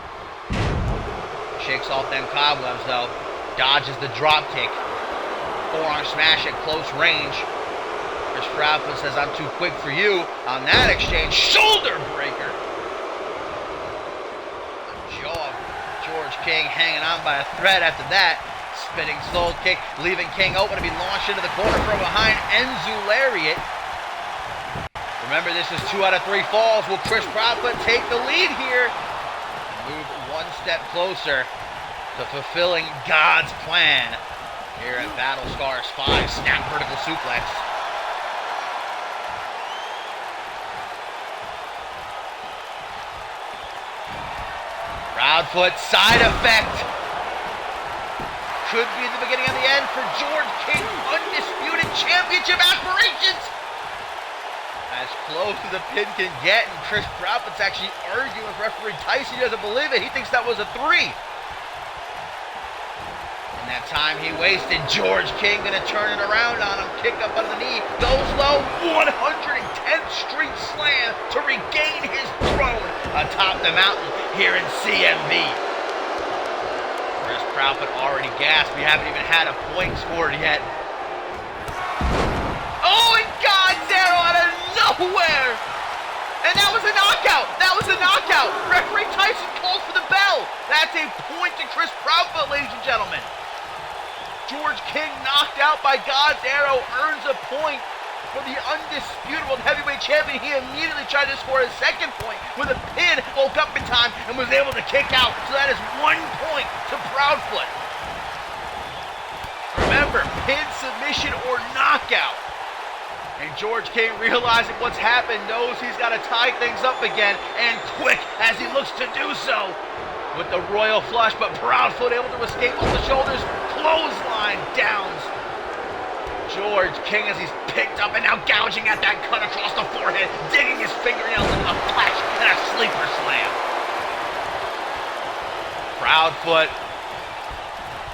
Shakes off them cobwebs though, dodges the drop kick. Forearm smash at close range. Chris Proudfoot says, "I'm too quick for you." On that exchange, shoulder breaker. George King hanging on by a thread after that. Spinning slow kick, leaving King open to be launched into the corner from behind. Enzu lariat. Remember, this is 2 out of 3 falls. Will Chris Proudfoot take the lead here? Move one step closer to fulfilling God's plan here at BattleScars 5. Snap vertical suplex. Proudfoot side effect. Could be the beginning of the end for George King's undisputed championship aspirations. As close as the pin can get, and Chris Proudfoot's actually arguing with referee Tyson. He doesn't believe it. He thinks that was a 3. And that time he wasted. George King gonna turn it around on him. Kick up on the knee. Goes low. 110th Street Slam to regain his throne atop the mountain here in CMV. Chris Proudfoot already gasped. We haven't even had a point scored yet. Oh, and God's arrow out of nowhere! And that was a knockout! That was a knockout! Referee Tyson calls for the bell! That's a point to Chris Proudfoot, ladies and gentlemen. George King, knocked out by God's arrow, earns a point for the undisputed world heavyweight champion. He immediately tried to score his second point with a pin, woke up in time, and was able to kick out. So that is 1 point to Proudfoot. Remember, pin, submission, or knockout. And George King, realizing what's happened, knows he's got to tie things up again, and quick as he looks to do so with the royal flush, but Proudfoot able to escape off the shoulders. Clothesline downs George King as he's picked up and now gouging at that cut across the forehead, digging his fingernails into the flesh, and a sleeper slam. Proudfoot,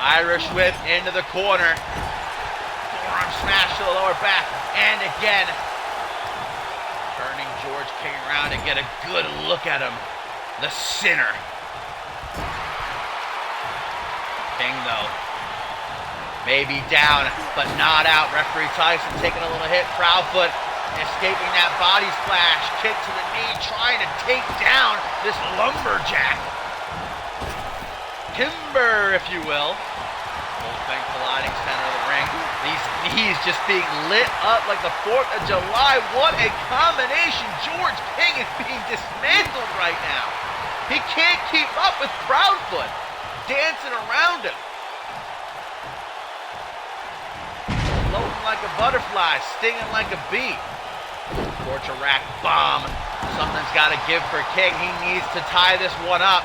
Irish whip into the corner. Forearm smash to the lower back, and again, turning George King around to get a good look at him. The sinner. King, though, may be down, but not out. Referee Tyson taking a little hit. Proudfoot escaping that body splash. Kick to the knee, trying to take down this lumberjack. Timber, if you will. Full bank colliding center of the ring. These knees just being lit up like the 4th of July. What a combination. George King is being dismantled right now. He can't keep up with Proudfoot dancing around him. Floating like a butterfly, stinging like a bee. Torture rack bomb. Something's got to give for King. He needs to tie this one up.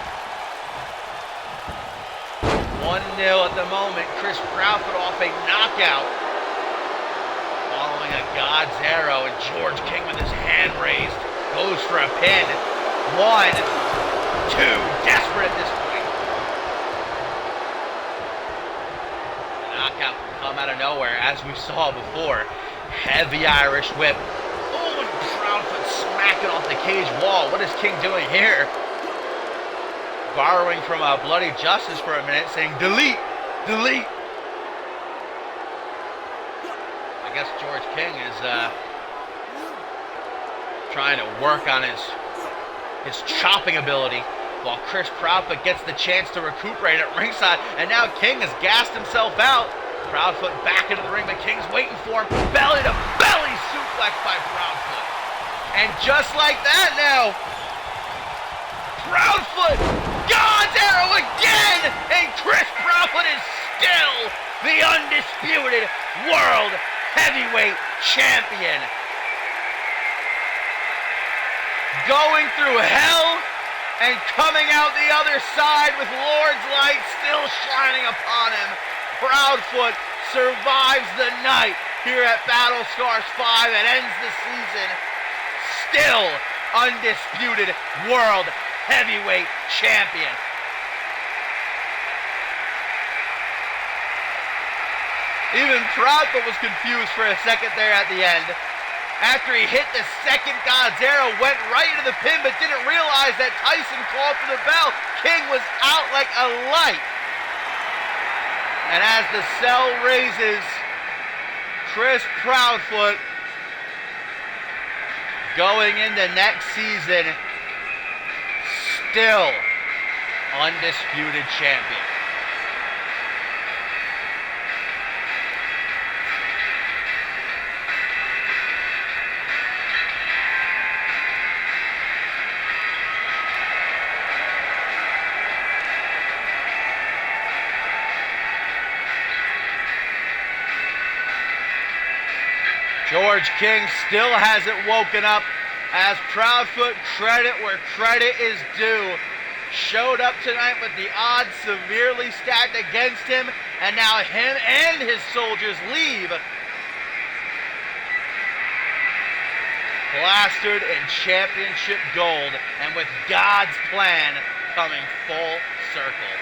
1-0 at the moment. Chris Proudfoot off a knockout. Following a God's arrow, and George King with his hand raised goes for a pin. 1, 2, desperate at this point. Knockout can come out of nowhere, as we saw before. Heavy Irish whip. Oh, and Proudfoot smacking off the cage wall. What is King doing here? Borrowing from Bloody Justice for a minute, saying, delete, delete. I guess George King is trying to work on his chopping ability, while Chris Proudfoot gets the chance to recuperate at ringside, and now King has gassed himself out. Proudfoot back into the ring, but King's waiting for him. Belly to belly suplex by Proudfoot. And just like that now, Proudfoot, God's arrow again, and Chris Proudfoot is still the undisputed world heavyweight champion. Going through hell and coming out the other side with Lord's light still shining upon him. Proudfoot survives the night here at BattleScars 5 and ends the season still undisputed World Heavyweight Champion. Even Proudfoot was confused for a second there at the end. After he hit the second Godzero, went right into the pin, but didn't realize that Tyson called for the bell. King was out like a light. And as the cell raises, Chris Proudfoot going into next season, still undisputed champion. George King still hasn't woken up as Proudfoot, credit where credit is due, showed up tonight with the odds severely stacked against him, and now him and his soldiers leave plastered in championship gold, and with God's plan coming full circle.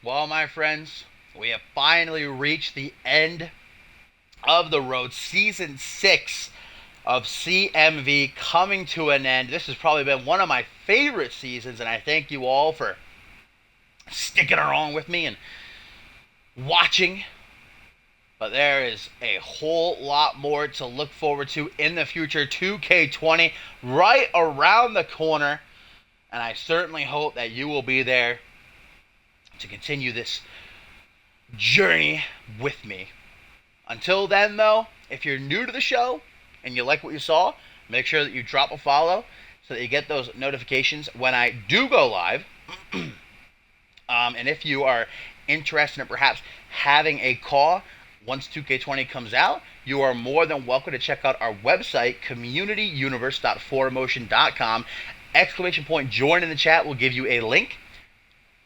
Well, my friends, we have finally reached the end of the road. Season 6 of CMV coming to an end. This has probably been one of my favorite seasons, and I thank you all for sticking around with me and watching. But there is a whole lot more to look forward to in the future. 2K20 right around the corner, and I certainly hope that you will be there to continue this journey with me. Until then, though, if you're new to the show and you like what you saw, make sure that you drop a follow so that you get those notifications when I do go live. And if you are interested in perhaps having a call once 2K20 comes out, you are more than welcome to check out our website, communityuniverse.4motion.com. Exclamation point join in the chat will give you a link.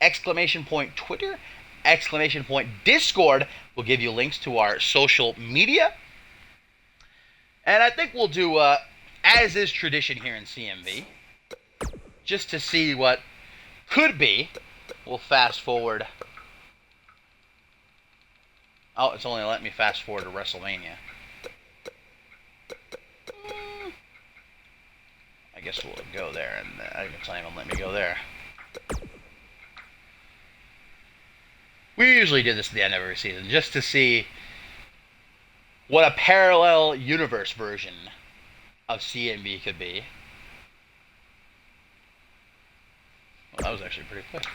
Exclamation point Twitter, exclamation point Discord will give you links to our social media. And I think we'll do, as is tradition here in CMV, just to see what could be, we'll fast forward. Oh, it's only letting me fast forward to WrestleMania. I guess we'll go there, and it's not even letting me go there. We usually do this at the end of every season, just to see what a parallel universe version of CMV could be. Well, that was actually pretty quick.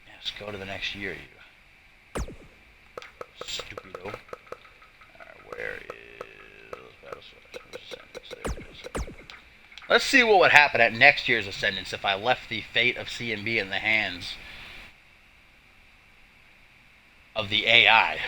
Yes, go to the next year, you stupido. Alright, where is BattleScars? There it is. Let's see what would happen at next year's Ascendance if I left the fate of CMV in the hands of the AI.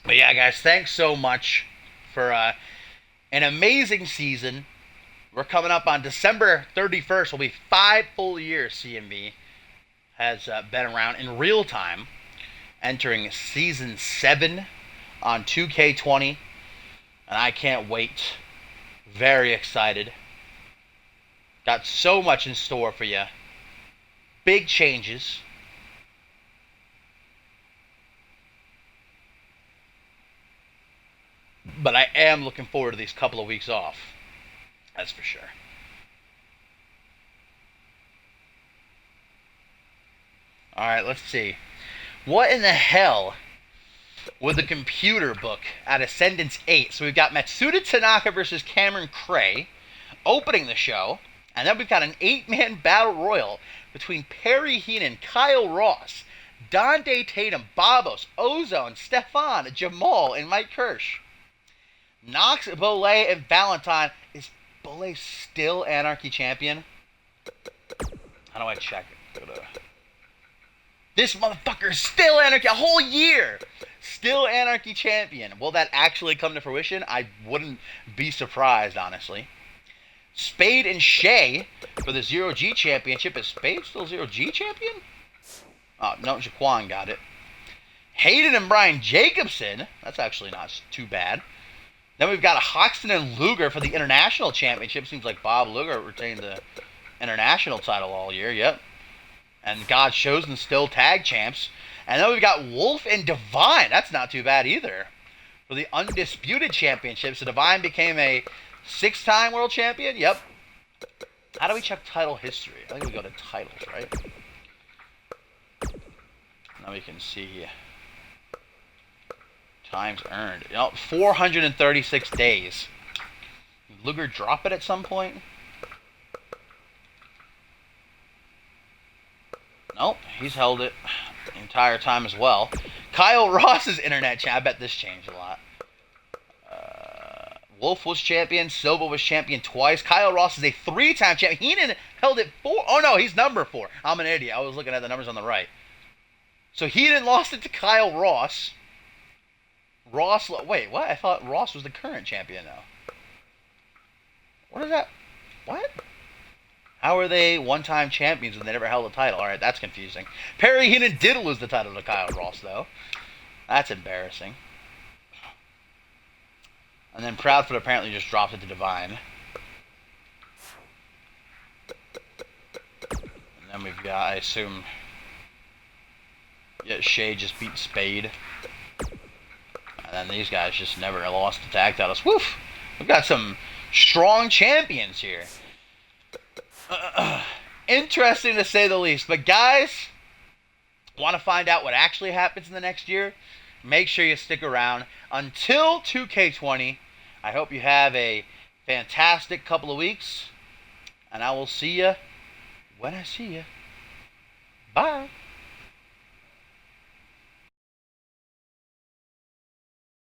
But yeah, guys, thanks so much for an amazing season. We're coming up on December 31st. Will be 5 full years CMV has been around in real time, entering season 7 on 2K20, and I can't wait. Very excited. Got so much in store for you. Big changes. But I am looking forward to these couple of weeks off. That's for sure. Alright, let's see. What in the hell with the computer book at Ascendance 8. So we've got Matsuda Tanaka versus Cameron Cray opening the show. And then we've got an 8-man battle royal between Perry Heenan, Kyle Ross, Dante Tatum, Babos, Ozone, Stefan, Jamal, and Mike Kirsch. Knox, Bolay, and Valentine. Is Bolay still Anarchy champion? How do I check it? This motherfucker is still Anarchy, a whole year! Still Anarchy champion. Will that actually come to fruition? I wouldn't be surprised, honestly. Spade and Shea for the Zero G championship. Is Spade still Zero G champion? Oh, no, Jaquan got it. Hayden and Brian Jacobson. That's actually not too bad. Then we've got Hoxton and Luger for the International Championship. Seems like Bob Luger retained the International title all year. Yep. And God Chosen still tag champs. And then we've got Wolf and Divine. That's not too bad either. For the Undisputed Championship. So Divine became a 6-time world champion? Yep. How do we check title history? I think we go to titles, right? Now we can see times earned. 436 days. Did Luger drop it at some point? Nope, he's held it the entire time as well. Kyle Ross is internet champ. I bet this changed a lot. Wolf was champion. Silva was champion twice. Kyle Ross is a 3-time champion. Heenan held it 4. Oh, no, he's number 4. I'm an idiot. I was looking at the numbers on the right. So Heenan lost it to Kyle Ross. Wait, what? I thought Ross was the current champion now. What is that? What? How are they one-time champions when they never held a title? All right, that's confusing. Perry Heenan did lose the title to Kyle Ross, though. That's embarrassing. And then Proudfoot apparently just dropped it to Divine. And then we've got, I assume, yeah, Shea just beat Spade. And then these guys just never lost the tag titles. Woof! We've got some strong champions here. Interesting to say the least. But guys, want to find out what actually happens in the next year? Make sure you stick around until 2K20. I hope you have a fantastic couple of weeks. And I will see you when I see you. Bye.